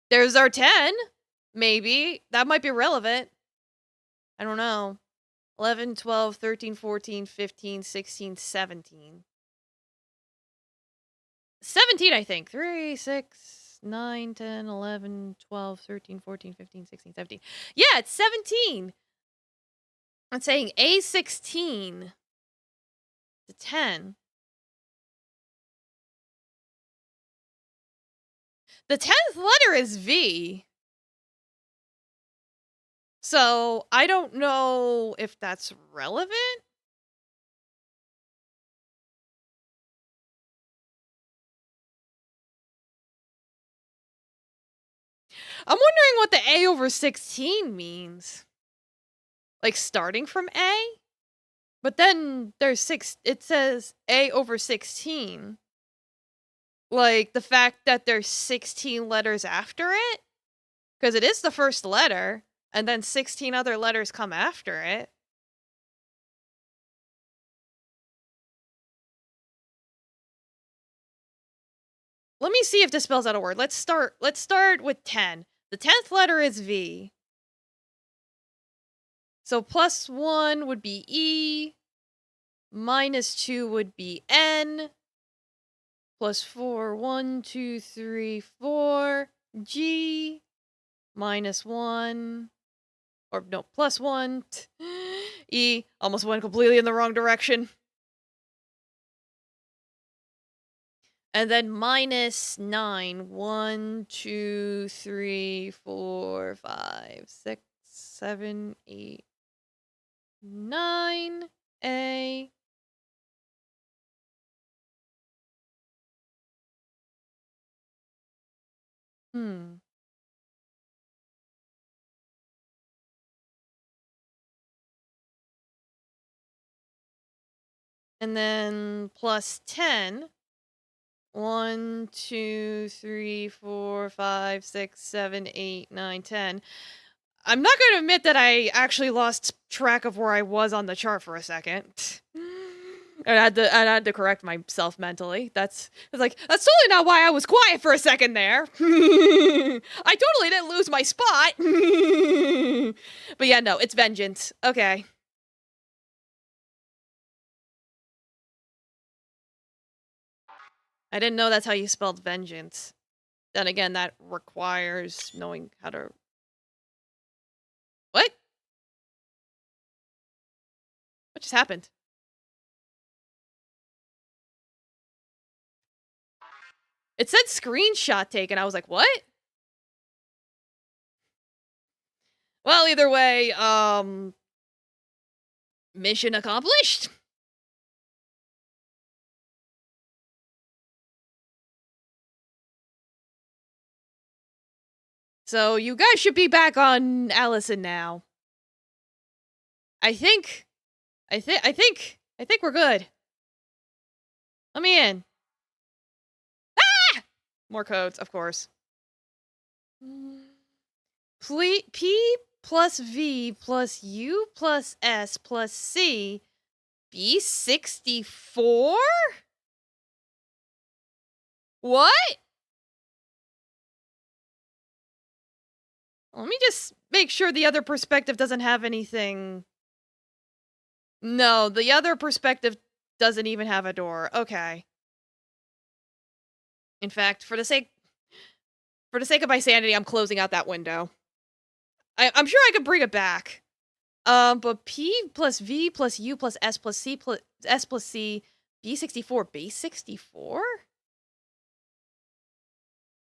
There's our 10. Maybe. That might be relevant. I don't know. 11, 12, 13, 14, 15, 16, 17. 17, I think. 3, 6, 9, 10, 11, 12, 13, 14, 15, 16, 17. Yeah, it's 17. I'm saying A16 to 10. The 10th letter is V. So, I don't know if that's relevant. I'm wondering what the A over 16 means. Like starting from A? But then there's it says A over 16. Like the fact that there's 16 letters after it? Because it is the first letter, and then 16 other letters come after it. Let me see if this spells out a word. Let's start with 10. The 10th letter is V. So +1 would be E. -2 would be N. +4, 1, 2, 3, 4. G. -1. Or no, +1. E. Almost went completely in the wrong direction. And then -9. 1, 2, 3, 4, 5, 6, 7, 8, 9. A. And then +10. 1, 2, 3, 4, 5, 6, 7, 8, 9, 10. I'm not going to admit that I actually lost track of where I was on the chart for a second. And I had to correct myself mentally. That's totally not why I was quiet for a second there. I totally didn't lose my spot. But yeah, no, it's vengeance. Okay. I didn't know that's how you spelled vengeance. Then again, that requires knowing how to... What? What just happened? It said screenshot taken. I was like, what? Well, either way, mission accomplished. So you guys should be back on Allison now. I think we're good. Let me in. Ah! More codes, of course. P plus V plus U plus S plus C. B64? What? Let me just make sure the other perspective doesn't have anything. No, the other perspective doesn't even have a door. Okay. In fact, for the sake of my sanity, I'm closing out that window. I'm sure I could bring it back. But P plus V plus U plus S plus C plus S plus C, B64, base 64?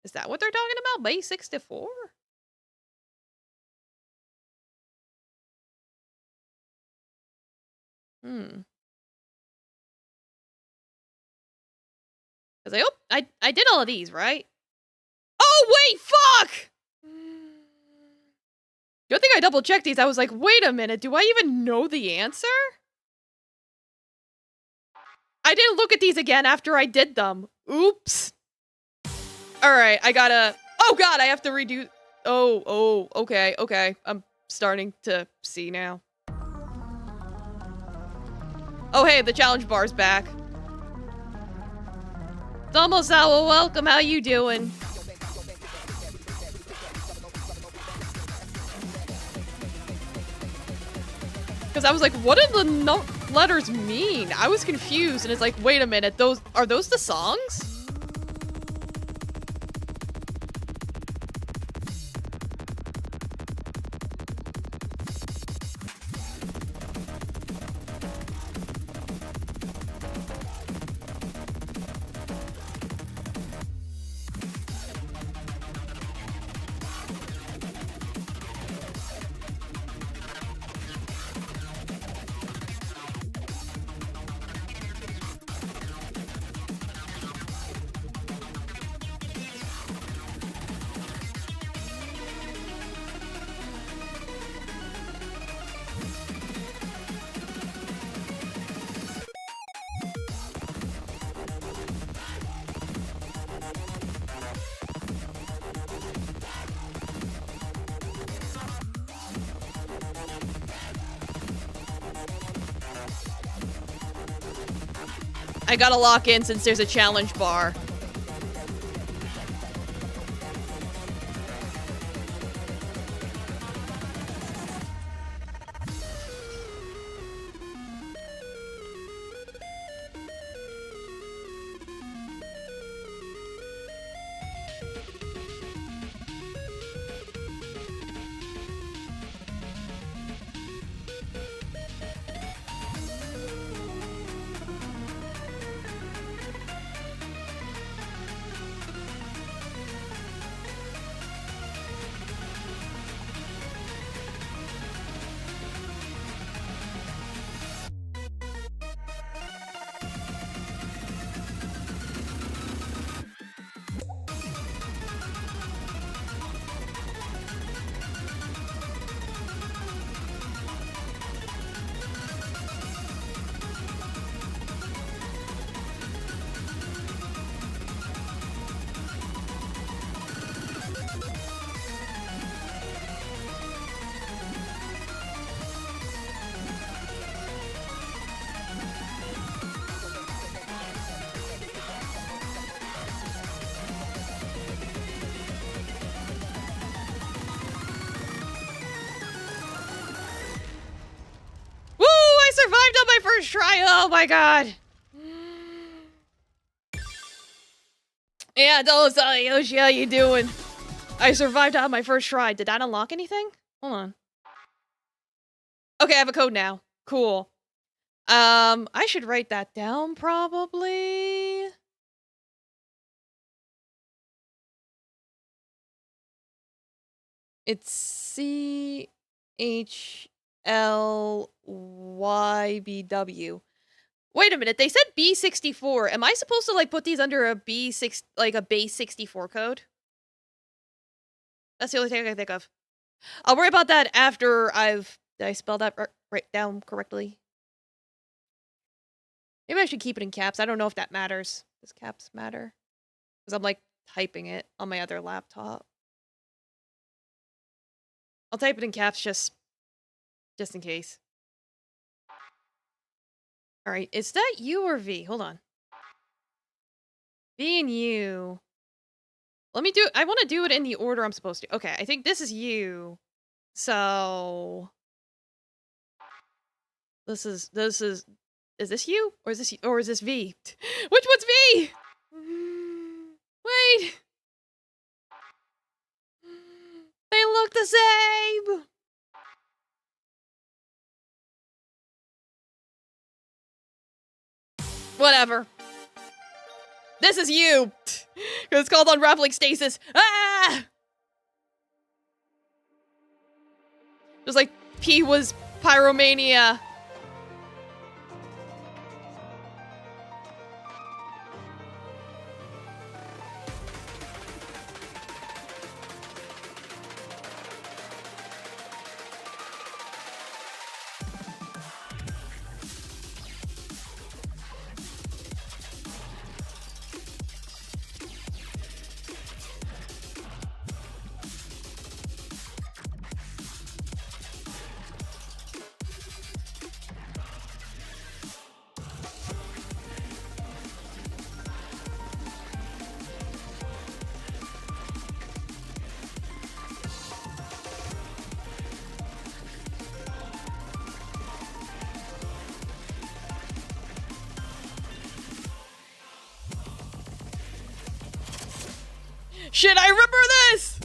Is that what they're talking about? Base 64? Because I did all of these, right? Oh, wait, fuck! Good thing I double-checked these. I was like, wait a minute, do I even know the answer? I didn't look at these again after I did them. Oops. Alright, I gotta... Oh god, I have to redo... Oh, okay. I'm starting to see now. Oh hey, the challenge bar's back. Tomosawa, welcome, how you doing? Because I was like, what do the letters mean? I was confused, and it's like, wait a minute, are those the songs? I gotta lock in since there's a challenge bar. Survived on my first try. Oh my god. Yeah, Yoshi, how you doing? I survived on my first try. Did that unlock anything? Hold on. Okay, I have a code now. Cool. I should write that down probably. It's CHLYBW. Wait a minute, they said B64. Am I supposed to like put these under a B6, like a base 64 code? That's the only thing I can think of. I'll worry about that after did I spell that right down correctly? Maybe I should keep it in caps. I don't know if that matters. Does caps matter? Because I'm like typing it on my other laptop. I'll type it in caps just in case. All right, is that U or V? Hold on. V and U. Let me do it. I want to do it in the order I'm supposed to. Okay, I think this is U. So this is this U or is this V? Which one's V? Wait. They look the same. Whatever. This is you. It's called unraveling stasis. Ah! Just like P was pyromania. Shit, I remember this!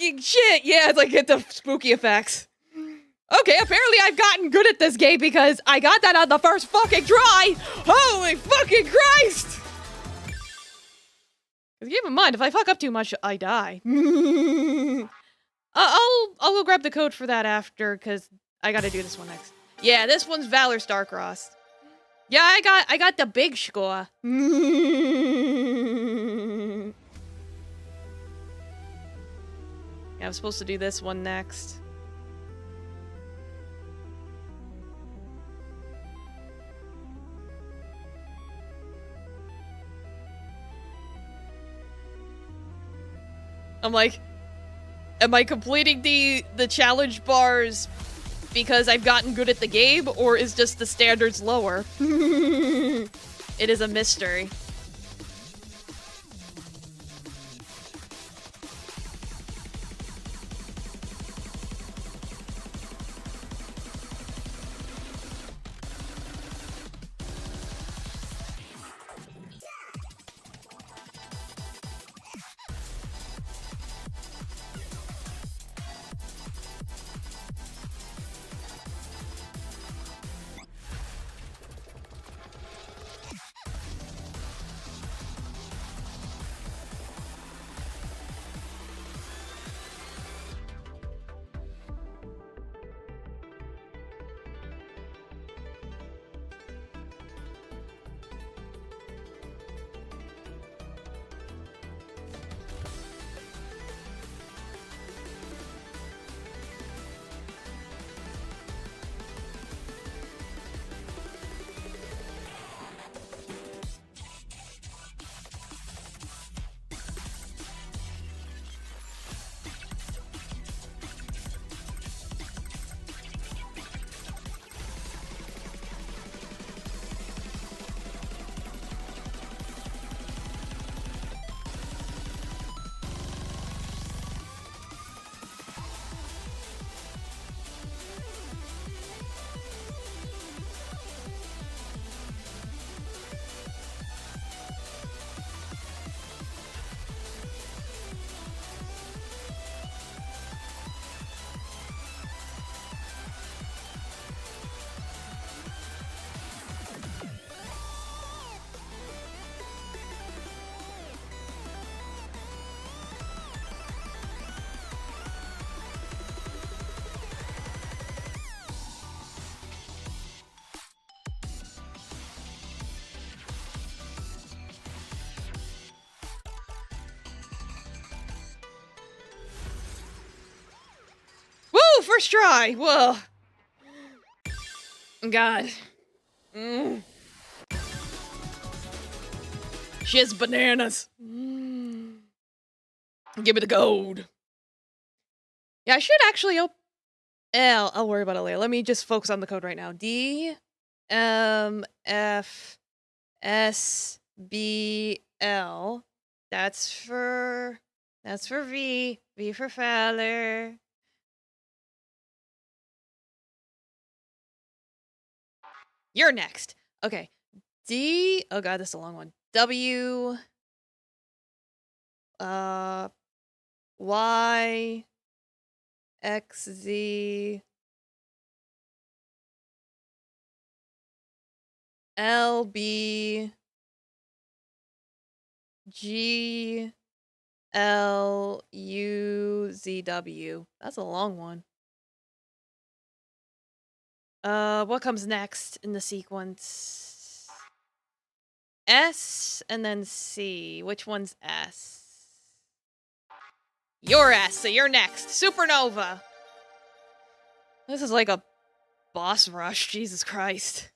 fucking shit! Yeah, it's like get the spooky effects. Okay, apparently I've gotten good at this game because I got that on the first fucking try! Holy fucking Christ! Keep in mind, if I fuck up too much, I die. I'll go grab the code for that after, because I gotta do this one next. Yeah, this one's Valor Starcrossed. Yeah, I got the big score. Yeah, I'm supposed to do this one next. I'm like, am I completing the challenge bars because I've gotten good at the game, or is just the standards lower? It is a mystery. First try! Whoa. God. Shit's bananas. Give me the gold. Yeah, I should actually I'll worry about it later. Let me just focus on the code right now. D M F S B L. That's for V. V for Fowler. You're next. Okay. D. Oh god, this is a long one. W. Y. X. Z. L. B. G. L. U. Z. W. That's a long one. What comes next in the sequence? S and then C. Which one's S? You're S, so you're next. Supernova. This is like a boss rush, Jesus Christ.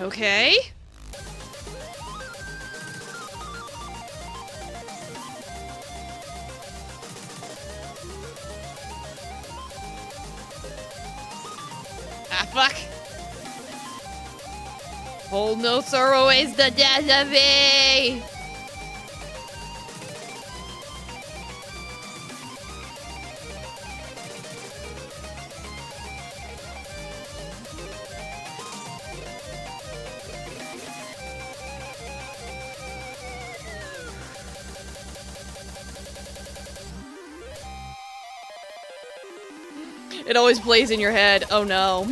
Okay. Ah, fuck. Whole notes are always the death of me. It always plays in your head. Oh no.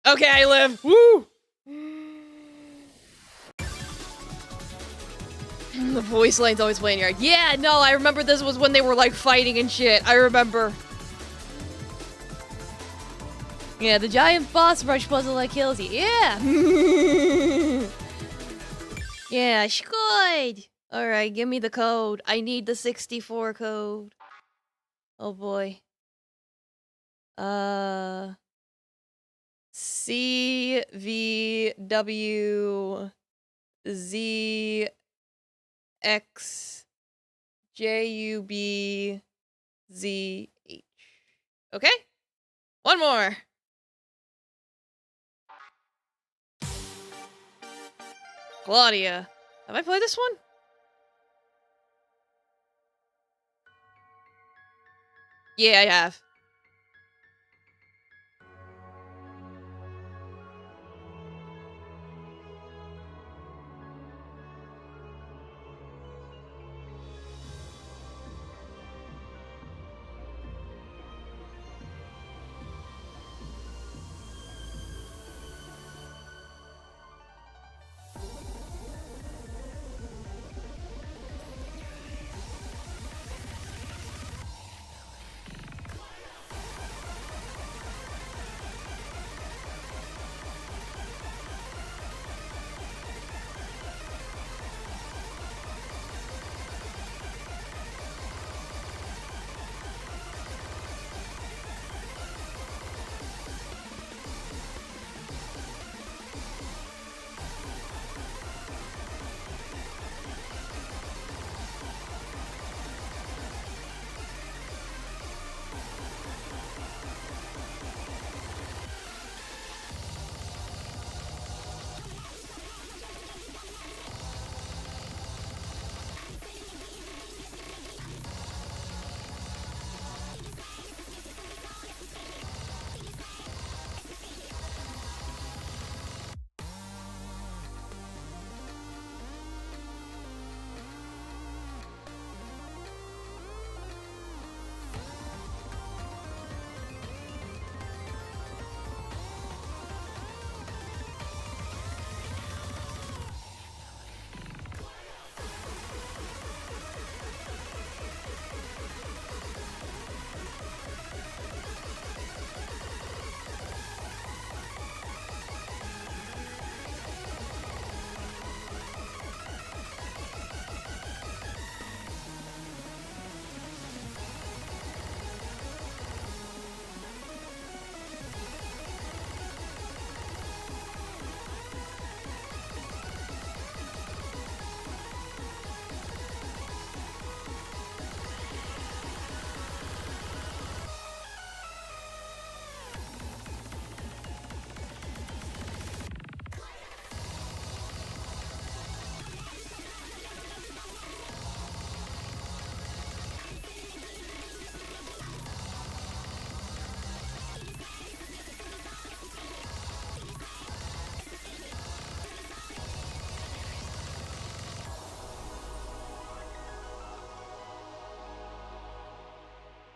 Okay, I live. Woo! The voice line's always playing in your head. Yeah, no, I remember this was when they were like fighting and shit. I remember. Yeah, the giant boss rush puzzle that kills you. Yeah. Yeah, good. Alright, give me the code. I need the 64 code. Oh boy. CVW ZXJUB ZH. Okay? One more. Claudia. Have I played this one? Yeah, I have.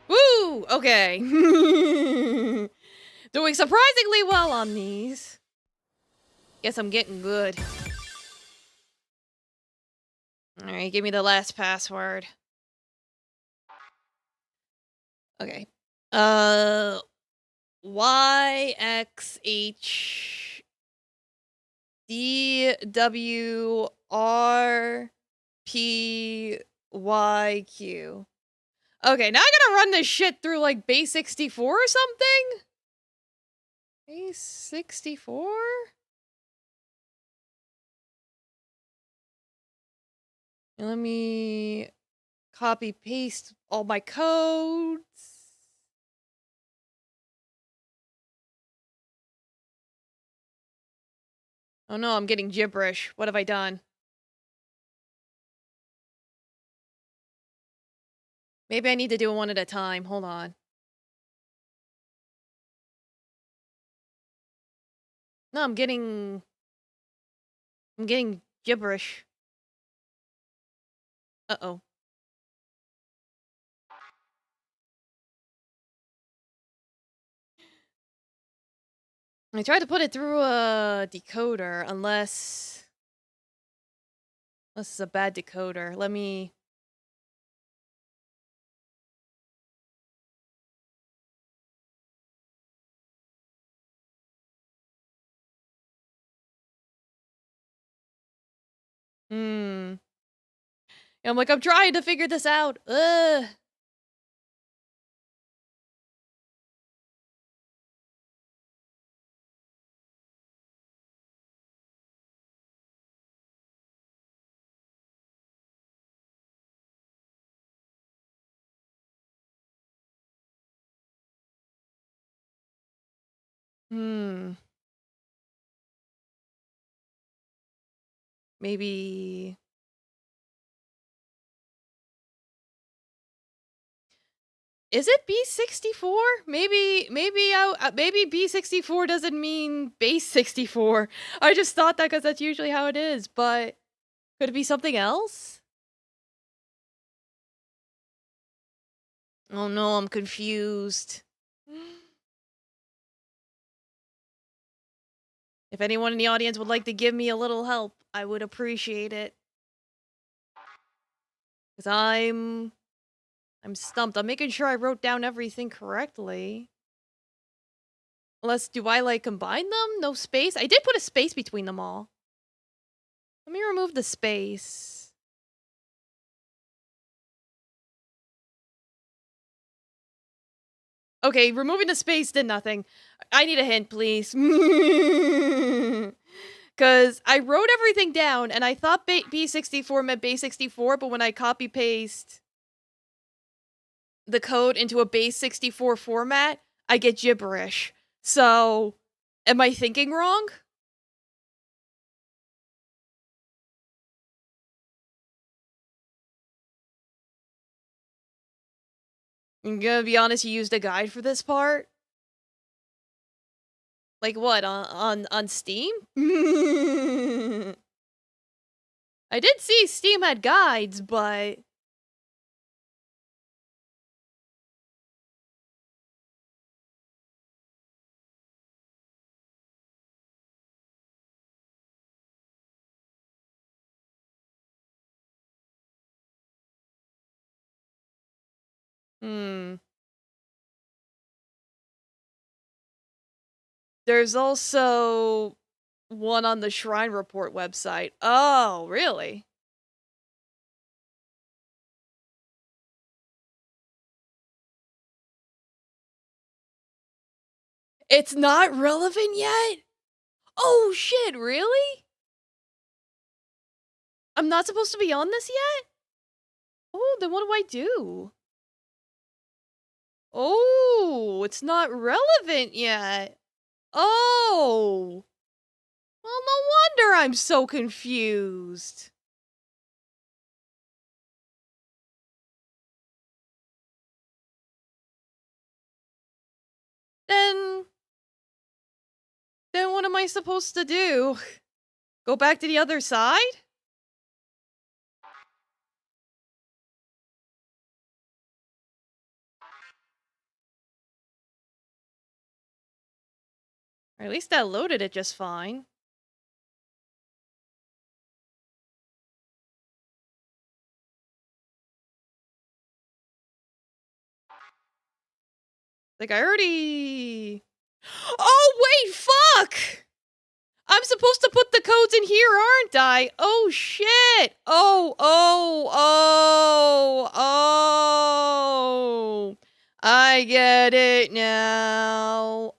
Woo! Okay. Doing surprisingly well on these. Guess I'm getting good. Alright, give me the last password. Okay. Uh, YXHDWRPYQ. Okay, now I gotta run this shit through like base 64 or something? Base 64? Let me copy paste all my codes. Oh no, I'm getting gibberish. What have I done? Maybe I need to do it one at a time. Hold on. No, I'm getting gibberish. Uh-oh. I tried to put it through a decoder, unless it's a bad decoder. Let me... Hmm. I'm like, I'm trying to figure this out. Ugh. Hmm. Maybe... Is it B64? Maybe B64 doesn't mean base 64. I just thought that because that's usually how it is, but could it be something else? Oh no, I'm confused. If anyone in the audience would like to give me a little help, I would appreciate it. Cause I'm stumped. I'm making sure I wrote down everything correctly. Unless, do I like combine them? No space? I did put a space between them all. Let me remove the space. Okay, removing the space did nothing. I need a hint, please. Because I wrote everything down, and I thought B64 meant base 64, but when I copy-paste the code into a base 64 format, I get gibberish. So, am I thinking wrong? I'm gonna be honest, you used a guide for this part? Like what, on Steam? I did see Steam had guides, but... Hmm. There's also one on the Shrine Report website. Oh, really? It's not relevant yet? Oh shit, really? I'm not supposed to be on this yet? Oh, then what do I do? Oh, it's not relevant yet. Oh. Well, no wonder I'm so confused. Then... Then what am I supposed to do? Go back to the other side? Or at least that loaded it just fine. Like, I already... Oh, wait, fuck! I'm supposed to put the codes in here, aren't I? Oh, shit! Oh! I get it now.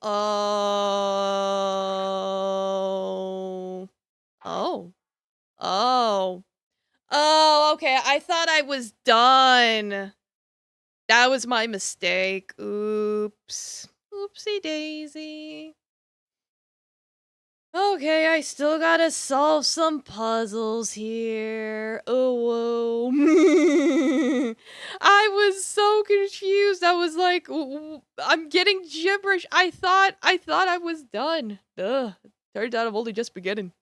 Oh, okay. I thought I was done. That was my mistake. Oops. Oopsie daisy. Okay, I still gotta solve some puzzles here. Oh, whoa. I was so confused. I was like, I'm getting gibberish. I thought I was done. Ugh. Turns out I'm only just beginning.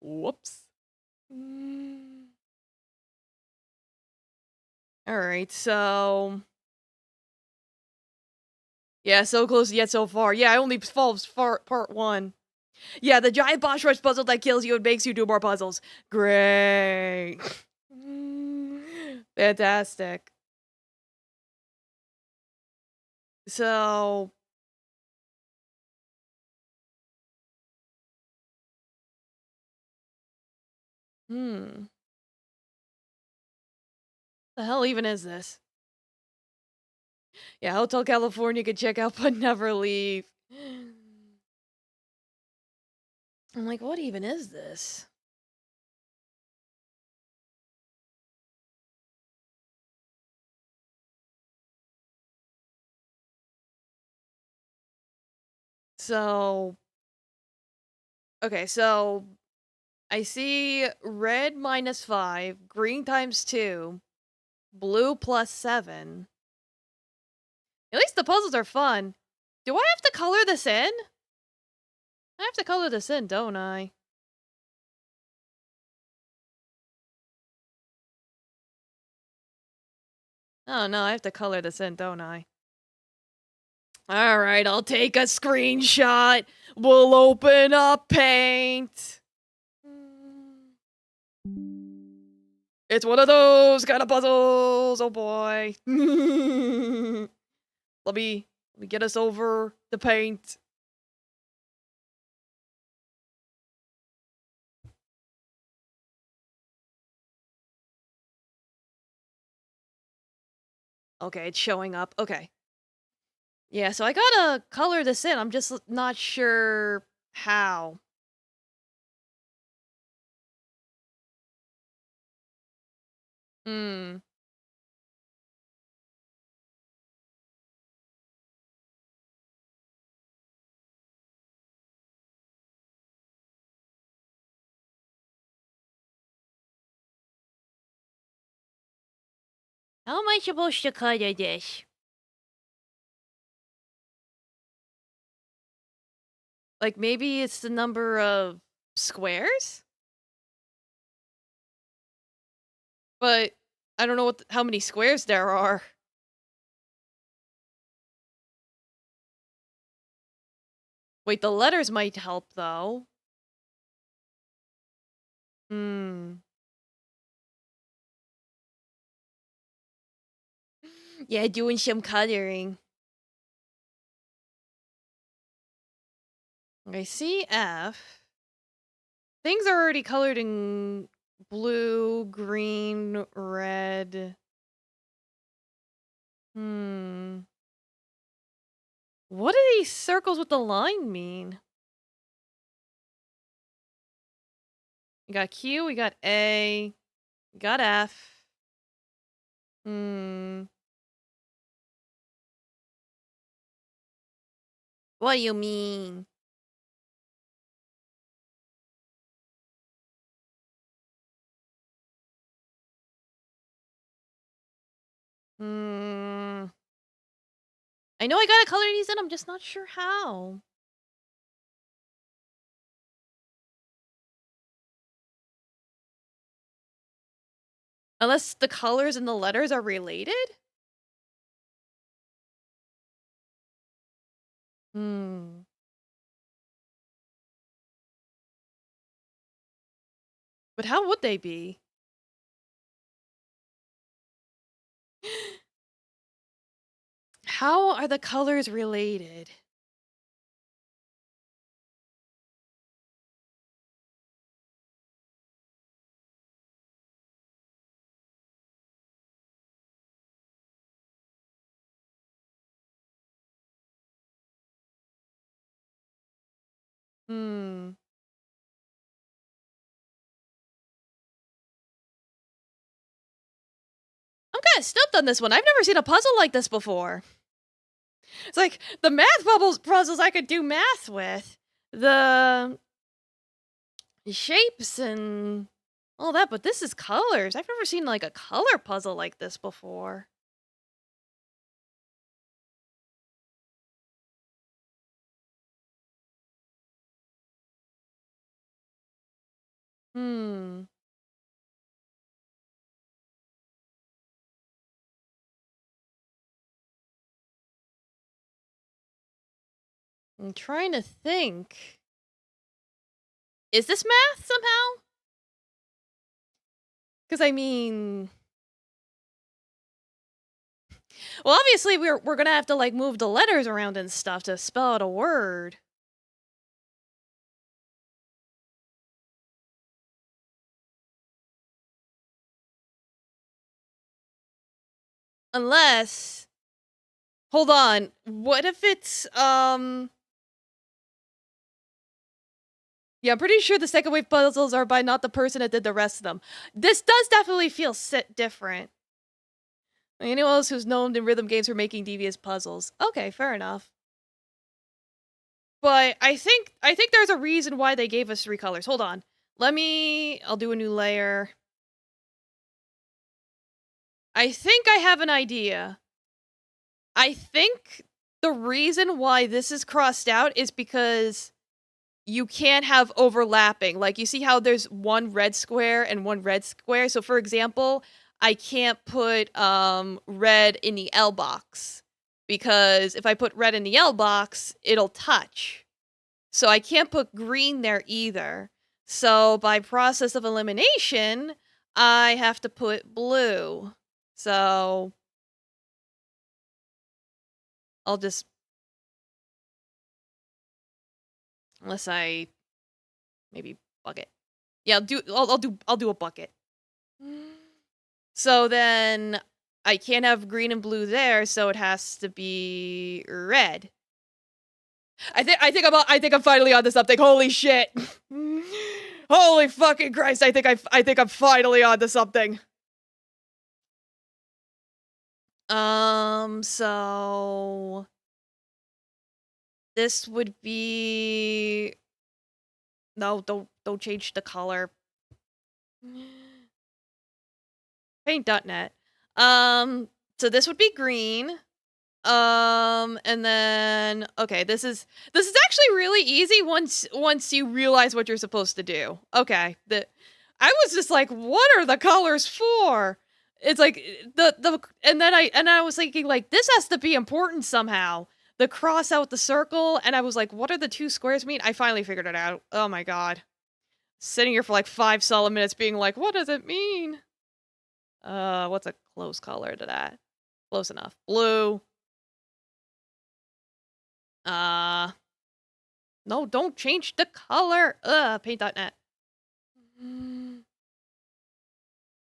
Whoops. Alright, so... Yeah, so close yet so far. Yeah, I only solved part 1. Yeah, the giant boss rush puzzle that kills you and makes you do more puzzles. Great. Fantastic. So... The hell even is this? Yeah, Hotel California could check out but never leave. I'm like, what even is this? So... Okay, so... I see red -5, green ×2, blue +7. At least the puzzles are fun. Do I have to color this in? I have to color this in, don't I? Oh no, I have to color this in, don't I? Alright, I'll take a screenshot. We'll open up Paint. It's one of those kind of puzzles. Oh boy. Let me get us over the paint. Okay, it's showing up. Okay. Yeah, so I gotta color this in. I'm just not sure how. Hmm. How am I supposed to color this? Like, maybe it's the number of squares? But I don't know how many squares there are. Wait, the letters might help, though. Hmm. Yeah, doing some coloring. Okay, see F. Things are already colored in blue, green, red. What do these circles with the line mean? We got Q, we got A, we got F. What do you mean? I know I gotta color these in, I'm just not sure how. Unless the colors and the letters are related? But how would they be? How are the colors related? Hmm. I'm kind of stumped on this one. I've never seen a puzzle like this before. It's like the math puzzles I could do math with. The shapes and all that, but this is colors. I've never seen like a color puzzle like this before. Hmm. I'm trying to think. Is this math somehow? Because I mean, well, obviously we're gonna have to like move the letters around and stuff to spell out a word. Unless, hold on, what if it's yeah, I'm pretty sure the second wave puzzles are by not the person that did the rest of them. This does definitely feel different. Anyone else who's known in rhythm games for making devious puzzles. Okay, fair enough. But I think there's a reason why they gave us 3 colors. Hold on. I'll do a new layer. I think I have an idea. I think the reason why this is crossed out is because you can't have overlapping. Like, you see how there's one red square and one red square? So, for example, I can't put red in the L box because if I put red in the L box, it'll touch. So I can't put green there either. So by process of elimination, I have to put blue. So I'll just, unless I maybe bucket. Yeah, I'll do a bucket. So then I can't have green and blue there, so it has to be red. I think I'm finally on to something. Holy shit. Holy fucking Christ, I think I'm finally on to something. So this would be, no, don't change the color. Paint.net. So this would be green. And then, okay, this is actually really easy once you realize what you're supposed to do. Okay, I was just like, what are the colors for? It's like and then I was thinking like, this has to be important somehow. The cross out the circle, and I was like, what are the 2 squares mean? I finally figured it out. Oh my god. Sitting here for like 5 solid minutes being like, what does it mean? What's a close color to that? Close enough. Blue. No, don't change the color. Paint.net.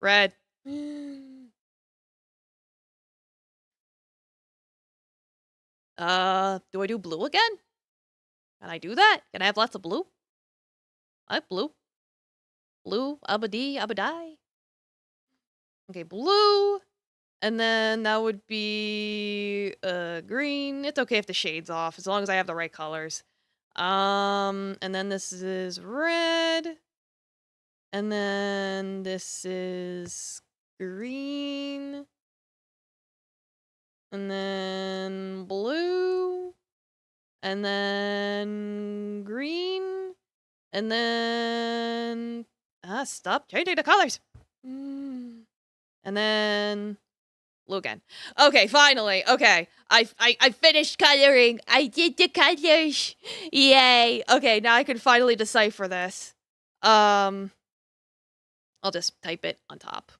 Red. Do I do blue again? Can I do that? Can I have lots of blue? I like blue. Blue, abadi, abadai. Okay, blue. And then that would be green. It's okay if the shade's off, as long as I have the right colors. And then this is red. And then this is green. And then blue. And then green. And then stop changing the colors. And then blue again. Okay, finally. Okay. I finished coloring. I did the colors. Yay. Okay, now I can finally decipher this. I'll just type it on top.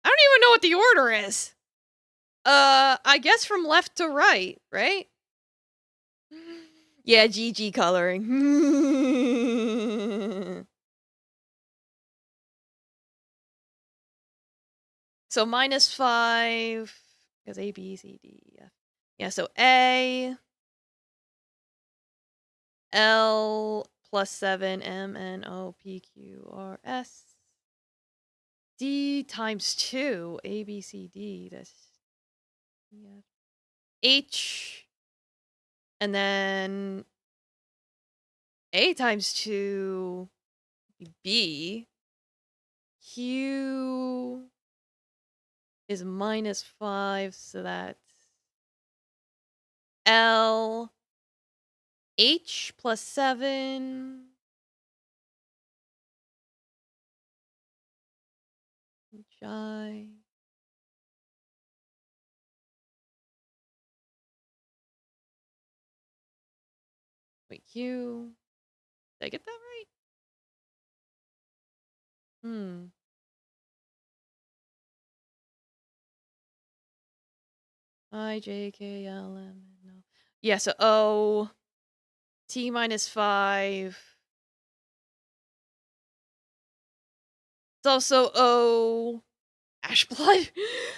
I don't even know what the order is. I guess from left to right, right? Yeah, GG coloring. So -5, because A, B, C, D, E, F. Yeah, so A, L +7, M, N, O, P, Q, R, S. D times 2, A, B, C, D, that's H, and then A times 2, B, Q is -5, so that's L, H +7, H, I. Wait, Q. Did I get that right? I, J, K, L, M, N, O. Yeah, so O, T -5. It's also O, ash blood.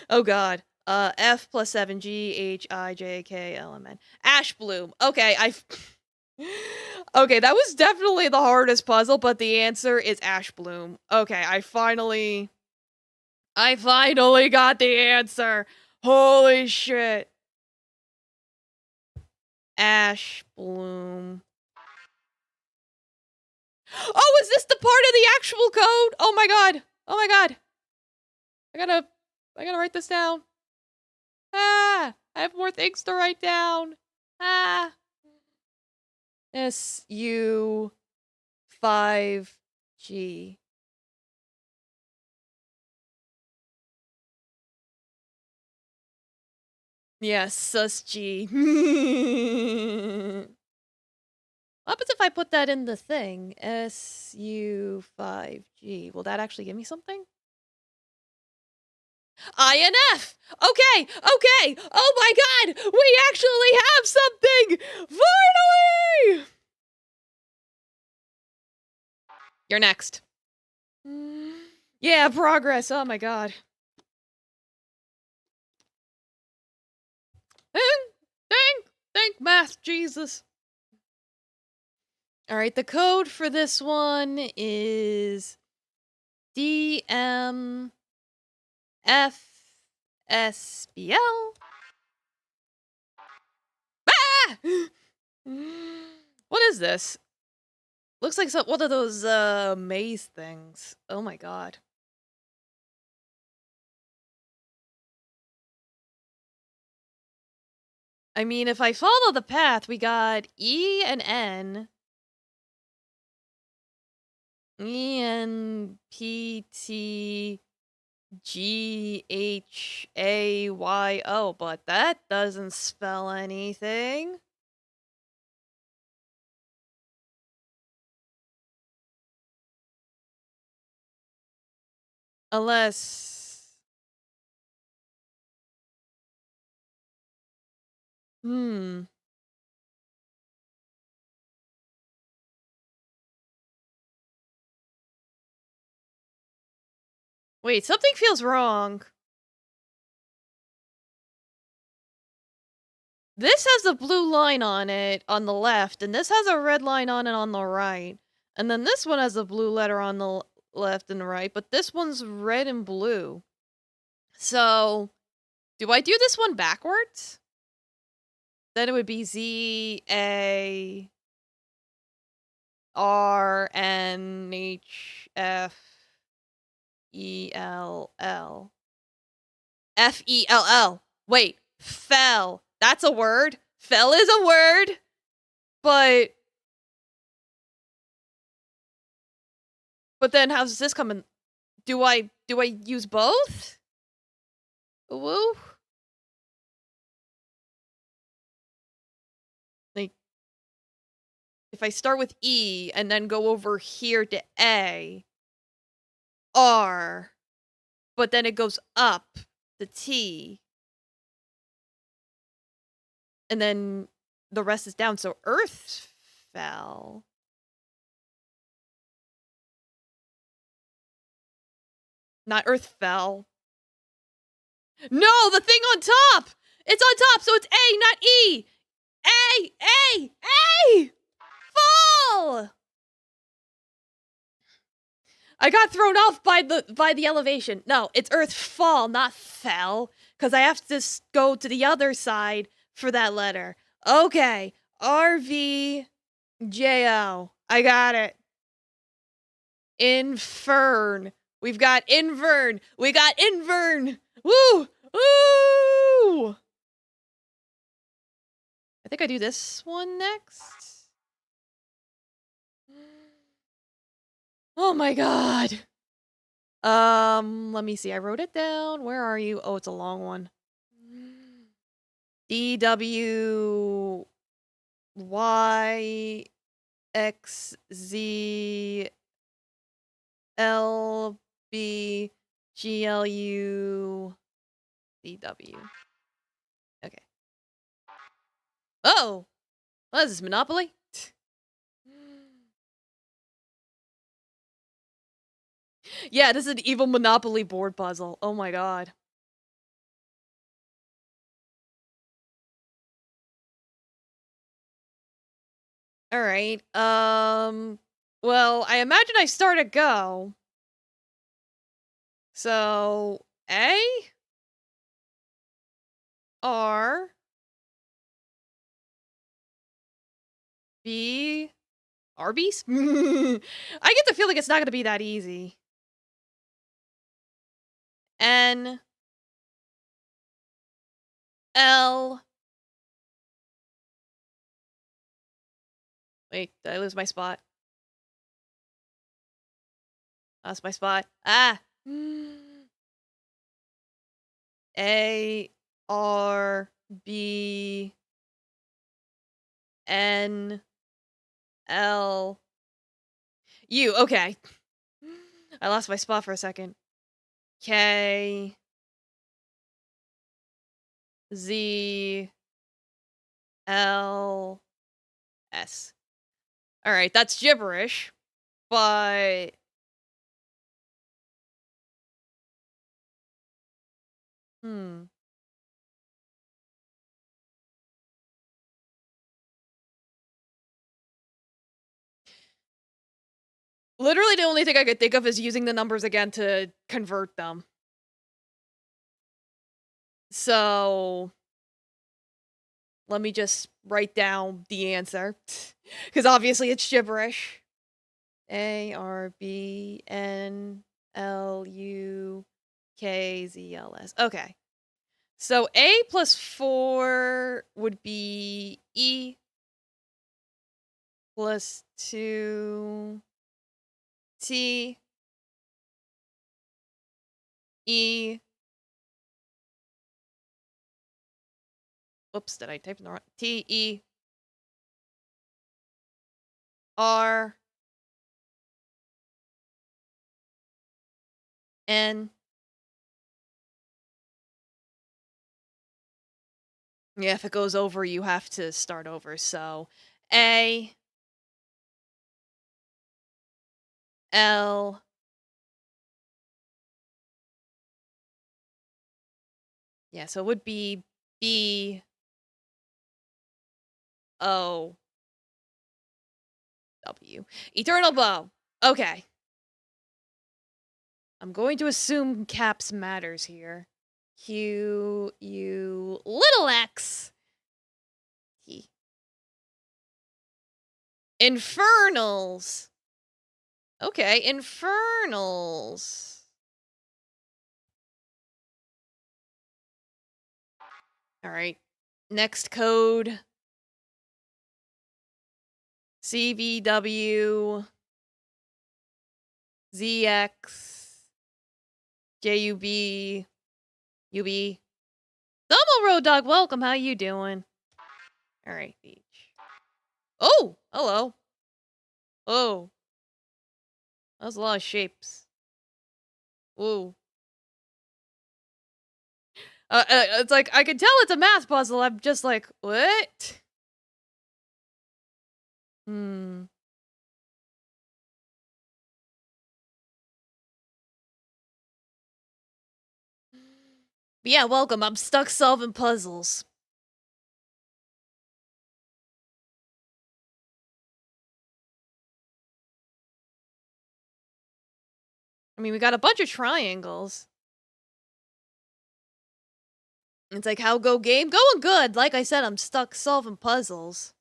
Oh god. F +7, G, H, I, J, K, L, M, N. Ash bloom. Okay, okay, that was definitely the hardest puzzle, but the answer is ash bloom. Okay, I finally got the answer. Holy shit. Ash bloom. Oh, is this the part of the actual code? Oh my god. Oh my god. I gotta write this down. Ah, I have more things to write down. Ah. SU 5G. Yes, sus G. What happens if I put that in the thing? SU5G. Will that actually give me something? INF! Okay, okay! Oh my god! We actually have something! Finally! You're next. Yeah, progress. Oh my god. Thank math, Jesus. All right, the code for this one is DMFSBL. Ah! What is this? Looks like one of those maze things. Oh my god. I mean, if I follow the path, we got E and N. E N P T GHAYO, but that doesn't spell anything. Unless... Wait, something feels wrong. This has a blue line on it on the left, and this has a red line on it on the right. And then this one has a blue letter on the left and right, but this one's red and blue. So, do I do this one backwards? Then it would be Z, A, R, N, H, F, E, L, L. F, E, L, L. Wait, fell. That's a word. Fell is a word. But then how's this coming? Do I use both? Woo? Like, if I start with E and then go over here to A, R, but then it goes up to T, And then the rest is down, so Earth fell. Not Earth fell. No, the thing on top! It's on top, so it's A, not E! A! Fall! I got thrown off by the elevation. No, it's Earth fall, not fell, because I have to go to the other side for that letter. Okay, RVJO. I got it. Infern. We've got invern. We got invern. Woo! Woo! I think I do this one next. Oh my god. Let me see. I wrote it down. Where are you? Oh, it's a long one. DWYXZLBGLUDW. Okay. Oh! What is this, Monopoly? Yeah, this is an evil Monopoly board puzzle. Oh my god. Alright, well, I imagine I start a go. So, A? R? B? Arby's? I get the feeling it's not gonna be that easy. N? L? Wait, did I lose my spot? Lost my spot. Ah! A? R? B? N? L? U, okay. I lost my spot for a second. K? Z? L? S. Alright, that's gibberish, but... Literally the only thing I could think of is using the numbers again to convert them. So... let me just write down the answer. Because obviously it's gibberish. A, R, B, N, L, U, K, Z, L, S. Okay. So A plus 4 would be E plus 2 T E. Oops, did I type in the wrong? T E R N. Yeah, if it goes over, you have to start over. So A L. Yeah, so it would be B O W. Eternal bow. Okay. I'm going to assume caps matters here. Q U little x T. Infernals. Okay, infernals. All right. Next code. CVW ZX JUB UB. Double Road Dog, welcome. How you doing? All right, beach. Oh, hello. Oh, that's a lot of shapes. Whoa. It's like, I can tell it's a math puzzle. I'm just like, what? Hmm. But yeah, welcome. I'm stuck solving puzzles. I mean, we got a bunch of triangles. It's like, how go game? Going good. Like I said, I'm stuck solving puzzles.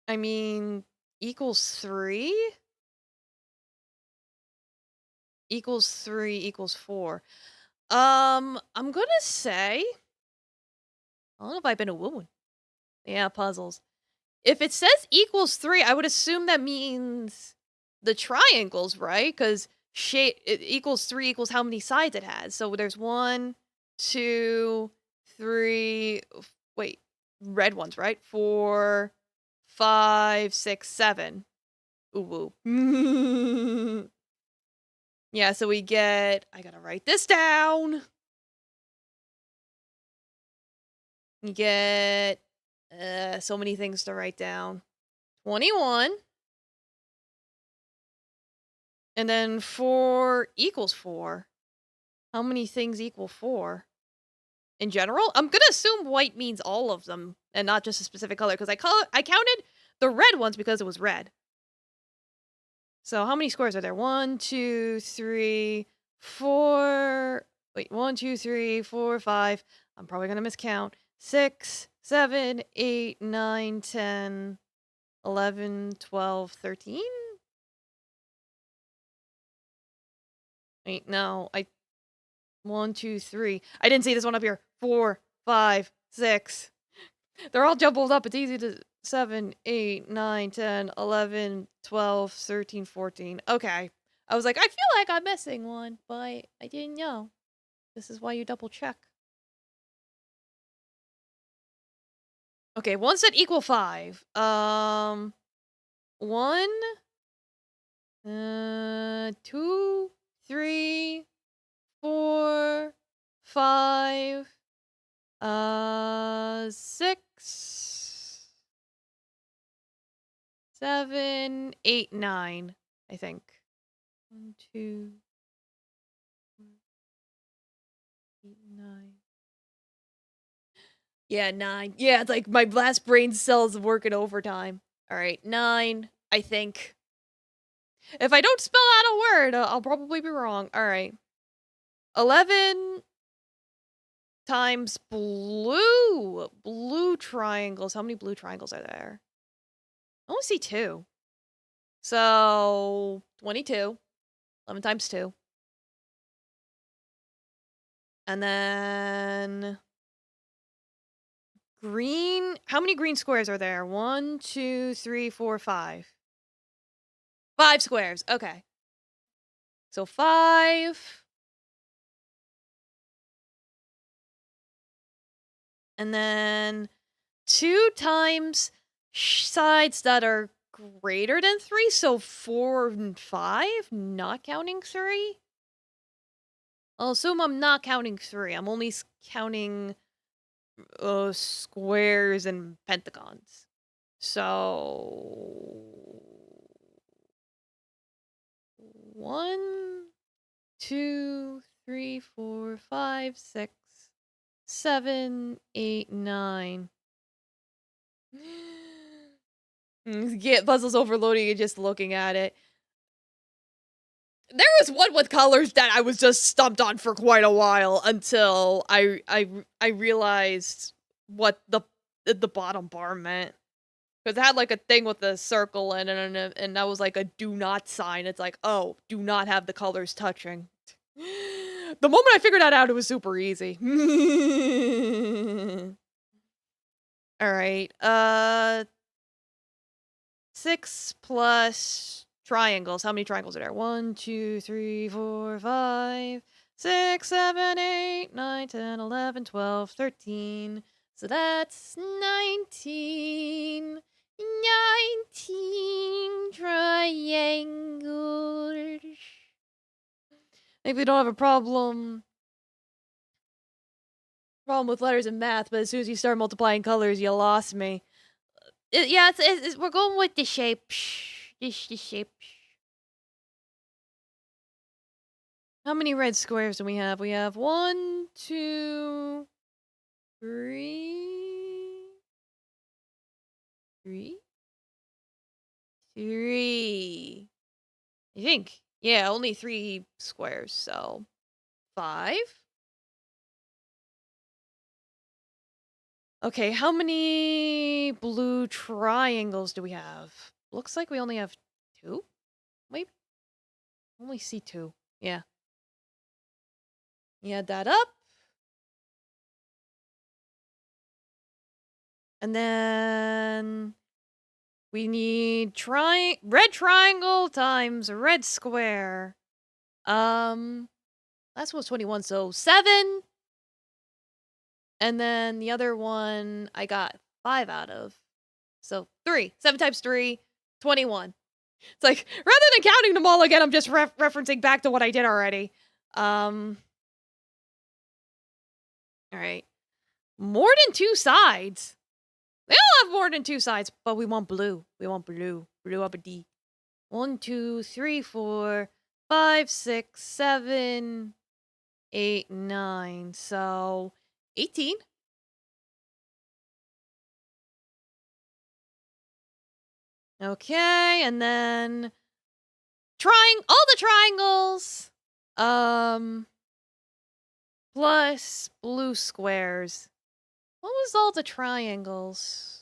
I mean, equals 3? Equals 3 equals 4. I'm gonna say... I don't know if I've been a woman. Yeah, puzzles. If it says equals 3, I would assume that means the triangles, right? Because shape it equals 3 equals how many sides it has. So there's 1, 2, 3. Wait, red ones, right? 4, 5, 6, 7. Ooh woo. Yeah, so we get. I gotta write this down. You get so many things to write down. 21. And then 4 equals 4. How many things equal 4? In general? I'm gonna assume white means all of them and not just a specific color, because I counted the red ones because it was red. So how many squares are there? 1, 2, 3, 4. Wait, 1, 2, 3, 4, 5. I'm probably gonna miscount. 6, 7, 8, 9, 10, 11, 12, 13? Wait, no, 1, 2, 3. I didn't see this one up here. 4, 5, 6. They're all jumbled up. It's easy to... 7, 8, 9, 10, 11, 12, 13, 14. Okay. I was like, I feel like I'm missing one, but I didn't know. This is why you double check. Okay, 1 said equal 5. 1, 2, 3, 4, 5, 6, 7, 8, 9, I think. 1, 2, 8, 9. Yeah, 9. Yeah, it's like my last brain cells working overtime. All right, 9, I think. If I don't spell out a word, I'll probably be wrong. All right. 11 times blue. Blue triangles. How many blue triangles are there? I only see 2. So, 22. 11 times 2. And then... green. How many green squares are there? 1, 2, 3, 4, 5. 5 squares. Okay. So 5. And then 2 times sides that are greater than 3. So 4 and 5, not counting 3. I'll assume I'm not counting 3. I'm only counting squares and pentagons. So 1, 2, 3, 4, 5, 6, 7, 8, 9. Get puzzles overloading and just looking at it. There was one with colors that I was just stumped on for quite a while until I realized what the bottom bar meant. Because it had like a thing with a circle in it, and that was like a do not sign. It's like, oh, do not have the colors touching. The moment I figured that out, it was super easy. Alright, 6 plus triangles. How many triangles are there? 1, 2, 3, 4, 5, 6, 7, 8, 9, 10, 11, 12, 13. So that's 19. 19 triangles. Maybe we don't have a problem with letters in math, but as soon as you start multiplying colors, you lost me. Yeah, we're going with the shape. The shape. How many red squares do we have? We have 1, 2, 3. 3? 3. I think. Yeah, only 3 squares, so 5. Okay, how many blue triangles do we have? Looks like we only have 2? Maybe? Only see 2. Yeah. You add that up. And then we need red triangle times red square. Last one was 21, so 7. And then the other one I got 5 out of. So 3. 7 times 3, 21. It's like, rather than counting them all again, I'm just referencing back to what I did already. Alright. More than 2 sides. They all have more than 2 sides, but we want blue. We want blue. Blue up a D. 1, 2, 3, 4, 5, 6, 7, 8, 9. So 18. Okay, and then all the triangles. Plus blue squares. What was all the triangles?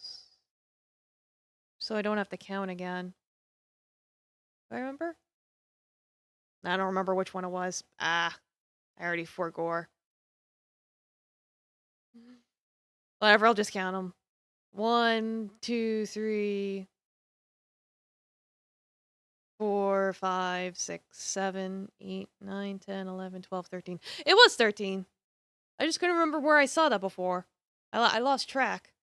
So I don't have to count again. Do I remember? I don't remember which one it was. I already forgot. Whatever, I'll just count them. 1, 2, 3, 4, 5, 6, 7, 8, 9, 10, 11, 12, 13. It was 13. I just couldn't remember where I saw that before. I lost track.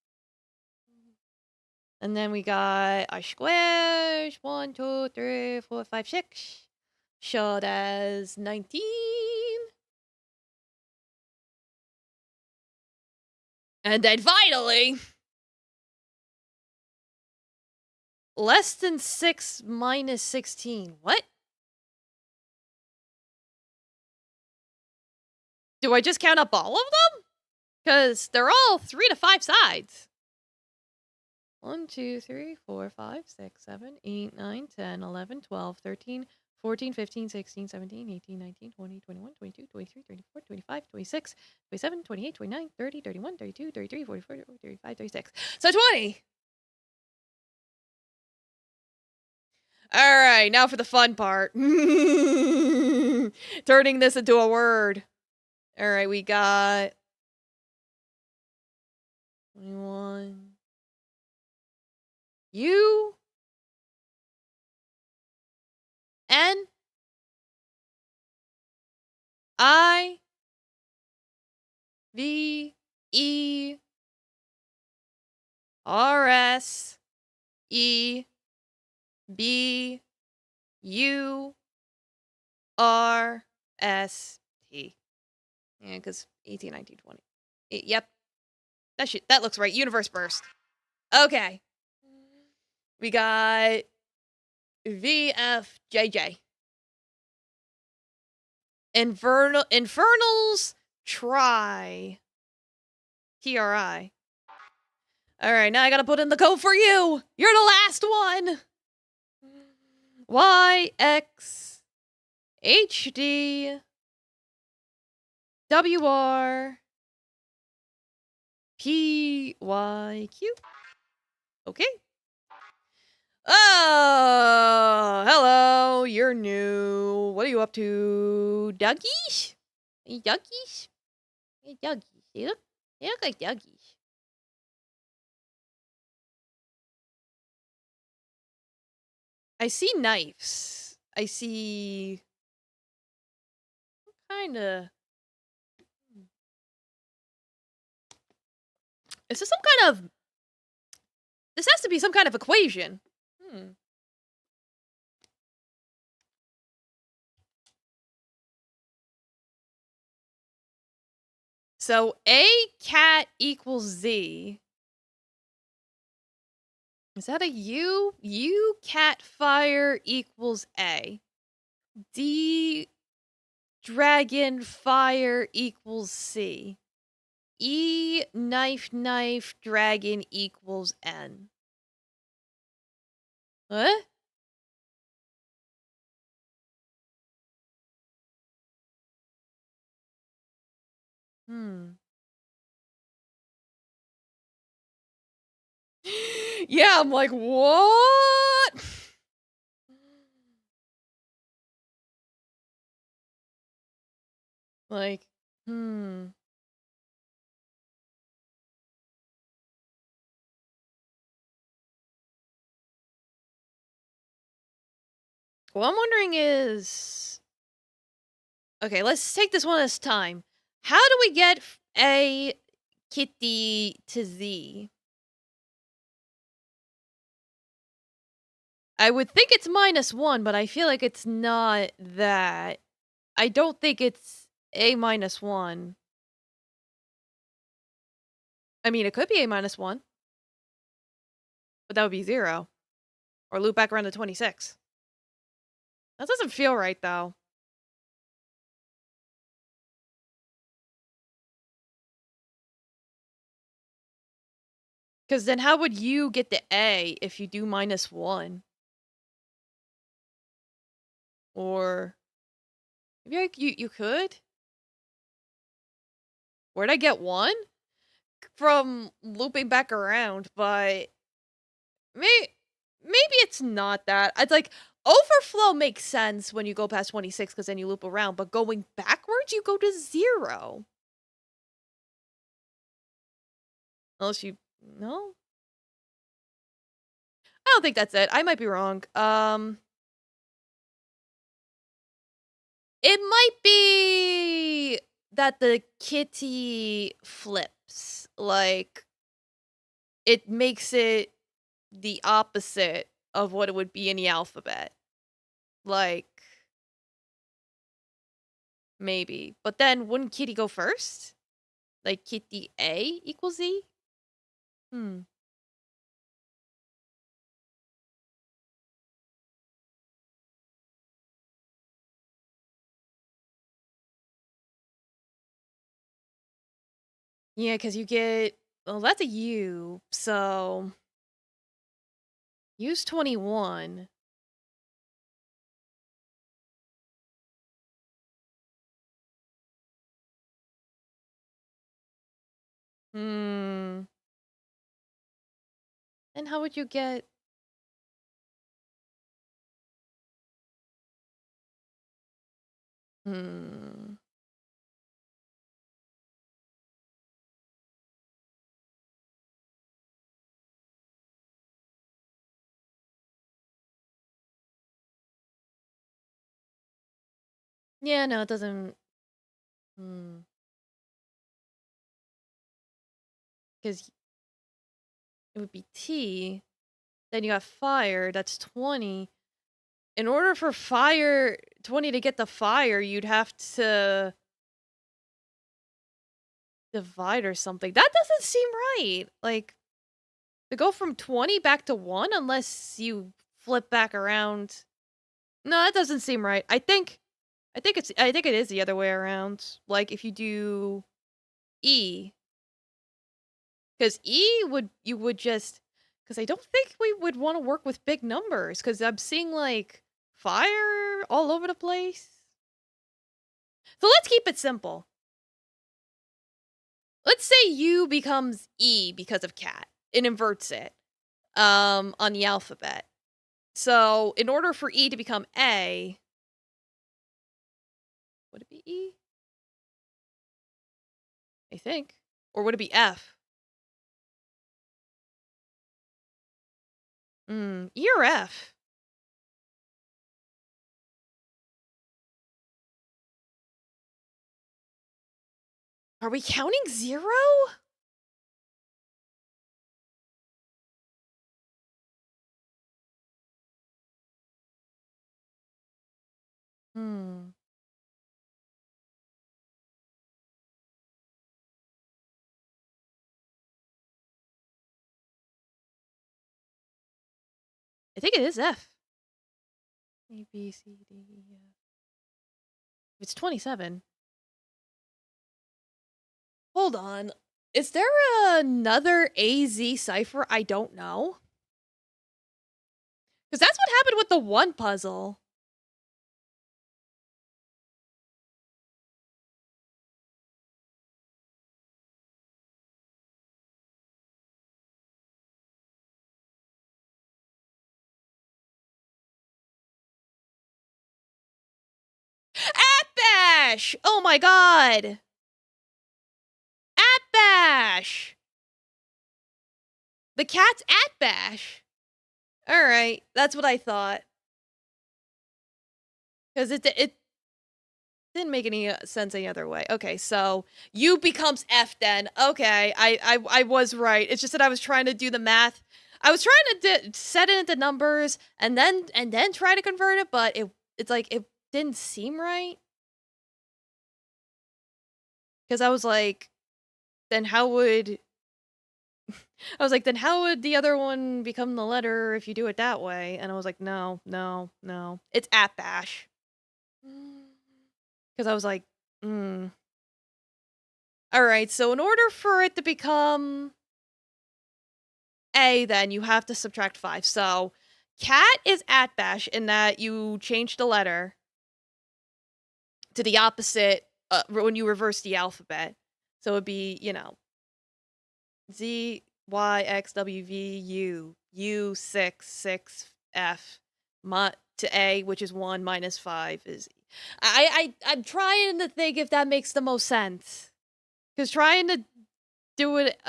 And then we got our squares. 1, 2, 3, 4, 5, 6. Showed as 19. And then finally, less than 6 minus 16. What? Do I just count up all of them? Because they're all 3 to 5 sides. 1, 2, 3, 4, 5, 6, 7, 8, 9, 10, 11, 12, 13, 14, 15, 16, 17, 18, 19, 20, 21, 22, 23, 24, 25, 26, 27, 28, 29, 30, 31, 32, 33, 44, 35, 36. So 20! Alright, now for the fun part. Turning this into a word. Alright, we got 21. U N I V E R S E B U R S T. Yeah, because 18, 19, 20. Yep. That looks right. Universe burst. Okay. We got VFJJ. Infernals try. TRI. Alright, now I gotta put in the code for you! You're the last one! YX HD WR PYQ. Okay. Oh, hello. You're new. What are you up to? Doggies? Hey, doggies? Hey, doggies. They look like doggies. I see knives. I see... Kinda... Is this some kind of... This has to be some kind of equation. So A cat equals Z. Is that a U? U cat fire equals A. D dragon fire equals C. E knife knife dragon equals N. What? Hmm. Yeah, I'm like, what? Like, hmm. What I'm wondering is, okay, let's take this one at a time. How do we get A kitty to Z? I would think it's -1, but I feel like it's not that. I don't think it's A -1. I mean, it could be A -1, but that would be 0. Or loop back around to 26. That doesn't feel right, though. Because then how would you get the A if you do -1? Or maybe you could? Where'd I get 1? From looping back around, but maybe it's not that. It's like overflow makes sense when you go past 26 because then you loop around, but going backwards, you go to 0. Unless you no? I don't think that's it. I might be wrong. It might be that the kitty flips. Like it makes it the opposite of what it would be in the alphabet. Like maybe. But then wouldn't kitty go first? Like kitty A equals Z? Hmm. Yeah, because you get, well, that's a U. So use 21. Hmm. And how would you get? Hmm. Yeah, no, it doesn't. Hmm. Because it would be T. Then you got fire. That's 20. In order for fire 20 to get the fire, you'd have to divide or something. That doesn't seem right. Like to go from 20 back to 1 unless you flip back around. No, that doesn't seem right. I think it is the other way around. Like if you do E, cuz E would you would just cuz I don't think we would want to work with big numbers cuz I'm seeing like fire all over the place. So let's keep it simple. Let's say U becomes E because of cat. It inverts it on the alphabet. So, in order for E to become A, would it be E? I think. Or would it be F? E or F? Are we counting 0? Hmm. I think it is F. A, B, C, D, E, F. It's 27. Hold on. Is there another AZ cipher I don't know? Because that's what happened with the one puzzle. Atbash! Oh my god! Atbash! The cat's Atbash! Alright, that's what I thought. Because it didn't make any sense any other way. Okay, so U becomes F then. Okay, I was right. It's just that I was trying to do the math. I was trying to set it into numbers and then try to convert it, but it's like it didn't seem right. Because I was like, then how would the other one become the letter if you do it that way? And I was like, no. It's Atbash. Because I was like, Alright, so in order for it to become A, then you have to subtract 5. So, cat is Atbash in that you change the letter to the opposite when you reverse the alphabet. So it'd be, Z, Y, X, W, V, U, U, 6, F, to A, which is 1 minus 5 is... I'm trying to think if that makes the most sense. Because trying to do it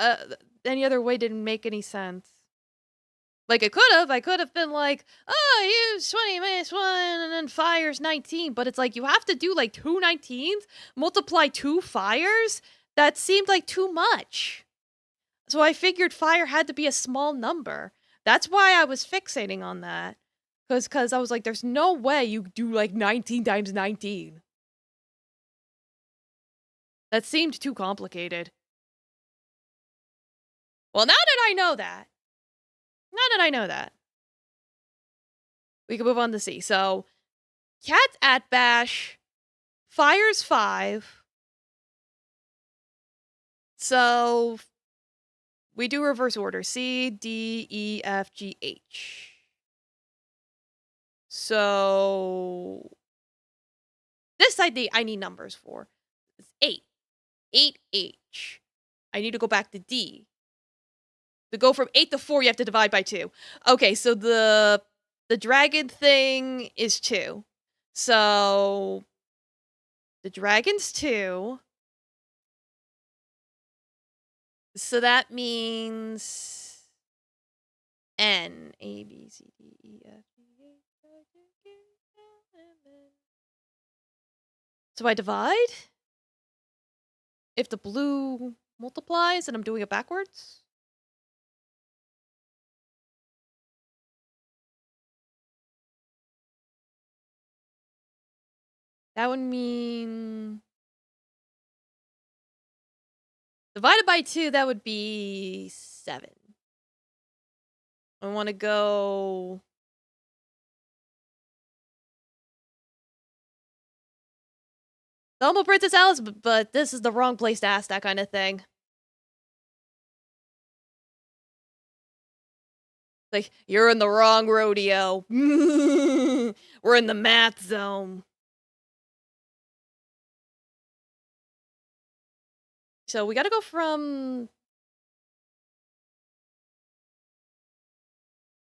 any other way didn't make any sense. Like, it could have. I could have been like, oh, use 20 minus 1, and then fire's 19. But it's like, you have to do, like, 2 19s? Multiply 2 fires? That seemed like too much. So I figured fire had to be a small number. That's why I was fixating on that. Because I was like, there's no way you do, like, 19 times 19. That seemed too complicated. Well, now that I know that, we can move on to C. So, cat's Atbash, fire's 5. So, we do reverse order. C, D, E, F, G, H. So, this I need numbers for. It's 8. 8H. I need to go back to D. To go from 8 to 4, you have to divide by 2. Okay, so the dragon thing is 2. So, the dragon's 2. So that means N. A, B, C, D, E, F, G, H, I, J, K, L, M, N. So I divide? If the blue multiplies and I'm doing it backwards? That would mean... divided by 2, that would be 7. I want to go... the humble Princess Alice, but this is the wrong place to ask that kind of thing. Like, you're in the wrong rodeo. We're in the math zone. So we gotta go from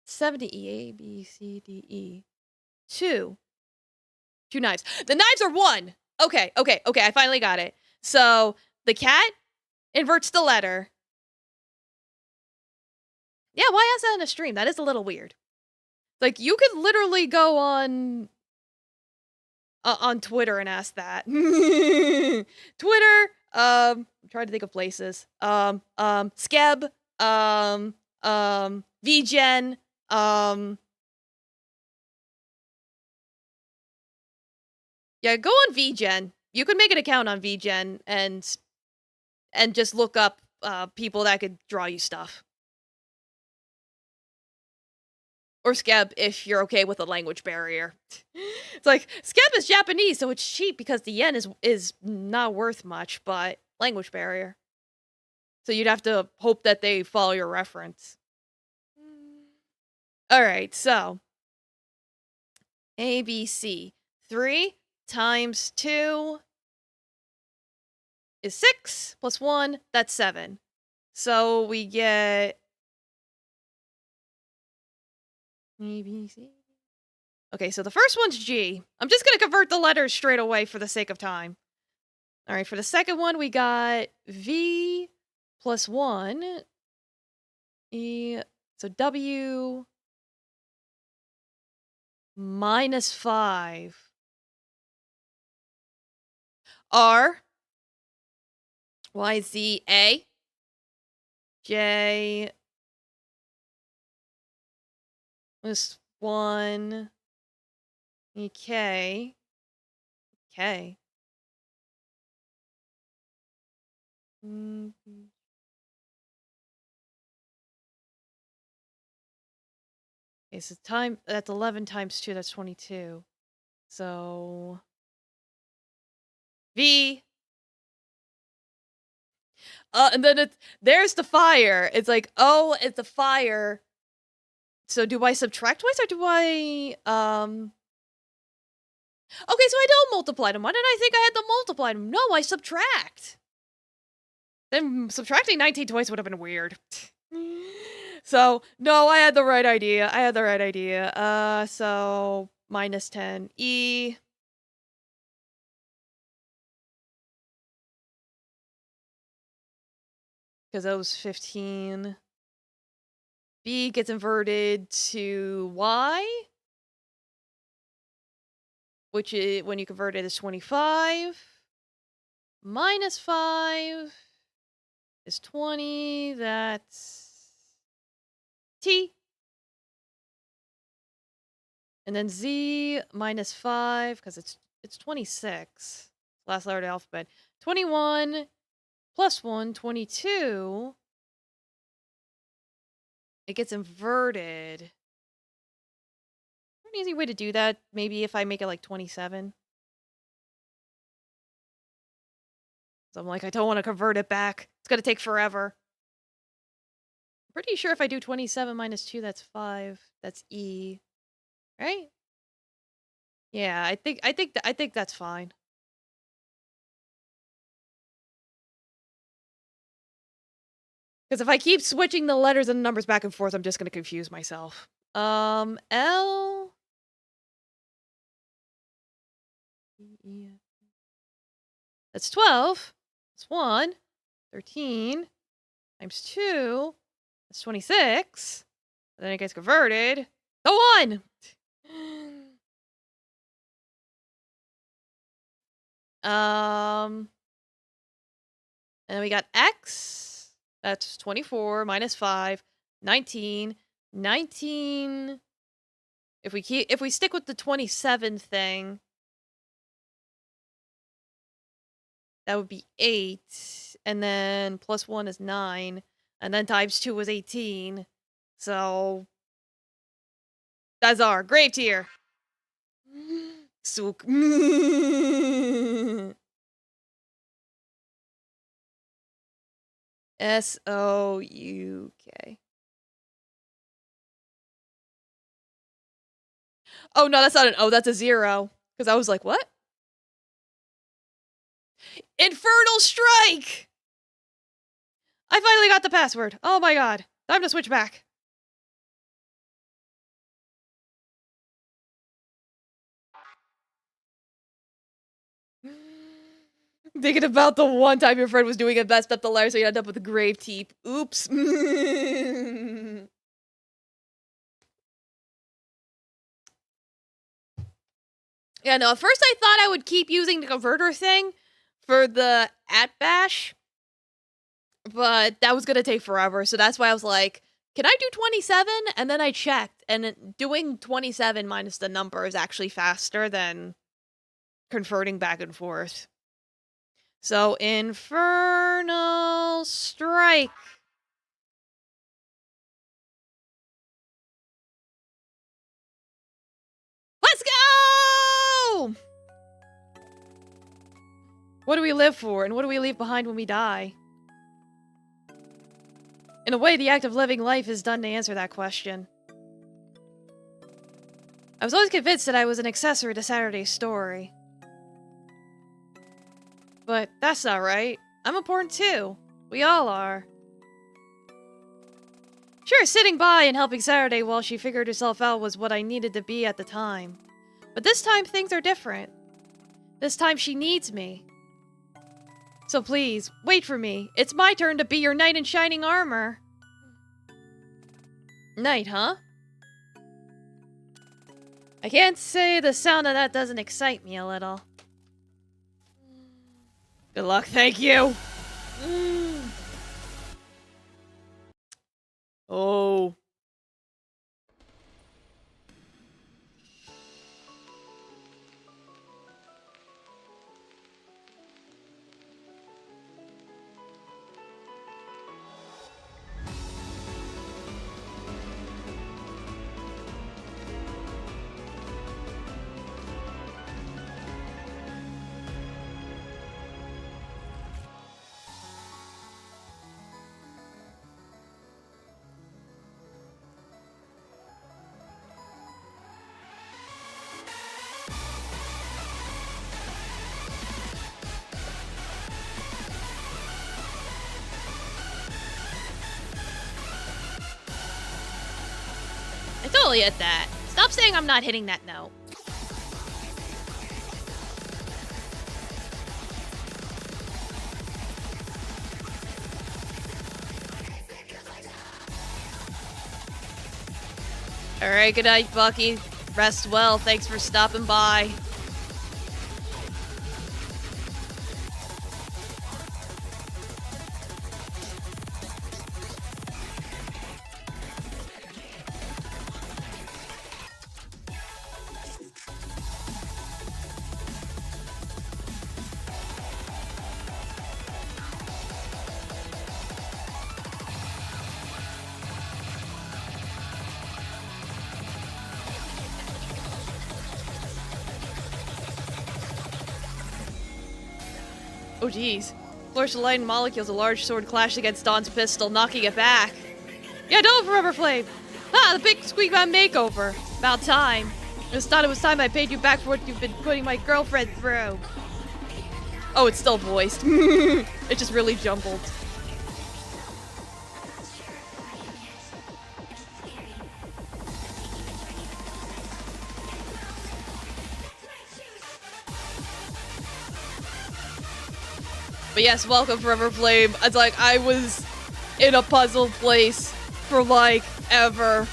7 to E, A, B, C, D, E. 2 knives. The knives are 1! Okay, I finally got it. So, the cat inverts the letter. Yeah, why ask that in a stream? That is a little weird. Like, you could literally go on Twitter and ask that. Twitter, I'm trying to think of places. Skeb, VGen, yeah, go on VGen. You could make an account on VGen and just look up people that could draw you stuff. Or Scab if you're okay with a language barrier. It's like, Scab is Japanese, so it's cheap because the yen is not worth much, but language barrier. So you'd have to hope that they follow your reference. Alright, so ABC. 3 times 2 is 6, plus 1, that's 7. So we get ABC. Okay, so the first one's G. I'm just gonna convert the letters straight away for the sake of time. Alright, for the second one, we got V plus 1. E, so W minus 5. R, Y, Z, A. J plus 1. E, K. K. Okay, so that's 11 times 2, that's 22. So V. And then there's the fire. It's like, oh, it's the fire. So do I subtract twice or do I okay, so I don't multiply them. Why did I think I had to multiply them? No, I subtract. Then subtracting 19 twice would have been weird. So, no, I had the right idea. So minus 10. E. Because that was 15. B gets inverted to Y. Which is, when you convert it, is 25. Minus 5 is 20. That's T. And then Z minus 5, because it's 26. Last letter of the alphabet. 21 plus 1, 22. It gets inverted. An easy way to do that, maybe if I make it like 27. So I'm like, I don't want to convert it back. It's going to take forever. I'm pretty sure if I do 27 minus 2, that's 5. That's E. Right? Yeah, I think that's fine. Because if I keep switching the letters and numbers back and forth, I'm just going to confuse myself. L. That's 12. That's 1. 13. Times 2. That's 26. And then it gets converted. The 1! And then we got X. That's 24 minus 5. 19. 19. If we stick with the 27 thing, that would be 8. And then plus 1 is 9. And then times 2 was 18. So that's our grave tier. Souk. S-O-U-K. Oh, no, that's not an O, that's a 0. Because I was like, what? Infernal Strike! I finally got the password. Oh my god. Time to switch back. Thinking about the one time your friend was doing it best up the ladder, so you end up with a grave teep. Oops. Yeah, no, at first I thought I would keep using the converter thing for the at bash, but that was gonna take forever, so that's why I was like, can I do 27? And then I checked, and doing 27 minus the number is actually faster than converting back and forth. So, Infernal Strike. What do we live for, and what do we leave behind when we die? In a way, the act of living life is done to answer that question. I was always convinced that I was an accessory to Saturday's story. But that's not right. I'm important too. We all are. Sure, sitting by and helping Saturday while she figured herself out was what I needed to be at the time. But this time, things are different. This time, she needs me. So please, wait for me. It's my turn to be your knight in shining armor. Knight, huh? I can't say the sound of that doesn't excite me a little. Good luck, thank you. Oh. I totally hit that. Stop saying I'm not hitting that note. Alright, good night, Bucky. Rest well. Thanks for stopping by. Oh geez. Flourish the light and molecules, a large sword clashed against Dawn's pistol, knocking it back. Yeah, don't Forever Flame! Ah, the big squeak man makeover! About time. I just thought it was time I paid you back for what you've been putting my girlfriend through. Oh, it's still voiced. It's just really jumbled. But yes, welcome Forever Flame. It's like I was in a puzzle place for like ever.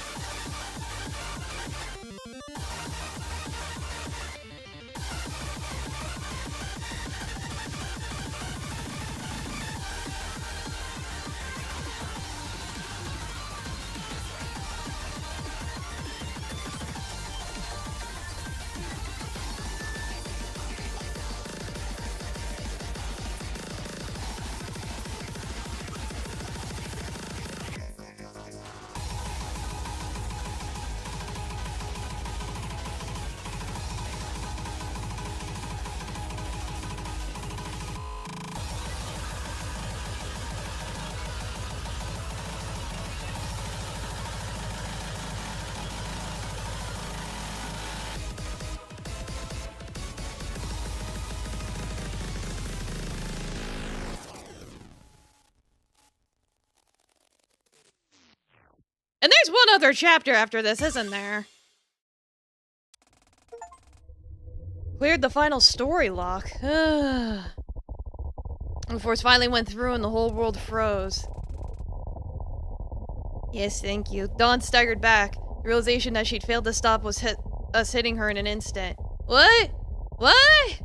And there's one other chapter after this, isn't there? Cleared the final story lock. The force finally went through and the whole world froze. Yes, thank you. Dawn staggered back. The realization that she'd failed to stop was hitting her in an instant. What? What?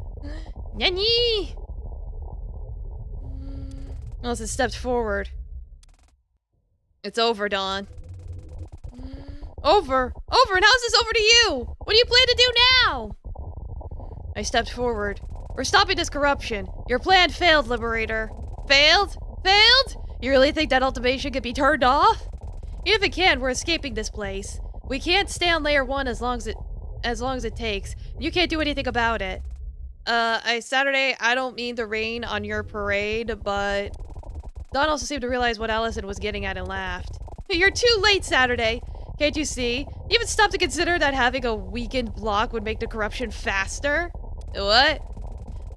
Nani? Elsa stepped forward. It's over, Dawn. Over? Over? And how's this over to you? What do you plan to do now? I stepped forward. We're stopping this corruption. Your plan failed, Liberator. Failed? Failed? You really think that ultimation could be turned off? Even if it can, we're escaping this place. We can't stay on layer 1 as long as it takes. You can't do anything about it. Saturday, I don't mean to rain on your parade, but Don also seemed to realize what Allison was getting at and laughed. You're too late, Saturday. Can't you see? You even stopped to consider that having a weakened block would make the corruption faster? What?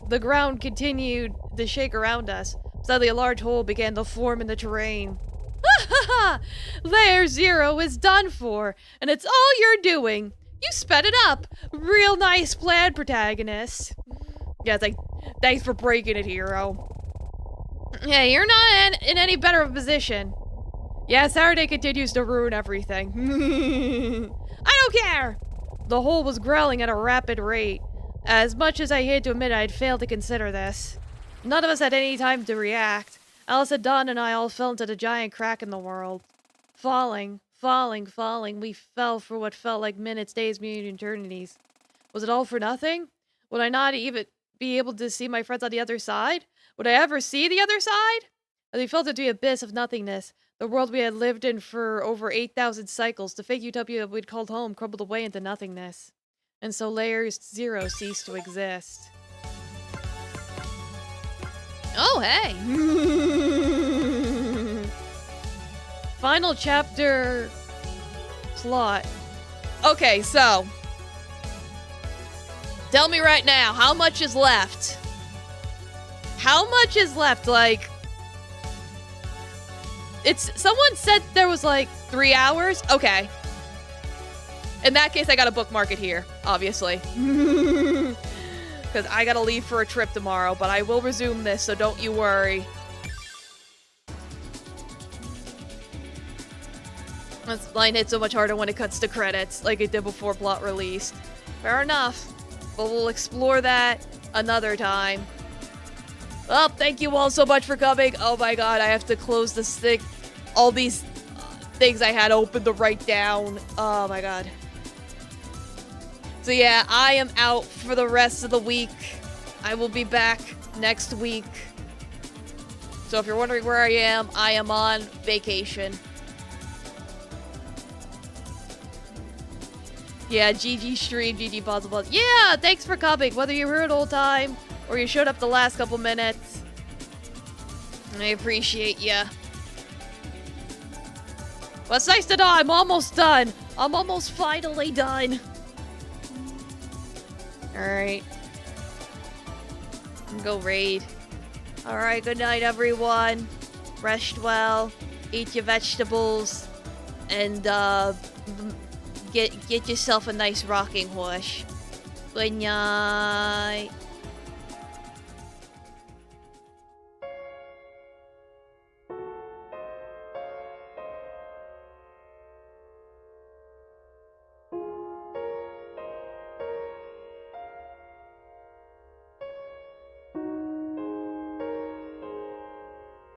The ground continued to shake around us. Suddenly, a large hole began to form in the terrain. Ha ha ha! Layer 0 is done for, and it's all you're doing. You sped it up. Real nice plan, protagonist. Yeah, thanks for breaking it, hero. Yeah, you're not in any better of a position. Yeah, Saturday continues to ruin everything. I don't care! The hole was growling at a rapid rate. As much as I hate to admit I'd failed to consider this. None of us had any time to react. Alice, Don, and I all fell into the giant crack in the world. Falling, we fell for what felt like minutes, days, maybe eternities. Was it all for nothing? Would I not even be able to see my friends on the other side? Would I ever see the other side? As we fell into the abyss of nothingness, the world we had lived in for over 8,000 cycles, the fake utopia we'd called home crumbled away into nothingness. And so Layer 0 ceased to exist. Oh, hey! Final chapter plot. Okay, so tell me right now, how much is left? How much is left? Like, someone said there was like 3 hours? Okay. In that case, I gotta bookmark it here, obviously. Because I gotta leave for a trip tomorrow, but I will resume this, so don't you worry. This line hits so much harder when it cuts to credits, like it did before plot released. Fair enough. But we'll explore that another time. Well, thank you all so much for coming. Oh my god, I have to close this thing. All these things I had open to write down. Oh my god. So yeah, I am out for the rest of the week. I will be back next week. So if you're wondering where I am on vacation. Yeah, GG stream, GG possible. Yeah, thanks for coming. Whether you were here the whole time or you showed up the last couple minutes. I appreciate ya. Well, it's nice to know I'm almost done. I'm almost finally done. Alright. Go raid. Alright, good night, everyone. Rest well. Eat your vegetables. And, get yourself a nice rocking horse. Good night.